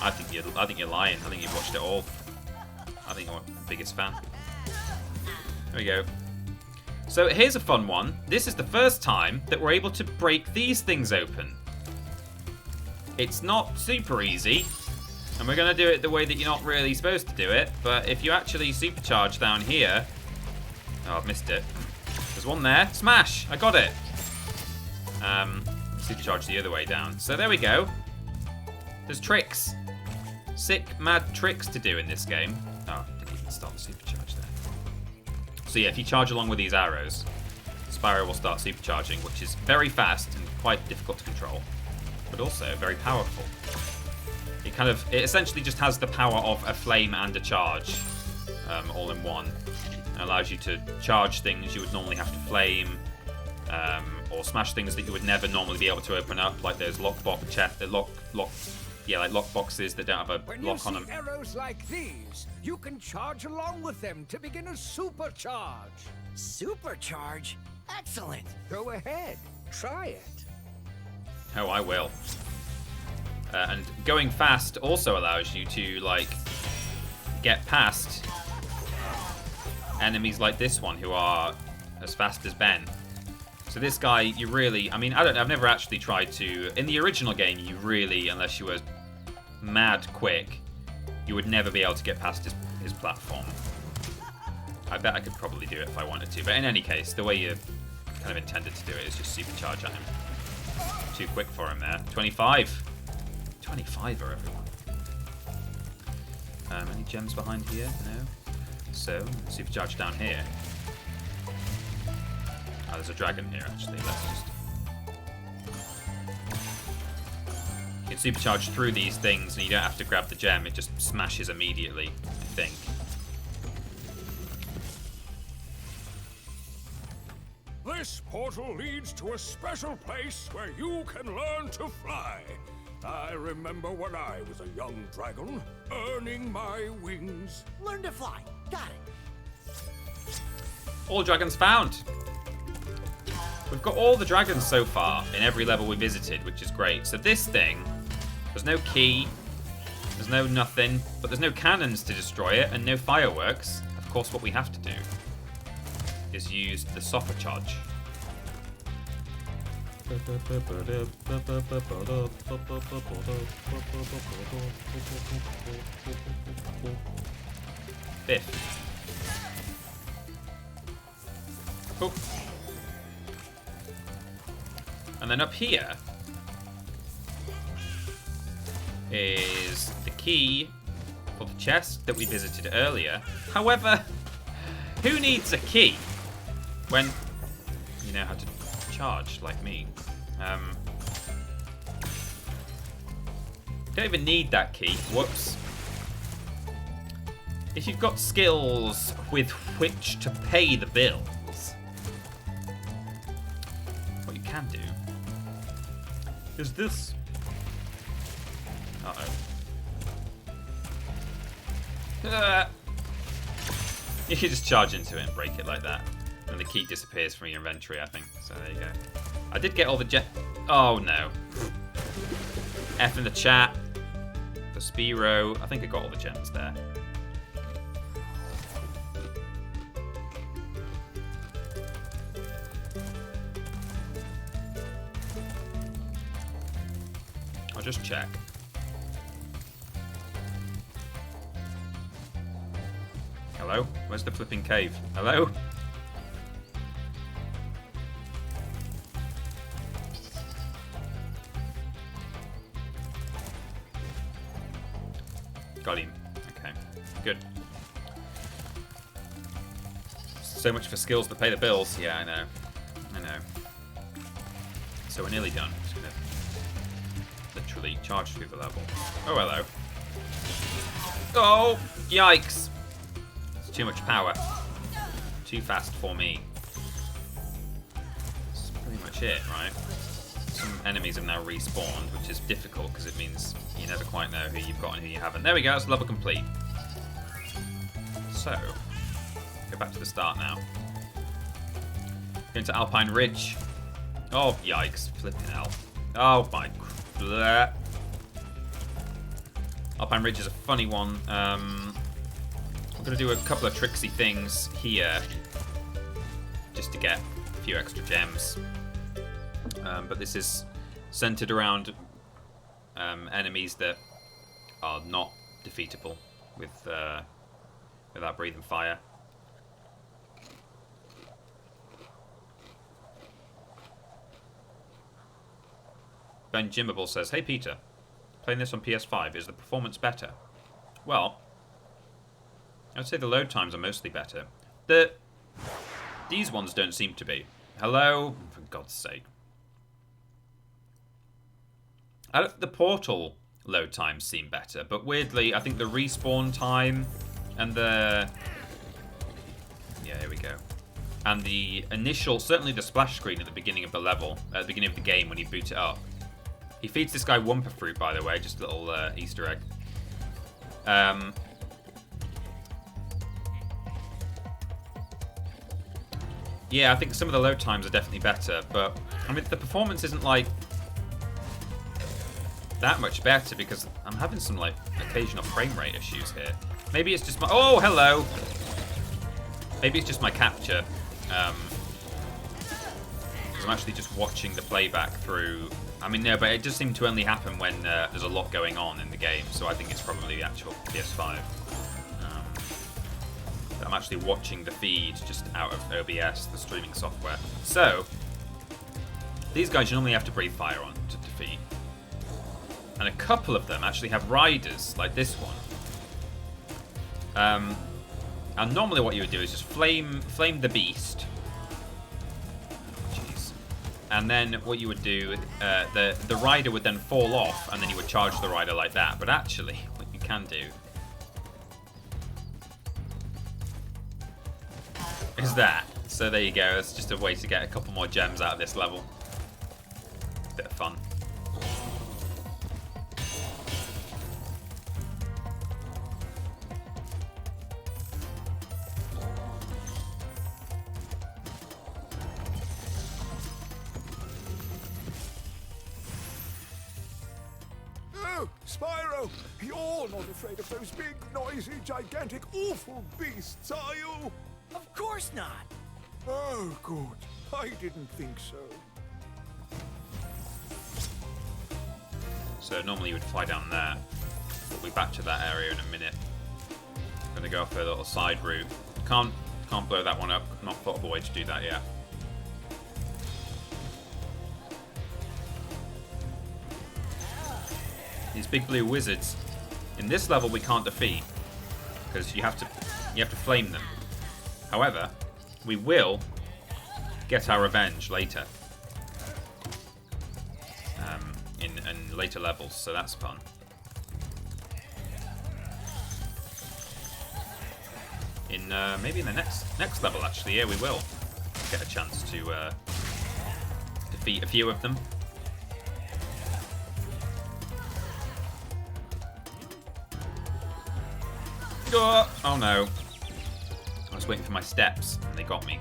I think you're lying. I think you've watched it all. I think you're the biggest fan. There we go. So here's a fun one. This is the first time that we're able to break these things open. It's not super easy, and we're going to do it the way that you're not really supposed to do it, but if you actually supercharge down here... Oh, I've missed it. There's one there. Smash! I got it. Supercharge the other way down. So there we go. There's tricks. Sick, mad tricks to do in this game. Oh, didn't even start the supercharge there. So yeah, if you charge along with these arrows, Spyro will start supercharging, which is very fast and quite difficult to control, but also very powerful. It essentially just has the power of a flame and a charge, all in one. It allows you to charge things you would normally have to flame, or smash things that you would never normally be able to open up, like those lockboxes that don't have a lock on them. When you see arrows like these, you can charge along with them to begin a supercharge. Supercharge? Excellent. Go ahead, try it. Oh, I will. And going fast also allows you to, like, get past enemies like this one who are as fast as Ben. So this guy, you really, I mean, I don't know, I've never actually tried to, in the original game, you really, unless you were mad quick, you would never be able to get past his platform. I bet I could probably do it if I wanted to, but in any case, the way you kind of intended to do it is just supercharge at him. Too quick for him there. 25. 25er, everyone. Any gems behind here? No. So, supercharge down here. Oh, there's a dragon here, actually. Let's just... You can supercharge through these things, and you don't have to grab the gem. It just smashes immediately, I think. This portal leads to a special place where you can learn to fly. I remember when I was a young dragon, earning my wings. Learn to fly. Got it. All dragons found. We've got all the dragons so far in every level we visited, which is great. So this thing, there's no key, there's no nothing, but there's no cannons to destroy it and no fireworks. Of course, what we have to do is use the supercharge. Biff. Cool. And then up here is the key for the chest that we visited earlier. However, who needs a key when you know how to charge like me? Don't even need that key. Whoops. If you've got skills with which to pay the bills, what you can do is this. You can just charge into it and break it like that. And the key disappears from your inventory, I think. So there you go. I did get all the Oh no. F in the chat. For Spyro. I think I got all the gems there. I'll just check. Hello? Where's the flipping cave? Hello? Got him. Okay. Good. So much for skills that pay the bills. Yeah, I know. I know. So we're nearly done. Just gonna literally charge through the level. Oh, hello. Oh, yikes. It's too much power. Too fast for me. That's pretty much it, right? Some enemies have now respawned, which is difficult because it means you never quite know who you've got and who you haven't. There we go, that's level complete. So, go back to the start now. Going to Alpine Ridge. Oh, yikes. Flipping hell. Oh, my... Bleh. Alpine Ridge is a funny one. I'm going to do a couple of tricksy things here just to get a few extra gems. But this is centered around enemies that are not defeatable without breathing fire. Ben Jimmable says, "Hey Peter, playing this on PS5, is the performance better?" Well, I'd say the load times are mostly better. These ones don't seem to be. Hello? For God's sake. The portal load times seem better, but weirdly, I think the respawn time and the... Yeah, here we go. And the initial, certainly the splash screen at the beginning of the level, at the beginning of the game when you boot it up. He feeds this guy Wumpa Fruit, by the way, just a little Easter egg. Yeah, I think some of the load times are definitely better, but I mean, the performance isn't like that much better because I'm having some like occasional frame rate issues here. Maybe it's just my... Oh, hello! Maybe it's just my capture. Because I'm actually just watching the playback through... I mean, no, but it does seem to only happen when there's a lot going on in the game, so I think it's probably the actual PS5. I'm actually watching the feed just out of OBS, the streaming software. So, these guys you normally have to breathe fire on to defeat. And a couple of them actually have riders, like this one. And normally what you would do is just flame the beast. Jeez. And then what you would do, the rider would then fall off, and then you would charge the rider like that. But actually, what you can do is that. So there you go. It's just a way to get a couple more gems out of this level. Bit of fun. Oh, Spyro! You're not afraid of those big, noisy, gigantic, awful beasts, are you? Of course not. Oh, good. I didn't think so. So normally you would fly down there. We'll be back to that area in a minute. I'm gonna go for a little side route. Can't blow that one up. Not thought of a way to do that yet. These big blue wizards. In this level we can't defeat because you have to flame them. However, we will get our revenge later. In later levels, so that's fun. In maybe in the next level, actually, yeah, we will get a chance to defeat a few of them. Oh no! I was waiting for my steps, and they got me.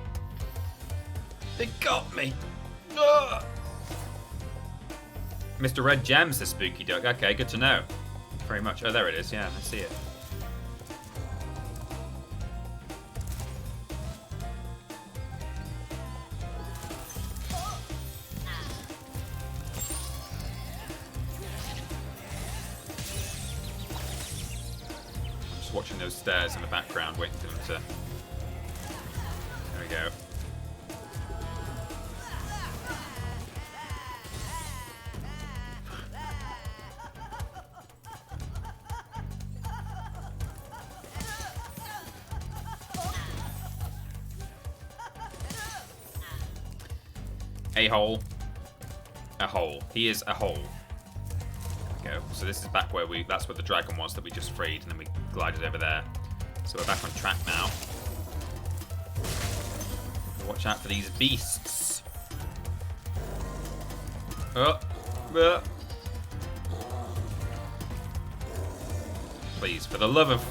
They got me! Ugh. Mr. Red Gem, says Spooky Duck. Okay, good to know. Thank you very much. Oh, there it is. Yeah, I see it. I'm just watching those stairs in the background, waiting for them to... There we go. A hole. A hole. He is a hole. There we go. So this is back where that's where the dragon was that we just freed, and then we glided over there. So we're back on track now. Watch out for these beasts. Please, for the love of...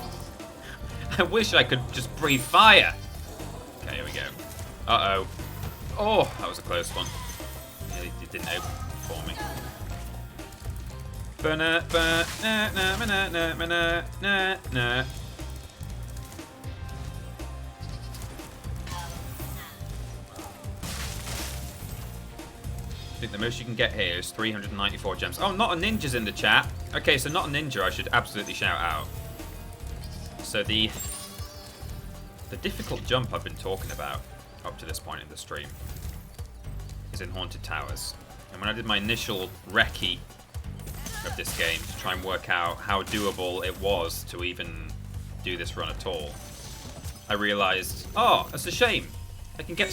I wish I could just breathe fire. Okay, here we go. Uh-oh. Oh, that was a close one. Yeah, it didn't open for me. I think the most you can get here is 394 gems. Oh, not a ninja's in the chat. Okay, so not a ninja I should absolutely shout out. So the difficult jump I've been talking about up to this point in the stream is in Haunted Towers. And when I did my initial recce of this game to try and work out how doable it was to even do this run at all, I realized, oh, that's a shame. I can get...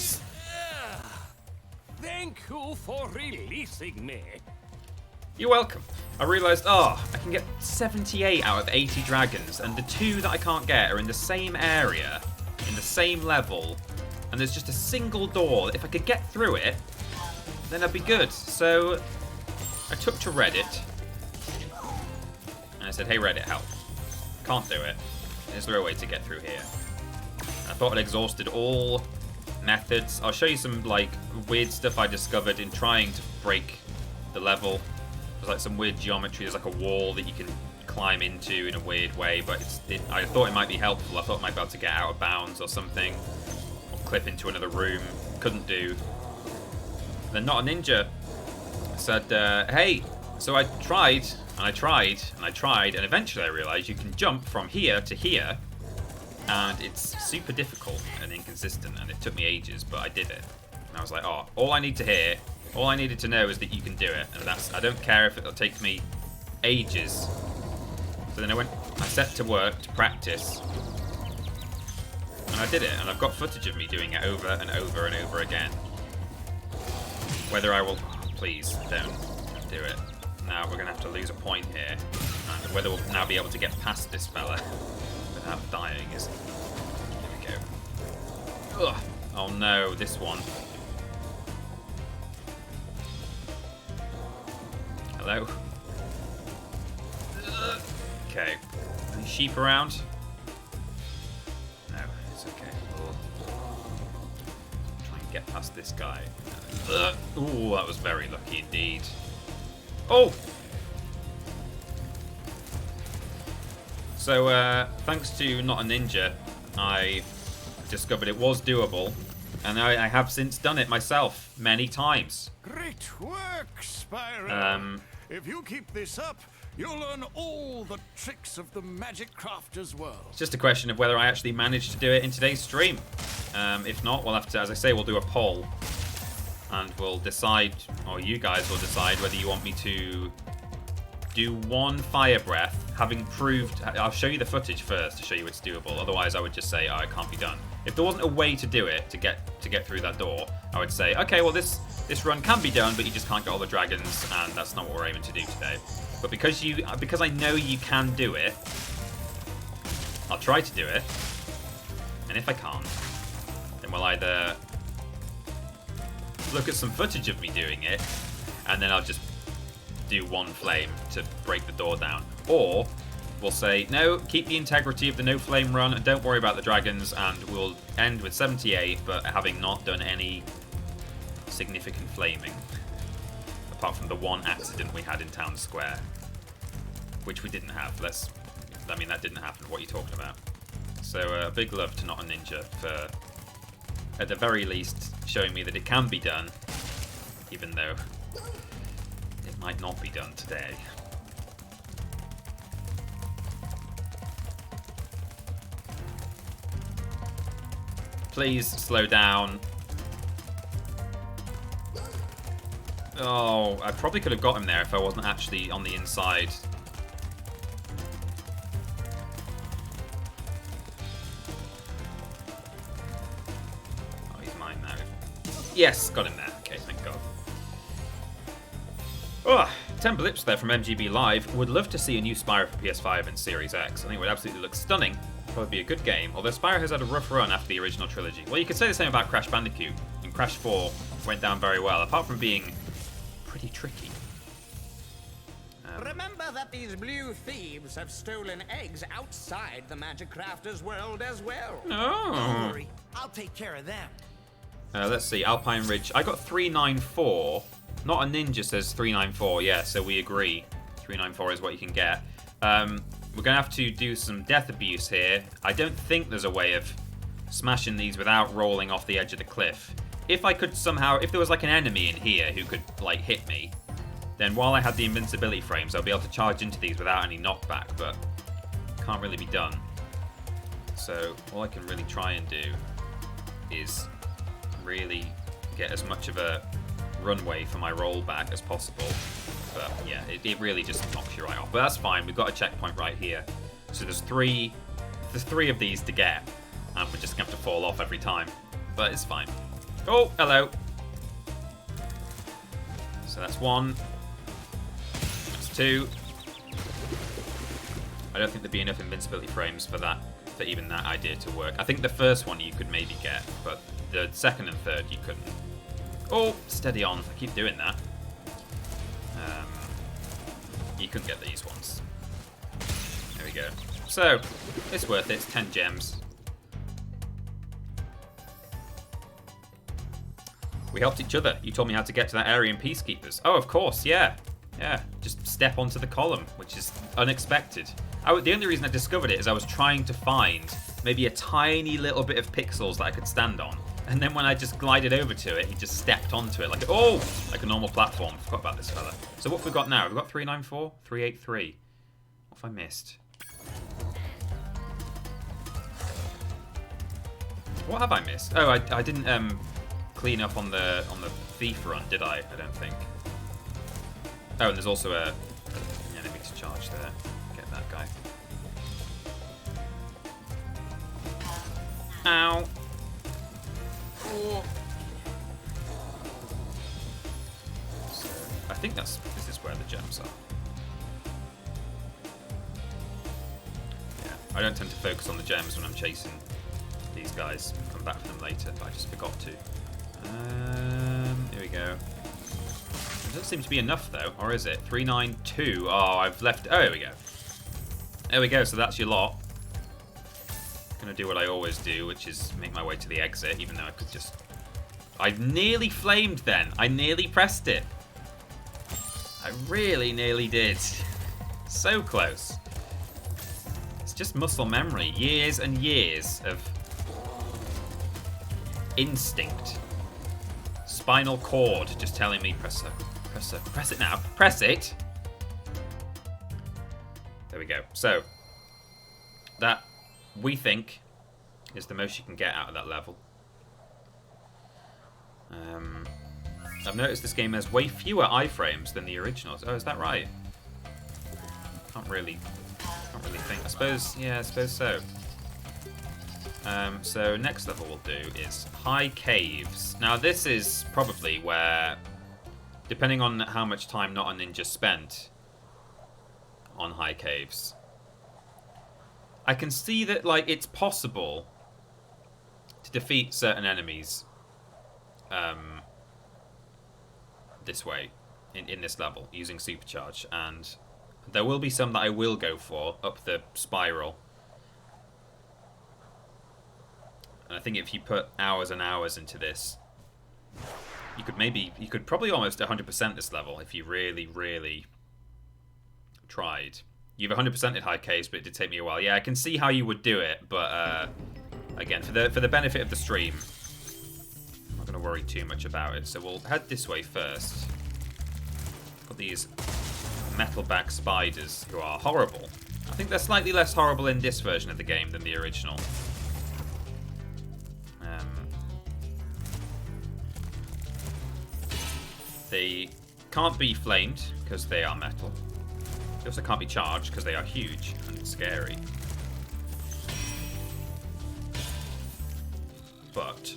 Thank you for releasing me. You're welcome. I realized, oh, I can get 78 out of 80 dragons, and the 2 that I can't get are in the same area, in the same level, and there's just a single door. If I could get through it, then I'd be good. So I took to Reddit, and I said, hey Reddit, help. Can't do it. Is there a way to get through here? I thought I'd exhausted all methods. I'll show you some like weird stuff I discovered in trying to break the level. There's like some weird geometry. There's like a wall that you can climb into in a weird way, but I thought it might be helpful. I thought I might be able to get out of bounds or something, or clip into another room. Couldn't do. Then Not a Ninja said, hey, so I tried, and I tried, and I tried, and eventually I realized you can jump from here to here, and it's super difficult and inconsistent, and it took me ages, but I did it. And I was like, oh, all I need to hear, all I needed to know is that you can do it, and I don't care if it'll take me ages. So then I set to work to practice, And I did it, and I've got footage of me doing it over and over and over again. Whether I will... Please, don't do it. Now we're going to have to lose a point here. And whether we'll now be able to get past this fella without dying is... Here we go. Ugh. Oh no, this one. Hello? Okay. Any sheep around? No, it's okay. We'll try and get past this guy. Ooh, that was very lucky indeed. Oh! So, thanks to Not a Ninja, I discovered it was doable, and I have since done it myself many times. Great work, Spyro. If you keep this up, you'll learn all the tricks of the Magic Crafter's world. It's just a question of whether I actually managed to do it in today's stream. If not, we'll have to, as I say, we'll do a poll. And we'll decide, or you guys will decide, whether you want me to do one fire breath, having proved... I'll show you the footage first to show you it's doable. Otherwise, I would just say, oh, it can't be done. If there wasn't a way to do it, to get through that door, I would say, okay, well, this run can be done, but you just can't get all the dragons, and that's not what we're aiming to do today. But because I know you can do it, I'll try to do it. And if I can't, then we'll either look at some footage of me doing it, and then I'll just do one flame to break the door down. Or we'll say, no, keep the integrity of the no flame run, and don't worry about the dragons, and we'll end with 78, but having not done any significant flaming. Apart from the one accident we had in Town Square. Which we didn't have. I mean, that didn't happen. What are you talking about? So, big love to Not a Ninja for, at the very least, showing me that it can be done, even though it might not be done today. Please slow down. Oh, I probably could have got him there if I wasn't actually on the inside. Oh, he's mine now. Yes, got him there. Okay, thank God. Oh, 10 blips there from MGB Live. Would love to see a new Spyro for PS5 and Series X. I think it would absolutely look stunning. Probably be a good game, although Spyro has had a rough run after the original trilogy. Well, you could say the same about Crash Bandicoot, and Crash 4 went down very well, apart from being pretty tricky. Remember that these blue thieves have stolen eggs outside the Magic Crafter's world as well. Oh. Don't worry, I'll take care of them. Let's see, Alpine Ridge. I got 394. Not a Ninja says 394, yeah, so we agree. 394 is what you can get. We're going to have to do some death abuse here. I don't think there's a way of smashing these without rolling off the edge of the cliff. If I could somehow, if there was like an enemy in here who could like hit me, then while I had the invincibility frames, I'll be able to charge into these without any knockback, but can't really be done. So all I can really try and do is really get as much of a runway for my rollback as possible. But yeah, it really just knocks you right off. But that's fine, we've got a checkpoint right here. So there's three of these to get, and we're just gonna have to fall off every time. But it's fine. Oh, hello. So that's one. That's two. I don't think there'd be enough invincibility frames for that, for even that idea to work. I think the first one you could maybe get, but the second and third you couldn't. Oh, steady on. I keep doing that. You couldn't get these ones. There we go. So, it's worth it. It's 10 gems. We helped each other. You told me how to get to that area in Peacekeepers. Oh, of course, yeah. Yeah, just step onto the column, which is unexpected. The only reason I discovered it is I was trying to find maybe a tiny little bit of pixels that I could stand on. And then when I just glided over to it, he just stepped onto it like a normal platform. Forgot about this fella. So what have we got now? We've got 394, 383. What have I missed? What have I missed? Oh, I didn't clean up on the thief run, did I? I don't think. Oh, and there's also an enemy to charge there. Get that guy. Ow. Oh. So, I think this is where the gems are. Yeah, I don't tend to focus on the gems when I'm chasing these guys. I'll come back to them later, but I just forgot to. Here we go. There doesn't seem to be enough though, or is it? 392. Oh, I've left. Oh, here we go. There we go. So that's your lot. Gonna do what I always do, which is make my way to the exit, even though I could just... I nearly flamed then. I nearly pressed it. I really nearly did. So close. It's just muscle memory. Years and years of instinct. Spinal cord just telling me press it now. Press it. There we go. So that, we think, is the most you can get out of that level. I've noticed this game has way fewer iframes than the originals. Oh, is that right? Can't really think. I suppose, yeah, I suppose so. So next level we'll do is High Caves. Now this is probably where, depending on how much time Not a Ninja spent on High Caves, I can see that, like, it's possible to defeat certain enemies this way, in this level, using Supercharge, and there will be some that I will go for up the spiral. And I think if you put hours and hours into this, you could probably almost 100% this level if you really, really tried. You've 100%ed High Caves, but it did take me a while. Yeah, I can see how you would do it, but again, for the benefit of the stream, I'm not going to worry too much about it. So we'll head this way first. Got these metalback spiders who are horrible. I think they're slightly less horrible in this version of the game than the original. They can't be flamed because they are metal. They also can't be charged because they are huge and scary. But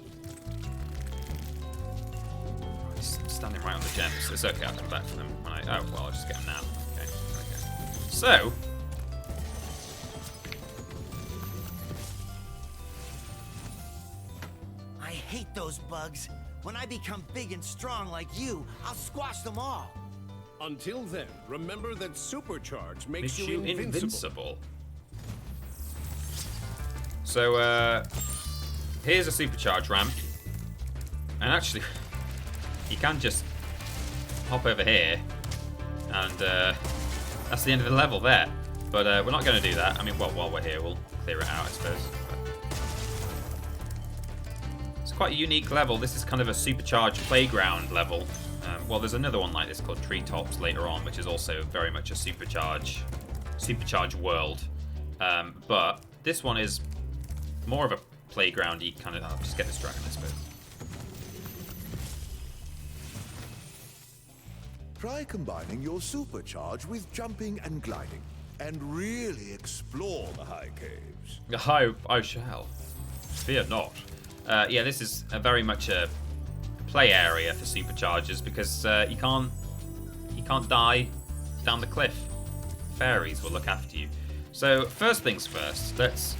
he's standing right on the gems. It's okay, I'll come back for them when I... Oh, well, I'll just get them now. Okay, okay. So... I hate those bugs. When I become big and strong like you, I'll squash them all. Until then, remember that Supercharge makes you invincible. So, here's a Supercharge ramp. And actually, you can just hop over here. And that's the end of the level there. But we're not going to do that. I mean, well, while we're here, we'll clear it out, I suppose. It's quite a unique level. This is kind of a Supercharged playground level. Well, there's another one like this called Treetops later on, which is also very much a Supercharge world. But this one is more of a playground-y kind of... I'll just get this dragon, I suppose. Try combining your Supercharge with jumping and gliding, and really explore the High Caves. I shall. Fear not. Yeah, this is very much a play area for Superchargers because you can't die down the cliff. Fairies will look after you. So first things first, let's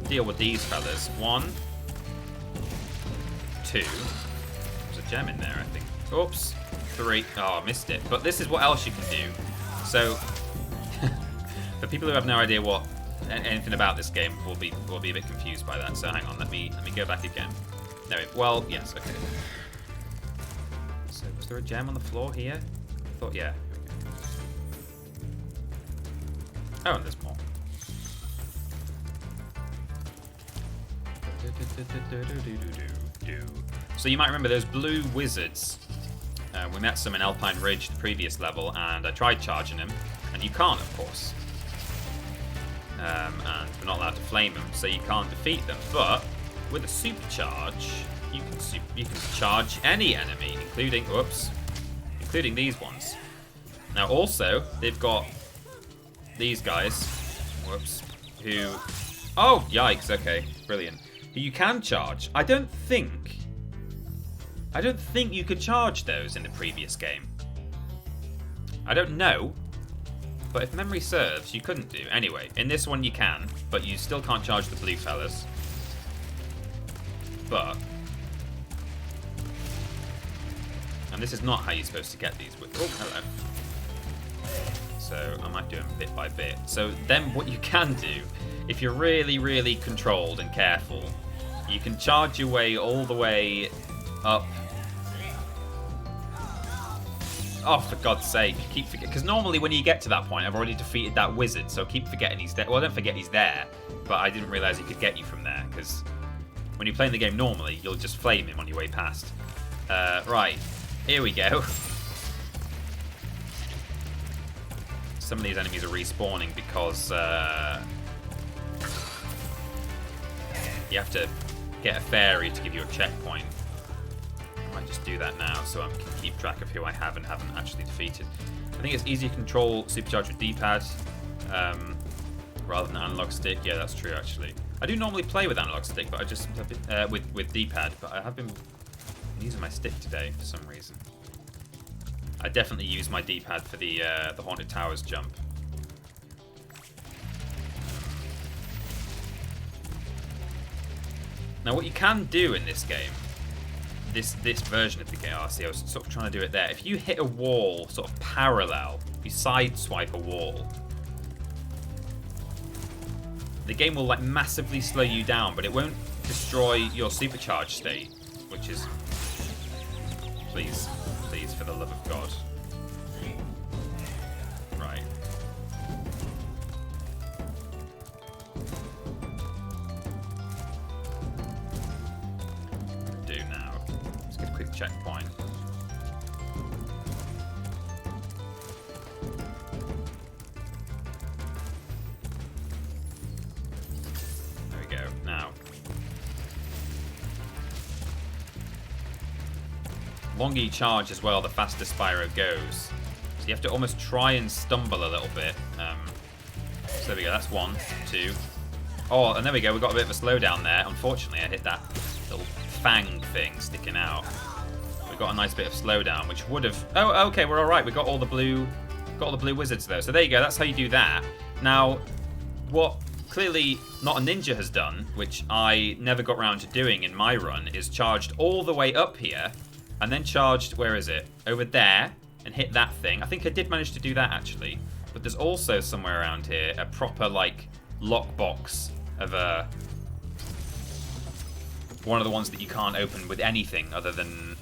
deal with these fellas. 1, 2. There's a gem in there, I think. Oops. 3. Oh, I missed it. But this is what else you can do. So for people who have no idea what anything about this game, will be a bit confused by that. So hang on, let me go back again. No, well, yes, okay. So was there a gem on the floor here? I thought, yeah. Oh, and there's more. So you might remember those blue wizards. We met some in Alpine Ridge, the previous level, and I tried charging them, and you can't, of course. And we're not allowed to flame them, so you can't defeat them. But with a supercharge, you can charge any enemy, including these ones. Now, also, they've got these guys, who Oh, yikes. Okay, brilliant. You can charge. I don't think you could charge those in the previous game. I don't know, but if memory serves, you couldn't do. Anyway, in this one you can, but you still can't charge the blue fellas. But, and this is not how you're supposed to get these. Oh, hello. So I might do them bit by bit. So then what you can do, if you're really, really controlled and careful, you can charge your way all the way up. Oh, for God's sake, keep forgetting. Because normally when you get to that point, I've already defeated that wizard, so keep forgetting he's there. Well, don't forget he's there, but I didn't realise he could get you from there, because when you're playing the game normally, you'll just flame him on your way past. Right, here we go. Some of these enemies are respawning because you have to get a fairy to give you a checkpoint. I might just do that now so I can keep track of who I have and haven't actually defeated. I think it's easier to control supercharge with D-pad rather than analog stick. Yeah, that's true actually. I do normally play with analog stick, but I just with D-pad, but I have been using my stick today for some reason. I definitely use my D-pad for the Haunted Towers jump. Now, what you can do in this game, this version of the game, I was sort of trying to do it there. If you hit a wall sort of parallel, if you sideswipe a wall, the game will like massively slow you down, but it won't destroy your supercharged state, which is, please, for the love of God. Right. Do now. Let's get a quick checkpoint. There we go. Now. Longer you charge as well, the faster Spyro goes. So you have to almost try and stumble a little bit. So there we go, that's 1, 2. Oh, and there we go, we got a bit of a slowdown there. Unfortunately, I hit that little fang thing sticking out. We got a nice bit of slowdown, which would have... Oh, okay, we're all right. We got all the blue wizards though. So there you go, that's how you do that. Now, what clearly not a ninja has done, which I never got around to doing in my run, is charged all the way up here. And then charged, where is it? Over there, and hit that thing. I think I did manage to do that, actually. But there's also somewhere around here a proper, like, lockbox of one of the ones that you can't open with anything other than...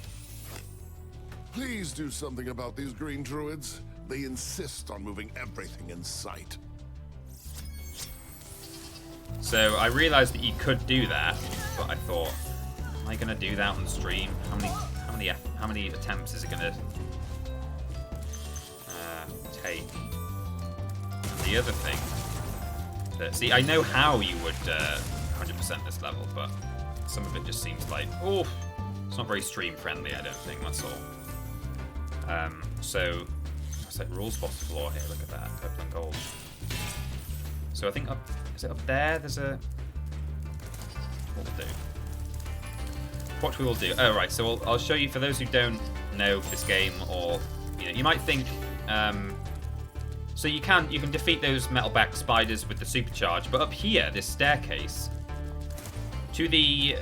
Please do something about these green druids. They insist on moving everything in sight. So I realized that you could do that, but I thought, am I going to do that on stream? How many attempts is it going to take? And the other thing, see, I know how you would 100% this level, but some of it just seems like, oh, it's not very stream friendly. I don't think, that's all. So it's like rules box floor here. Look at that, purple and gold. So I think is it up there? There's a. What we'll do. What we will do. Oh, right. So I'll show you for those who don't know this game, or you might think. So you can defeat those metal back spiders with the supercharge, but up here, this staircase, to the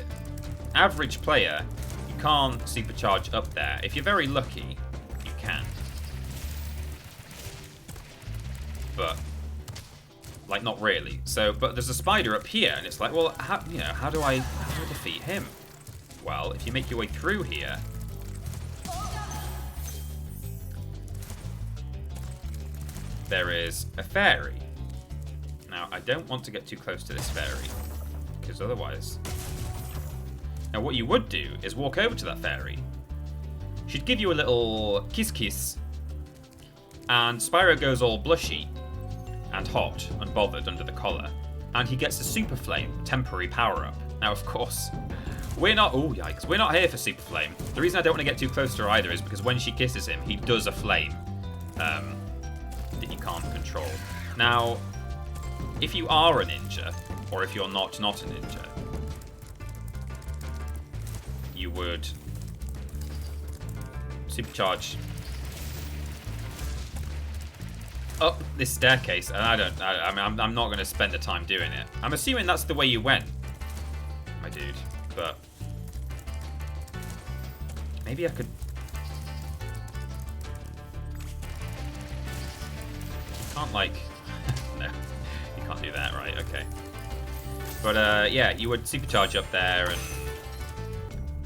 average player, you can't supercharge up there. If you're very lucky, you can. But like not really. So, but there's a spider up here, and it's like, well, how do I defeat him? Well, if you make your way through here, there is a fairy. Now, I don't want to get too close to this fairy, because otherwise... Now, what you would do is walk over to that fairy. She'd give you a little kiss, and Spyro goes all blushy and hot and bothered under the collar, and he gets a Super Flame temporary power-up. Now, of course... We're not... Oh, yikes. We're not here for Super Flame. The reason I don't want to get too close to her either is because when she kisses him, he does a flame that you can't control. Now, if you are a ninja, or if you're not a ninja, you would supercharge up this staircase, and I mean, I'm not going to spend the time doing it. I'm assuming that's the way you went, my dude, but maybe I could. You can't, like, no, you can't do that, right? Okay, but yeah, you would supercharge up there, and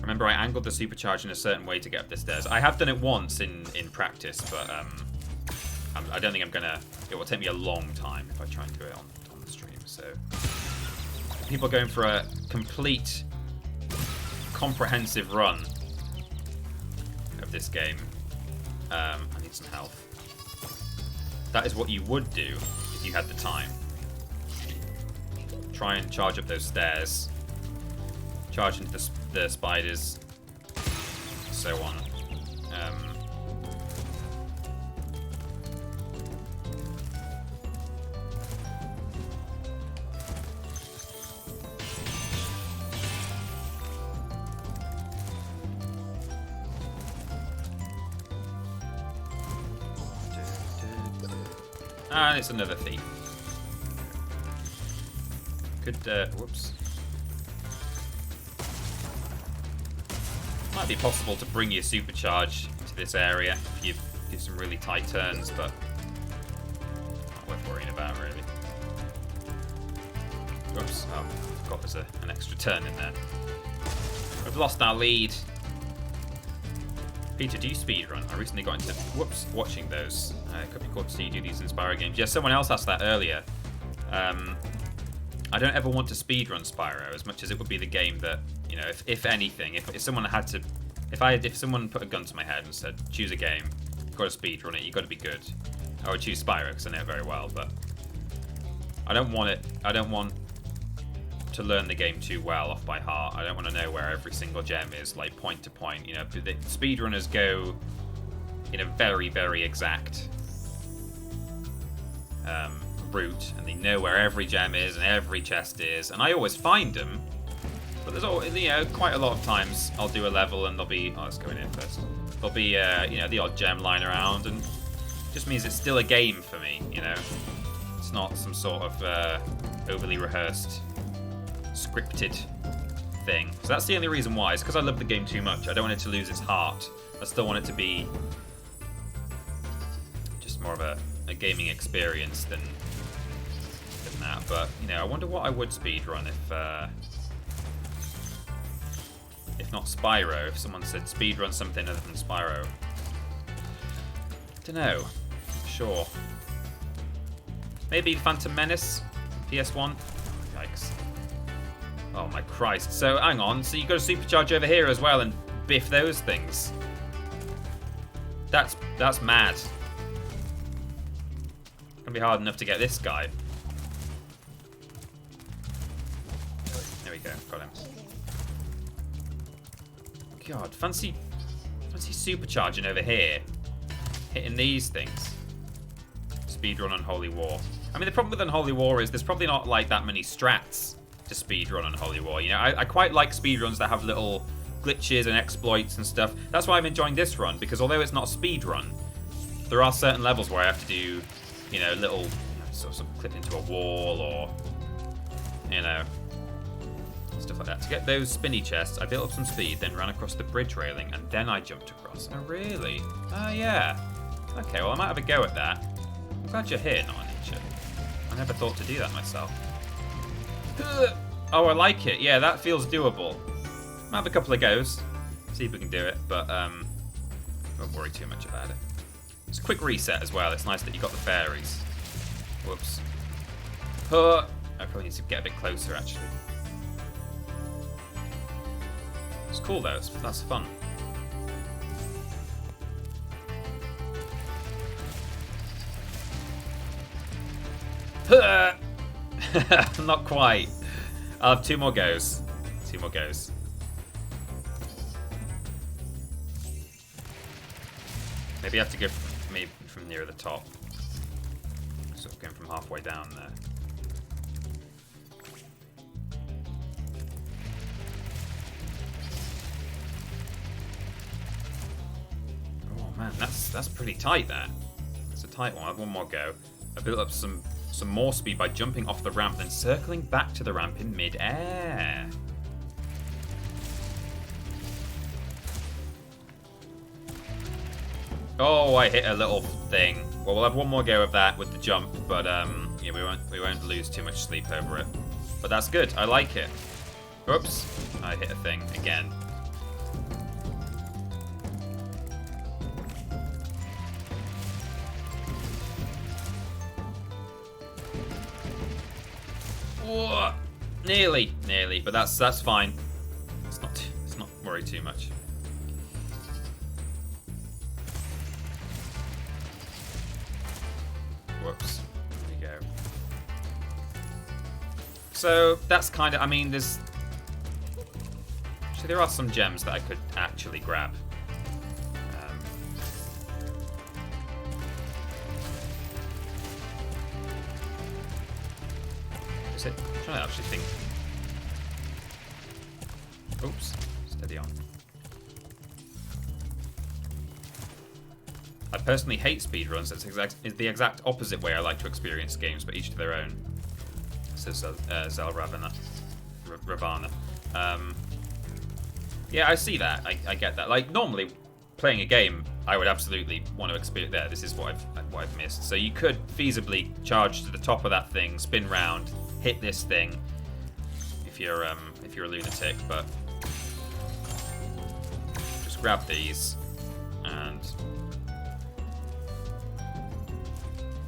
remember, I angled the supercharge in a certain way to get up the stairs. I have done it once in practice, but I don't think I'm gonna. It will take me a long time if I try and do it on the stream. So people are going for a complete, comprehensive run of this game. I need some health. That is what you would do if you had the time. Try and charge up those stairs. Charge into the spiders. So on. And it's another thief. Could, whoops. Might be possible to bring your supercharge into this area if you do some really tight turns, but not worth worrying about, really. Oops, oh, I forgot there's an extra turn in there. We've lost our lead. Peter, do you speedrun? I recently got into, watching those. It could be cool to see you do these in Spyro games. Yeah, someone else asked that earlier. I don't ever want to speedrun Spyro as much as it would be the game that, you know, if anything, if someone had to, if someone put a gun to my head and said, choose a game, you've got to speedrun it, you've got to be good, I would choose Spyro because I know it very well, but I don't want to learn the game too well off by heart. I don't want to know where every single gem is, like point to point. You know, the speedrunners go in a very, very exact route, and they know where every gem is and every chest is, and I always find them. But there's always, you know, quite a lot of times I'll do a level and there'll be, oh, let's go in here first. There'll be, you know, the odd gem lying around, and it just means it's still a game for me. You know, it's not some sort of overly rehearsed, scripted thing. So that's the only reason why. It's because I love the game too much. I don't want it to lose its heart. I still want it to be just more of a gaming experience than that. But you know, I wonder what I would speedrun if not Spyro. If someone said speedrun something other than Spyro, don't know. Sure. Maybe Phantom Menace, PS1. Yikes. Oh my Christ. So hang on. So you got to supercharge over here as well and biff those things. That's mad. It's gonna be hard enough to get this guy. There we go. Got him. God, fancy supercharging over here, hitting these things. Speedrun Unholy War. I mean, the problem with Unholy War is there's probably not like that many strats to speedrun Unholy War. You know, I quite like speedruns that have little glitches and exploits and stuff. That's why I'm enjoying this run, because although it's not a speedrun, there are certain levels where I have to do, you know, little sort of clip into a wall or, you know, stuff like that. To get those spinny chests, I built up some speed, then ran across the bridge railing, and then I jumped across. Oh, really? Oh, yeah. Okay, well, I might have a go at that. I'm glad you're here, not a ninja. I never thought to do that myself. Oh, I like it. Yeah, that feels doable. Might have a couple of goes. See if we can do it, but won't worry too much about it. It's a quick reset as well. It's nice that you got the fairies. Whoops. I probably need to get a bit closer, actually. It's cool though, that's fun. Not quite. I'll have two more goes. Two more goes. Maybe I have to go from near the top. Sort of going from halfway down there. man, that's pretty tight there. It's a tight one. I have one more go. I built up some more speed by jumping off the ramp, then circling back to the ramp in mid-air. Oh, I hit a little thing. Well, we'll have one more go of that with the jump, but yeah, we won't lose too much sleep over it. But that's good. I like it. Oops, I hit a thing again. Whoa. Nearly, but that's fine. It's not worry too much. Whoops. There we go. So that's kind of, I mean, there's actually there are some gems that I could actually grab. Is it? I'm trying to actually think. Oops. Steady on. I personally hate speedruns. It's the exact opposite way I like to experience games, but each to their own. Says Ravana. Yeah, I see that. I get that. Like, normally, playing a game, I would absolutely want to experience... There, this is what I've missed. So you could feasibly charge to the top of that thing, spin round, hit this thing, if you're a lunatic, but... Just grab these, and...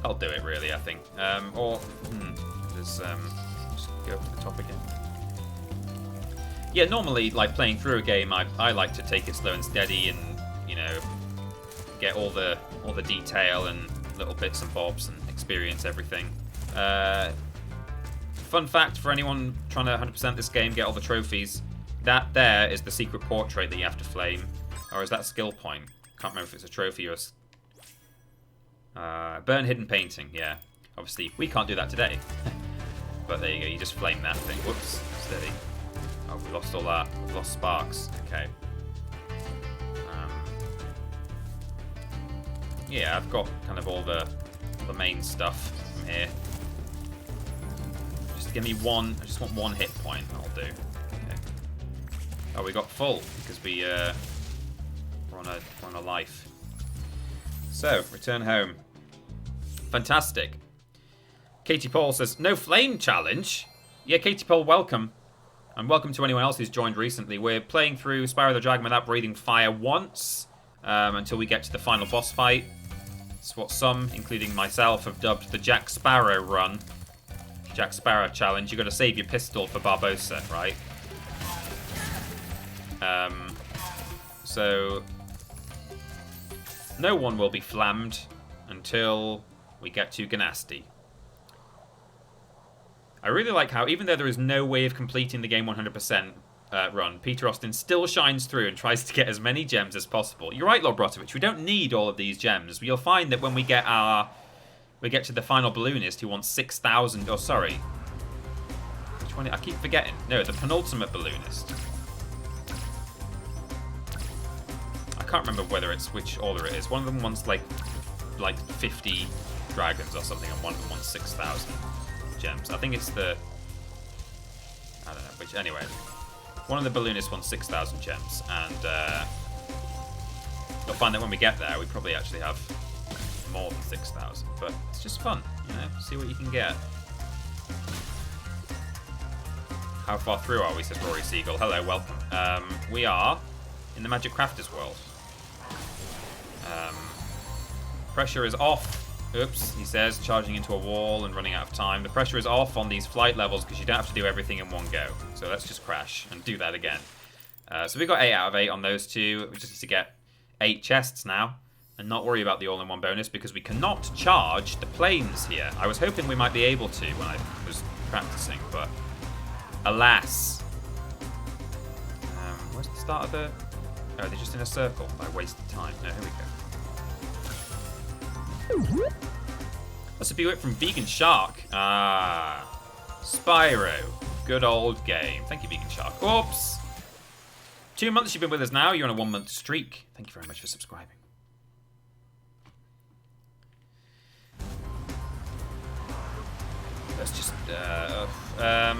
I'll do it, really, I think. Just go to the top again. Yeah, normally, like, playing through a game, I like to take it slow and steady and, you know, get all the detail and little bits and bobs and experience everything. Fun fact for anyone trying to 100% this game, get all the trophies, that there is the secret portrait that you have to flame. Or is that skill point? Can't remember if it's a trophy or a... burn hidden painting, yeah. Obviously, we can't do that today. But there you go, you just flame that thing. Whoops, steady. Oh, we lost all that. We've lost sparks. Okay. Yeah, I've got kind of all the main stuff from here. Just give me one. I just want one hit point. That'll do. Okay. Oh, we got full because we're on a life. So, return home. Fantastic. Katie Paul says, no flame challenge? Yeah, Katie Paul, welcome. And welcome to anyone else who's joined recently. We're playing through Spyro the Dragon without breathing fire once, until we get to the final boss fight. It's what some, including myself, have dubbed the Jack Sparrow run. Jack Sparrow challenge. You've got to save your pistol for Barbossa, right? So... no one will be flammed until we get to Ganasty. I really like how, even though there is no way of completing the game 100% run, Peter Austin still shines through and tries to get as many gems as possible. You're right, Lord Brotovich, we don't need all of these gems. You'll find that when we get to the final balloonist who wants 6,000, oh sorry. Which one? I keep forgetting. No, the penultimate balloonist. I can't remember whether it's which order it is. One of them wants like 50 dragons or something, and one of them wants 6,000 gems. I think it's the... I don't know, which... Anyway. One of the balloonists wants 6,000 gems, and you'll find that when we get there, we probably actually have more than 6,000. But it's just fun, you know? See what you can get. How far through are we, says Rory Siegel. Hello, welcome. We are in the Magic Crafters world. Pressure is off. Oops, he says, charging into a wall and running out of time. The pressure is off on these flight levels because you don't have to do everything in one go. So let's just crash and do that again. So we got 8 out of 8 on those two. We just need to get 8 chests now and not worry about the all-in-one bonus because we cannot charge the planes here. I was hoping we might be able to when I was practicing, but alas. Where's the start of the... Oh, they're just in a circle. I wasted time. No, here we go. That's a big whip from Vegan Shark. Ah, Spyro. Good old game. Thank you, Vegan Shark. Oops. 2 months you've been with us now. You're on a 1-month streak. Thank you very much for subscribing. Let's just, oh, I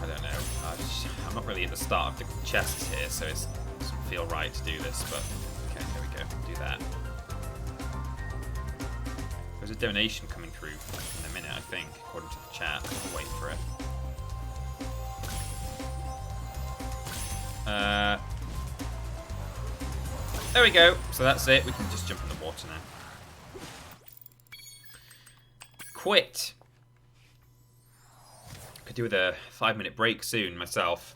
don't know. I'm not really at the start of the chests here, so it doesn't feel right to do this, but okay, there we go. Do that. There's a donation coming through in a minute, I think, according to the chat. I'll wait for it. There we go. So that's it. We can just jump in the water now. Quit. Could do with a 5-minute break soon myself.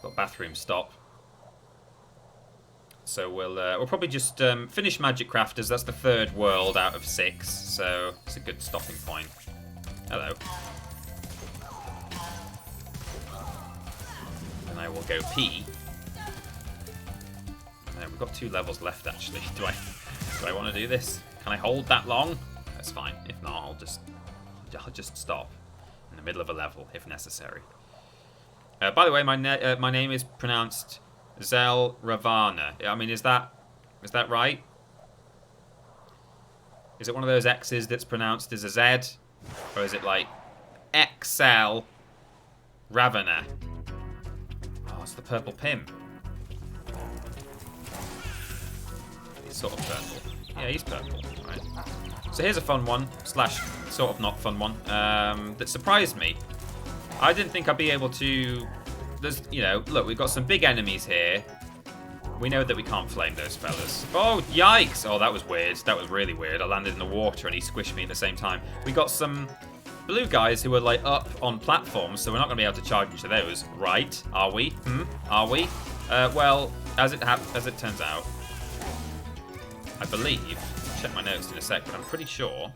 Got bathroom stop. So we'll probably just finish Magic Crafters. That's the 3rd world out of 6, so it's a good stopping point. Hello. And I will go pee. We've got 2 levels left actually. Do I want to do this? Can I hold that long? That's fine. If not, I'll just stop in the middle of a level if necessary. By the way, my name is pronounced Zel Ravana. I mean, is that right? Is it one of those X's that's pronounced as a Z? Or is it like XL Ravana? Oh, it's the purple pimp. He's sort of purple. Yeah, he's purple. Right. So here's a fun one, slash sort of not fun one, that surprised me. I didn't think I'd be able to... There's, you know, look, we've got some big enemies here. We know that we can't flame those fellas. Oh, yikes! Oh, that was weird. That was really weird. I landed in the water and he squished me at the same time. We got some blue guys who are, like, up on platforms, so we're not going to be able to charge into those. Right? Are we? Are we? Well, as it turns out, I believe... I'll check my notes in a sec, but I'm pretty sure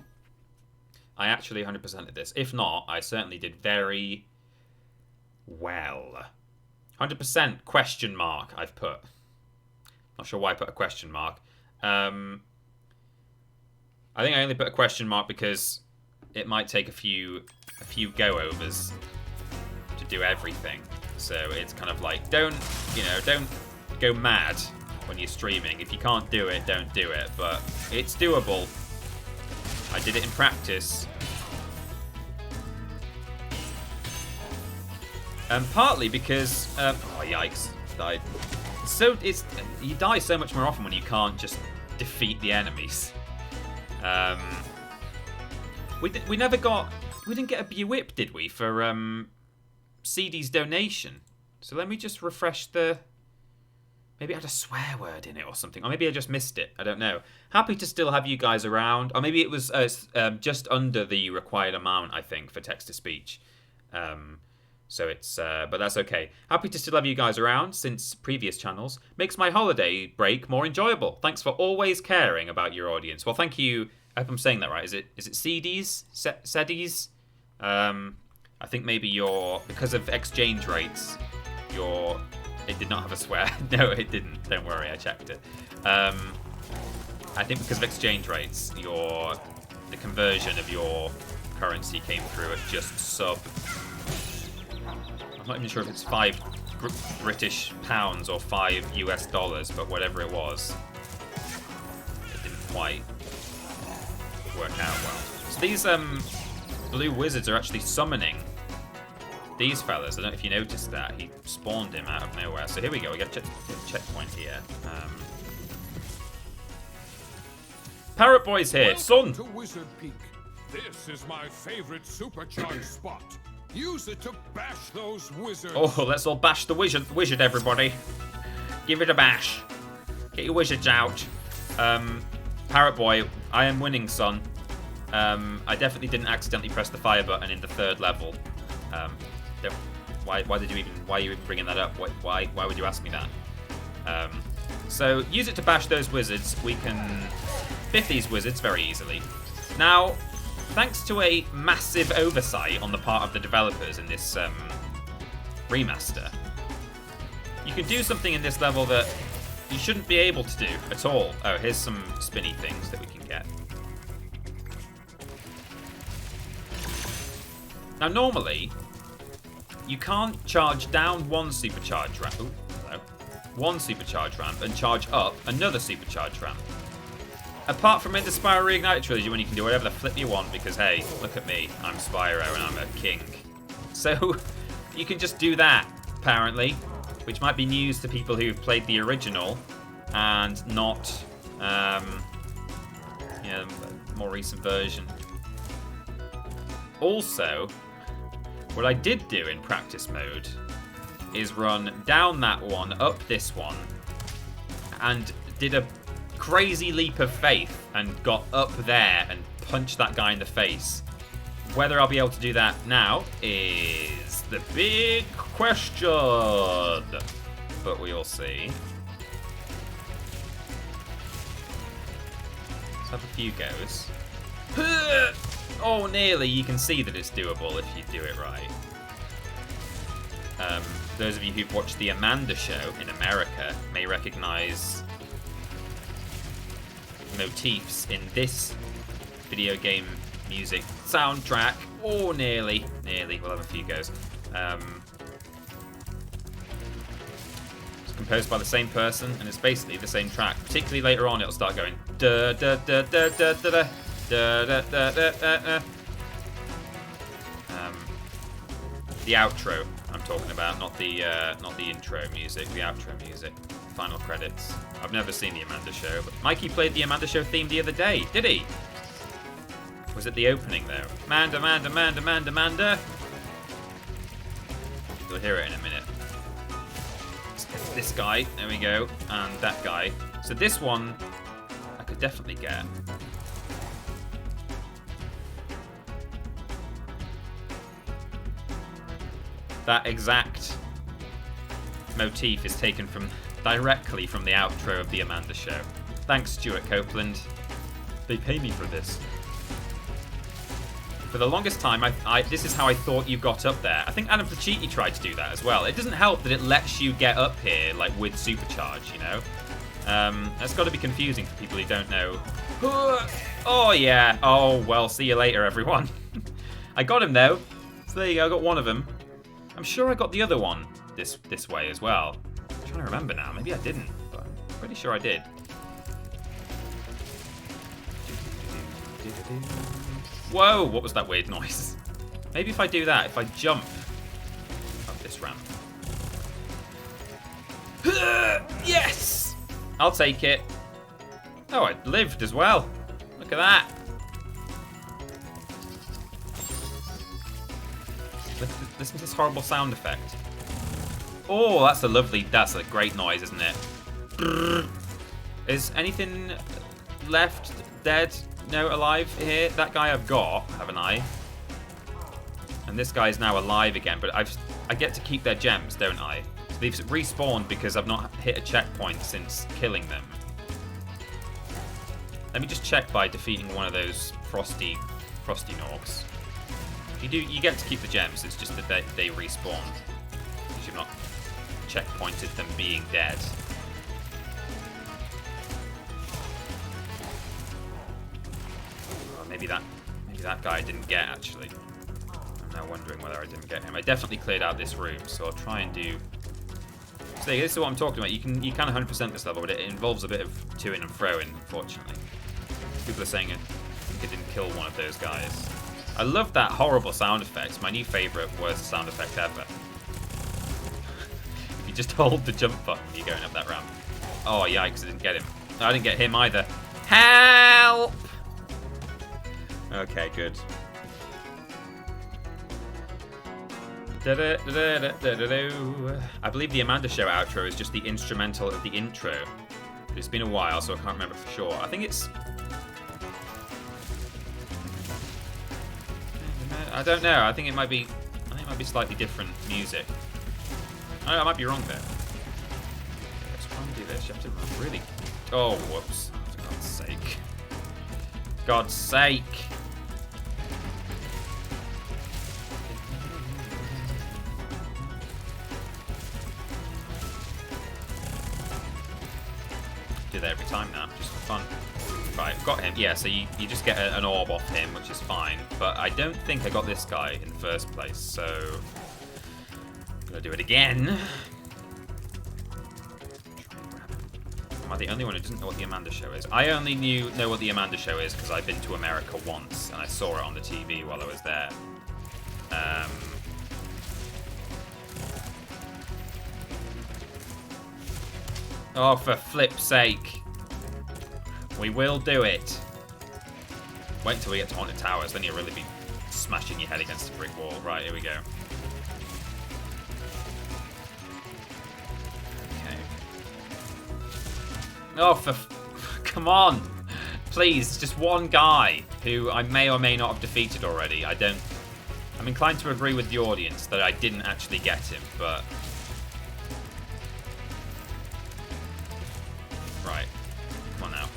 I actually 100%ed this. If not, I certainly did very... well. 100% question mark I've put. Not sure why I put a question mark. I think I only put a question mark because it might take a few go-overs to do everything. So it's kind of like, don't go mad when you're streaming. If you can't do it, don't do it. But it's doable. I did it in practice. Partly because, oh yikes, died. So you die so much more often when you can't just defeat the enemies. We didn't get a BWIP, did we, for CD's donation? So let me just refresh the. Maybe it had a swear word in it or something, or maybe I just missed it. I don't know. Happy to still have you guys around, or maybe it was just under the required amount, I think, for text to speech. So it's, but that's okay. Happy to still have you guys around since previous channels. Makes my holiday break more enjoyable. Thanks for always caring about your audience. Well, thank you. I hope I'm saying that right. Is it CDs? CDs? I think maybe because of exchange rates, it did not have a swear. No, it didn't. Don't worry, I checked it. I think because of exchange rates, the conversion of your currency came through at just sub. I'm not even sure if it's 5 British pounds or 5 US dollars, but whatever it was, it didn't quite work out well. So these blue wizards are actually summoning these fellas. I don't know if you noticed that. He spawned him out of nowhere. So here we go. We got a checkpoint here. Parrot Boy's here. Son! To Wizard Peak. This is my favorite supercharged spot. Use it to bash those wizards. Oh, let's all bash the wizard, everybody. Give it a bash. Get your wizards out. Parrot Boy, I am winning, son. I definitely didn't accidentally press the fire button in the 3rd level. Why are you even bringing that up? Why would you ask me that? So use it to bash those wizards. We can biff these wizards very easily. Now, thanks to a massive oversight on the part of the developers in this remaster, you can do something in this level that you shouldn't be able to do at all. Oh, here's some spinny things that we can get. Now, normally, you can't charge down one supercharge ramp. Ooh, hello. One supercharge ramp and charge up another supercharge ramp. apart from in the Spyro Reignited Trilogy, when you can do whatever the flip you want, because hey, look at me, I'm Spyro and I'm a king. So you can just do that, apparently, which might be news to people who've played the original and not, more recent version. Also, what I did do in practice mode is run down that one, up this one, and did a crazy leap of faith and got up there and punched that guy in the face. Whether I'll be able to do that now is the big question, but we'll see. Let's have a few goes. Oh, nearly. You can see that it's doable if you do it right. Those of you who've watched the Amanda Show in America may recognize motifs in this video game music soundtrack. Oh, nearly. Nearly. We'll have a few goes. It's composed by the same person, and it's basically the same track. Particularly later on, it'll start going da da da da da da da da da da da da. The outro I'm talking about, not the intro music, the outro music. Final credits. I've never seen the Amanda Show, but Mikey played the Amanda Show theme the other day, did he? Was it the opening though? Amanda, Amanda, Amanda, Amanda, Amanda. You'll hear it in a minute. Let's get this guy, there we go, and that guy. So this one, I could definitely get. That exact motif is taken directly from the outro of the Amanda Show. Thanks, Stuart Copeland. They pay me for this. For the longest time, this is how I thought you got up there. I think Adam Pacitti tried to do that as well. It doesn't help that it lets you get up here like with supercharge, you know? That's got to be confusing for people who don't know. Oh yeah. Oh well. See you later, everyone. I got him though. So there you go. I got one of them. I'm sure I got the other one this way as well. I'm trying to remember now. Maybe I didn't, but I'm pretty sure I did. Whoa! What was that weird noise? Maybe if I do that, if I jump up this ramp. Yes! I'll take it. Oh, I lived as well. Look at that. Listen to this horrible sound effect. Oh, that's a great noise, isn't it? Is anything left dead? No, alive here? That guy I've got, haven't I? And this guy is now alive again, but I get to keep their gems, don't I? So they've respawned because I've not hit a checkpoint since killing them. Let me just check by defeating one of those frosty norks. You get to keep the gems, it's just that they respawn. Because you've not checkpointed them being dead. Oh, maybe that guy I didn't get, actually. I'm now wondering whether I didn't get him. I definitely cleared out this room, so I'll try and do... So this is what I'm talking about. You can 100% this level, but it involves a bit of to-in and fro-in, unfortunately. People are saying it didn't kill one of those guys. I love that horrible sound effect. My new favourite worst sound effect ever. If you just hold the jump button when you're going up that ramp. Oh, yikes, I didn't get him. I didn't get him either. Help! Okay, good. I believe the Amanda Show outro is just the instrumental of the intro. It's been a while, so I can't remember for sure. I think it's... I don't know. I think it might be slightly different music. I might be wrong there. Let's try and do this. You have to really... Oh, whoops. For God's sake. God's sake. Do that every time now, just for fun. Right, got him. Yeah, so you just get an orb off him, which is fine. But I don't think I got this guy in the first place, so... I'm gonna do it again. I the only one who doesn't know what the Amanda Show is? I only know what the Amanda Show is because I've been to America once and I saw it on the TV while I was there. Oh, for flip's sake. We will do it. Wait until we get to Haunted Towers, then you'll really be smashing your head against a brick wall. Right, here we go. Okay. Oh, come on. Please, just one guy who I may or may not have defeated already. I'm inclined to agree with the audience that I didn't actually get him, but... Right. Come on now.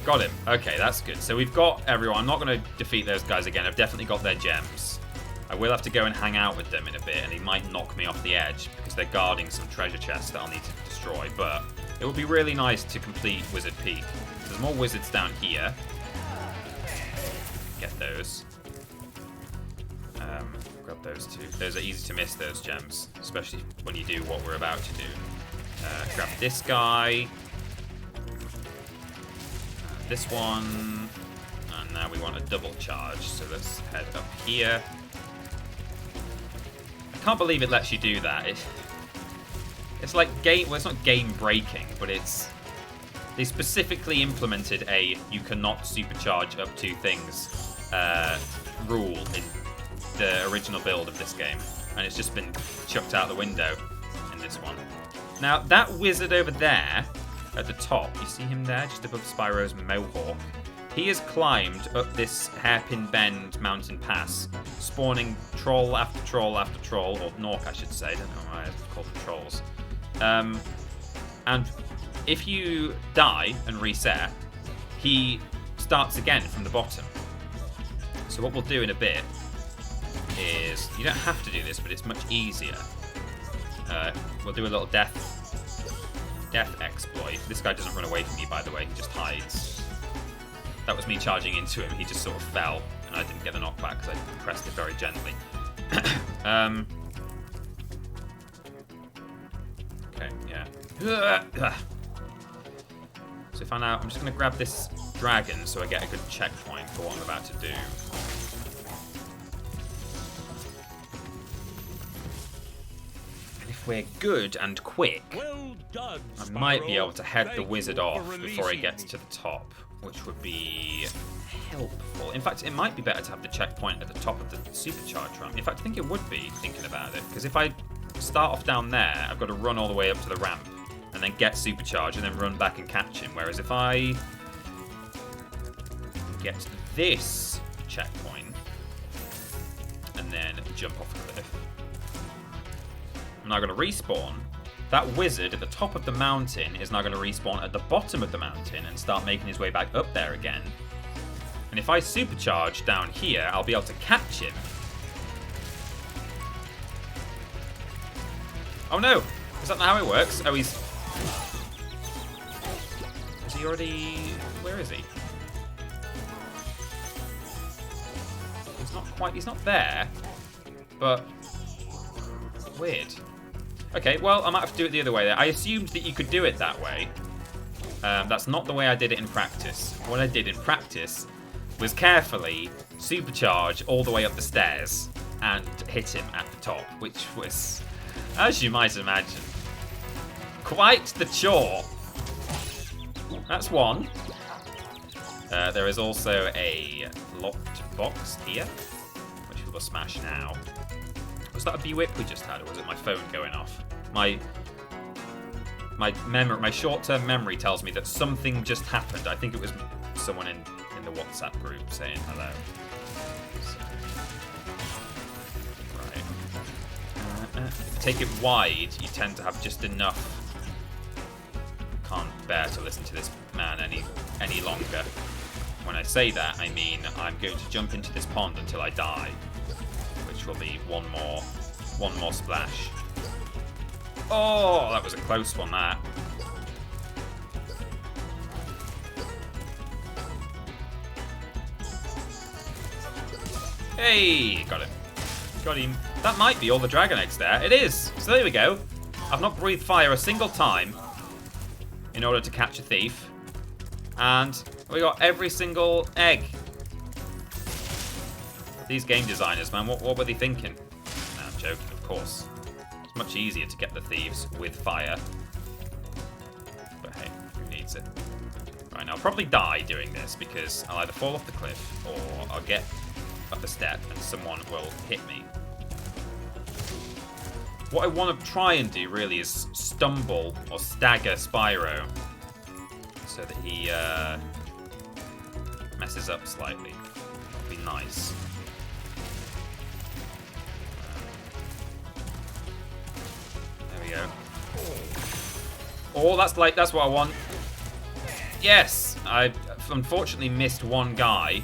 Got him. Okay, that's good. So we've got everyone. I'm not going to defeat those guys again. I've definitely got their gems. I will have to go and hang out with them in a bit, and they might knock me off the edge because they're guarding some treasure chests that I'll need to destroy. But it would be really nice to complete Wizard Peak. There's more wizards down here. Get those. Grab those two. Those are easy to miss, those gems, especially when you do what we're about to do. Grab this guy. This one. And now we want a double charge, so let's head up here. I can't believe it lets you do that. It's like well, it's not game breaking, but they specifically implemented a you cannot supercharge up to things rule in the original build of this game, and it's just been chucked out the window in this one. Now that wizard over there at the top, you see him there just above Spyro's mohawk, he has climbed up this hairpin bend mountain pass, spawning troll after troll after troll, or Nork I should say, I don't know why I call them trolls. And if you die and reset, he starts again from the bottom. So what we'll do in a bit is, you don't have to do this, but it's much easier. We'll do a little death exploit. This guy doesn't run away from me, by the way, he just hides. That was me charging into him, he just sort of fell, and I didn't get the knockback because I pressed it very gently. Okay, yeah. So if I'm just going to grab this dragon so I get a good checkpoint for what I'm about to do. If we're good and quick, Well done, I might be Spyro. able to head the Thank wizard you off for before he releasing gets me. to the top, which would be helpful. In fact, it might be better to have the checkpoint at the top of the supercharge ramp. In fact, I think it would be, thinking about it, because if I start off down there, I've got to run all the way up to the ramp and then get supercharged and then run back and catch him. Whereas if I get this checkpoint and then jump off a cliff, I'm now going to respawn. That wizard at the top of the mountain is now going to respawn at the bottom of the mountain and start making his way back up there again. And if I supercharge down here, I'll be able to catch him. Oh no! Is that not how it works? Oh, is he already... Where is he? He's not there. But... Weird. Okay, well, I might have to do it the other way there. I assumed that you could do it that way. That's not the way I did it in practice. What I did in practice was carefully supercharge all the way up the stairs and hit him at the top, which was, as you might imagine, quite the chore. That's one. There is also a locked box here, which we will smash now. Was that a B-whip we just had, or was it my phone going off? My short-term memory tells me that something just happened. I think it was someone in the WhatsApp group saying hello. Right. If you take it wide, you tend to have just enough. Can't bear to listen to this man any longer. When I say that, I mean I'm going to jump into this pond until I die, which will be one more splash. Oh, that was a close one, that. Hey, got him. Got him. That might be all the dragon eggs there. It is. So there we go. I've not breathed fire a single time in order to catch a thief. And we got every single egg. These game designers, man, what were they thinking? No, I'm joking, of course. It's much easier to get the thieves with fire. But hey, who needs it? Right, now I'll probably die doing this because I'll either fall off the cliff or I'll get up a step and someone will hit me. What I want to try and do really is stumble or stagger Spyro so that he messes up slightly. That'd be nice. There we go. Oh, that's what I want. Yes! I unfortunately missed one guy. Did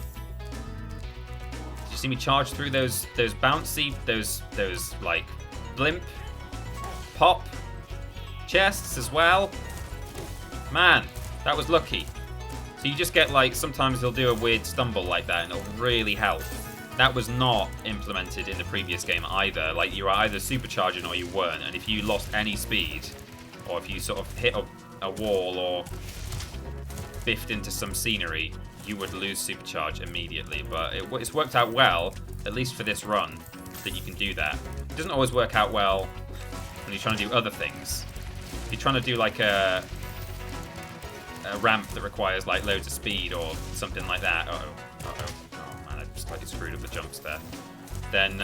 you see me charge through those bouncy, those like blimp, pop, chests as well? Man, that was lucky. So you just get like, sometimes he'll do a weird stumble like that and it'll really help. That was not implemented in the previous game either. Like, you were either supercharging or you weren't, and if you lost any speed, or if you sort of hit a wall or biffed into some scenery, you would lose supercharge immediately. But it's worked out well, at least for this run, that you can do that. It doesn't always work out well when you're trying to do other things. If you're trying to do like a ramp that requires like loads of speed or something like that. Oh man, I just slightly screwed up the jumps there. Then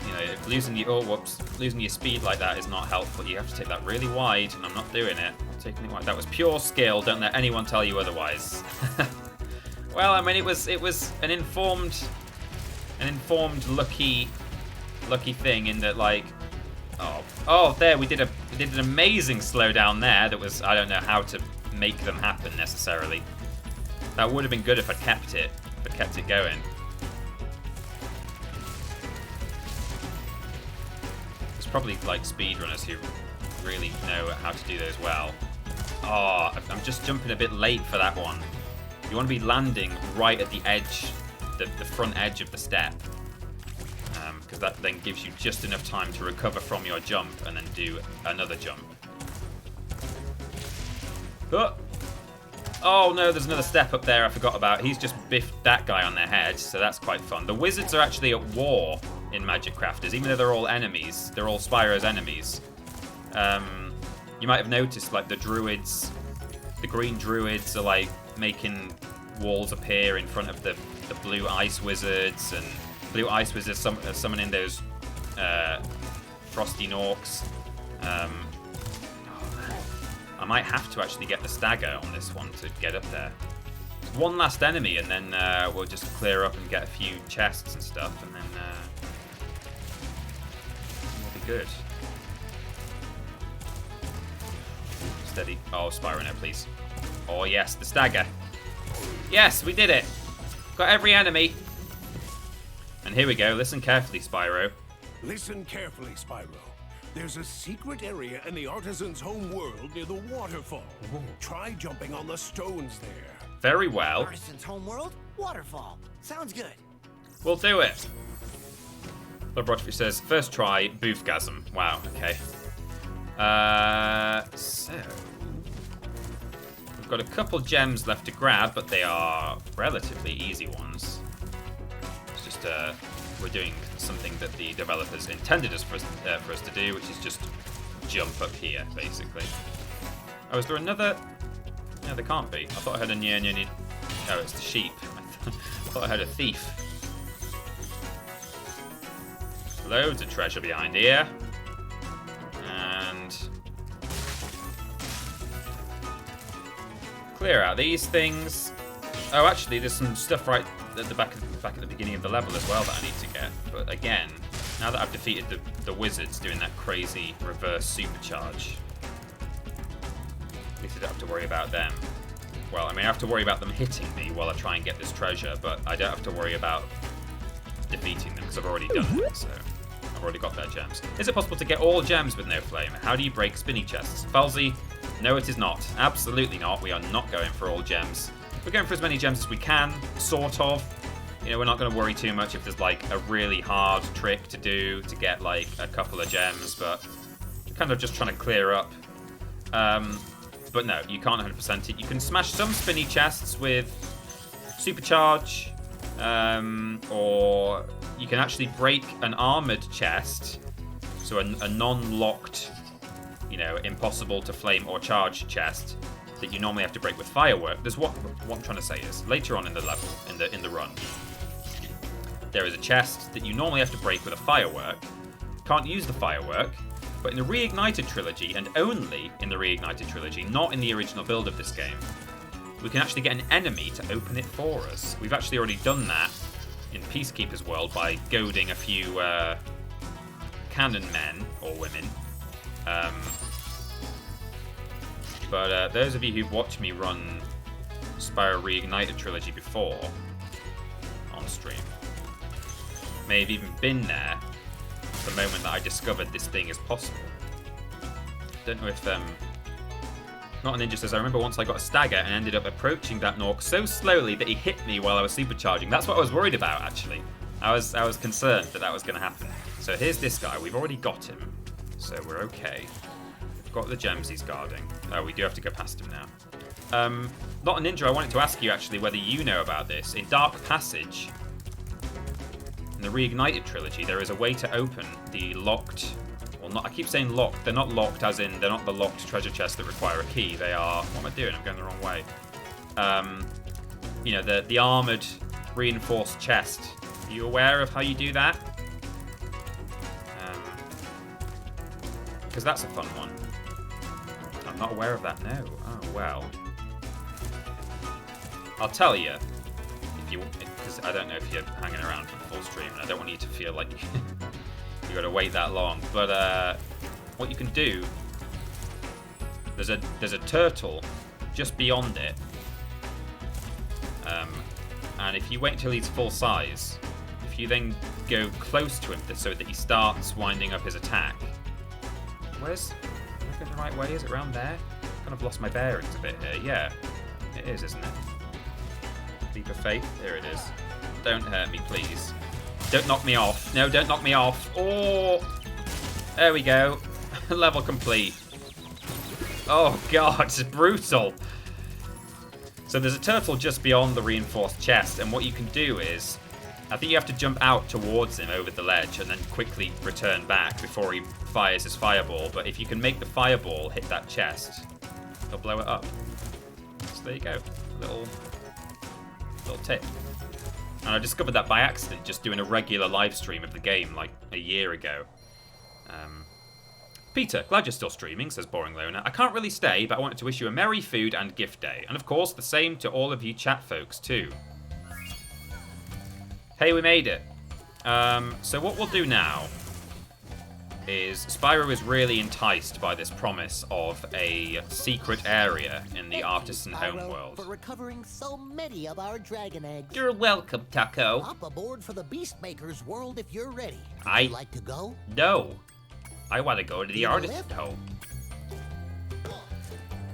you know, losing your speed like that is not helpful. You have to take that really wide, and I'm not doing it. I'm taking it wide. That was pure skill. Don't let anyone tell you otherwise. Well, I mean, it was an informed, lucky thing in that, like, oh, there we did an amazing slowdown there. That was, I don't know how to make them happen necessarily. That would have been good if I kept it going. There's probably like speedrunners who really know how to do those well. Oh, I'm just jumping a bit late for that one. You want to be landing right at the edge, the front edge of the step. Because that then gives you just enough time to recover from your jump and then do another jump. Oh no, there's another step up there I forgot about. He's just biffed that guy on their head, so that's quite fun. The wizards are actually at war in Magic Crafters, even though they're all enemies. They're all Spyro's enemies. You might have noticed, like, the druids, the green druids are like making walls appear in front of the blue ice wizards, and blue ice wizards summoning those frosty norks. I might have to actually get the stagger on this one to get up there. One last enemy, and then we'll just clear up and get a few chests and stuff, and then we'll be good. Steady. Oh, Spyro, no, please. Oh, yes, the stagger. Yes, we did it. Got every enemy. And here we go. Listen carefully, Spyro. Listen carefully, Spyro. There's a secret area in the Artisan's home world near the waterfall. Try jumping on the stones there. Very well. Artisan's home world? Waterfall. Sounds good. We'll do it. Laboratory says, first try, boofgasm. Wow, okay. So we've got a couple gems left to grab, but they are relatively easy ones. It's just we're doing something that the developers intended for us to do, which is just jump up here, basically. Oh, is there another? No, there can't be. I thought I heard a near. Oh, it's the sheep. I thought I heard a thief. Loads of treasure behind here. And clear out these things. Oh, actually, there's some stuff right at the back at the beginning of the level as well that I need to get. But again, now that I've defeated the wizards doing that crazy reverse supercharge, at least I don't have to worry about them. Well, I mean, I have to worry about them hitting me while I try and get this treasure, but I don't have to worry about defeating them because I've already done it. So I've already got their gems. Is it possible to get all gems with no flame? How do you break spinny chests? Falsey, no, it is not. Absolutely not. We are not going for all gems. We're going for as many gems as we can, sort of. You know, we're not going to worry too much if there's like a really hard trick to do to get like a couple of gems, but we're kind of just trying to clear up. But no, you can't 100% it. You can smash some spinny chests with supercharge, or you can actually break an armored chest, so a non-locked, you know, impossible to flame or charge chest that you normally have to break with firework. There's what I'm trying to say is later on in the level, in the run, there is a chest that you normally have to break with a firework. Can't use the firework, but in the Reignited Trilogy, and only in the Reignited Trilogy, not in the original build of this game, we can actually get an enemy to open it for us. We've actually already done that in Peacekeepers world by goading a few cannon men or women. But those of you who've watched me run Spyro Reignited Trilogy before on stream may have even been there the moment that I discovered this thing is possible. Don't know if Not a Ninja says, I remember once I got a stagger and ended up approaching that Nork so slowly that he hit me while I was supercharging. That's what I was worried about, actually. I was concerned that was going to happen. So here's this guy. We've already got him, so we're okay. We've got the gems he's guarding. Oh, we do have to go past him now. Not a Ninja, I wanted to ask you, actually, whether you know about this. In Dark Passage, in the Reignited Trilogy, there is a way to open the locked... Well, not, I keep saying locked. They're not locked as in they're not the locked treasure chests that require a key. They are... What am I doing? I'm going the wrong way. You know, the armoured reinforced chest. Are you aware of how you do that? Because that's a fun one. I'm not aware of that, no. Oh, well. I'll tell you. If you... Because I don't know if you're hanging around for the full stream, and I don't want you to feel like... you gotta wait that long, but what you can do, there's a turtle just beyond it, and if you wait until he's full size, if you then go close to him so that he starts winding up his attack, am I going the right way? Is it around there? I've kind of lost my bearings a bit here. Yeah, it is, isn't it? Leap of faith. There it is. Don't hurt me, please. Don't knock me off. No, don't knock me off. Oh, there we go. Level complete. Oh, God, it's brutal. So there's a turtle just beyond the reinforced chest, and what you can do is, I think you have to jump out towards him over the ledge and then quickly return back before he fires his fireball. But if you can make the fireball hit that chest, he'll blow it up. So there you go. Little tip. And I discovered that by accident, just doing a regular live stream of the game like a year ago. Peter, glad you're still streaming, says Boring Loner. I can't really stay, but I wanted to wish you a merry food and gift day. And of course, the same to all of you chat folks too. Hey, we made it. So what we'll do now is Spyro is really enticed by this promise of a secret area in the Artisan homeworld. For recovering so many of our dragon eggs. You're welcome, Taco. Hop aboard for the Beastmaker's world if you're ready. Would you like to go? No. I want to go to the Artisan home.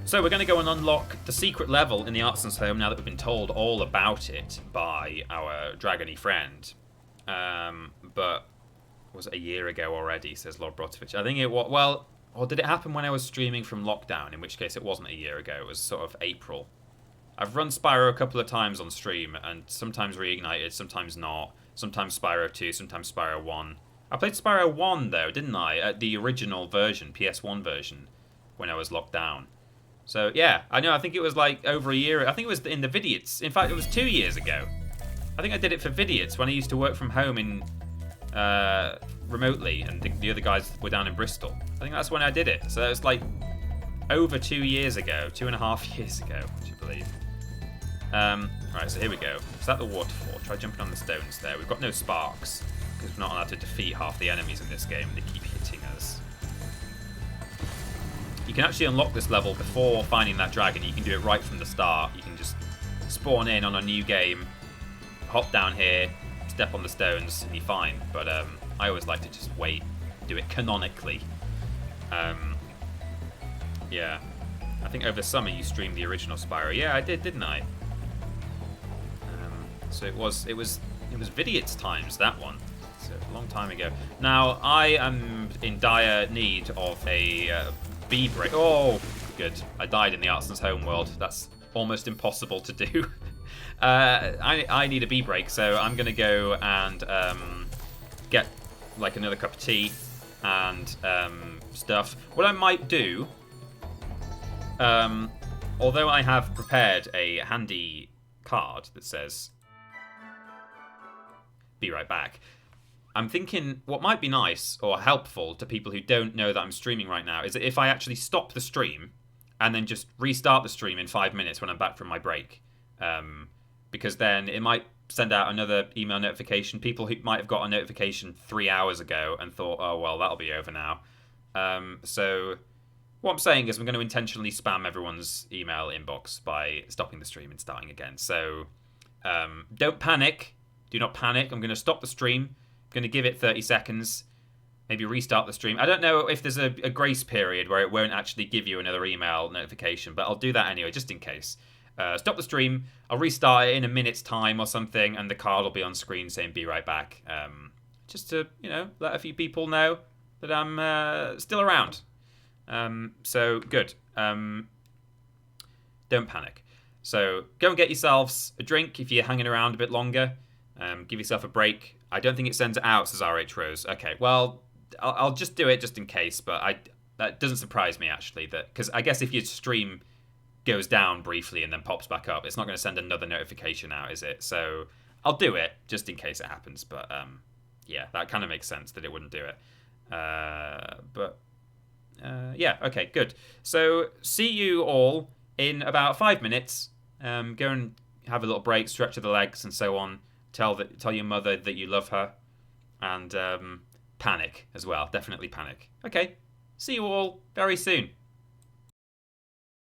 So we're going to go and unlock the secret level in the Artisan's home now that we've been told all about it by our dragony friend. But was it a year ago already, says Lord Brotovich. I think it was, well, or did it happen when I was streaming from lockdown, in which case it wasn't a year ago, it was sort of April. I've run Spyro a couple of times on stream, and sometimes Reignited, sometimes not. Sometimes Spyro 2, sometimes Spyro 1. I played Spyro 1, though, didn't I? At the original version, PS1 version, when I was locked down. So, yeah, I know, I think it was like over a year. I think it was in the Vidiots. In fact, it was 2 years ago. I think I did it for Vidiots when I used to work from home in remotely, and the other guys were down in Bristol. I think that's when I did it. So it was like over 2 years ago, 2.5 years ago, would you believe? Right, so here we go. Is that the waterfall? Try jumping on the stones there. We've got no sparks, because we're not allowed to defeat half the enemies in this game. They keep hitting us. You can actually unlock this level before finding that dragon. You can do it right from the start. You can just spawn in on a new game, hop down here, step on the stones, and you're fine. But I always like to just wait, do it canonically. Yeah. I think over the summer you streamed the original Spyro. Yeah, I did, didn't I? So it was It was Vidiot's times, that one. So, a long time ago. Now, I am in dire need of a bee break. Oh, good. I died in the Artisan's homeworld. That's almost impossible to do. I need a bee break, so I'm going to go and get like another cup of tea and stuff. What I might do, although I have prepared a handy card that says be right back, I'm thinking what might be nice or helpful to people who don't know that I'm streaming right now is that if I actually stop the stream and then just restart the stream in 5 minutes when I'm back from my break, because then it might send out another email notification. People who might have got a notification 3 hours ago and thought, oh, well, that'll be over now. So what I'm saying is I'm going to intentionally spam everyone's email inbox by stopping the stream and starting again. So don't panic. Do not panic. I'm going to stop the stream. I'm going to give it 30 seconds. Maybe restart the stream. I don't know if there's a grace period where it won't actually give you another email notification, but I'll do that anyway, just in case. Stop the stream. I'll restart it in a minute's time or something, and the card will be on screen saying "be right back." Just to let a few people know that I'm still around. So good. Don't panic. So go and get yourselves a drink if you're hanging around a bit longer. Give yourself a break. I don't think it sends it out, says RH Rose. Okay, well, I'll just do it just in case, but that doesn't surprise me, actually, because I guess if your stream goes down briefly and then pops back up, it's not going to send another notification out, is it? So I'll do it just in case it happens, but yeah, that kind of makes sense that it wouldn't do it. Yeah, okay, good. So see you all in about 5 minutes. Go and have a little break, stretch of the legs and so on. Tell your mother that you love her, and panic as well. Definitely panic. Okay, see you all very soon.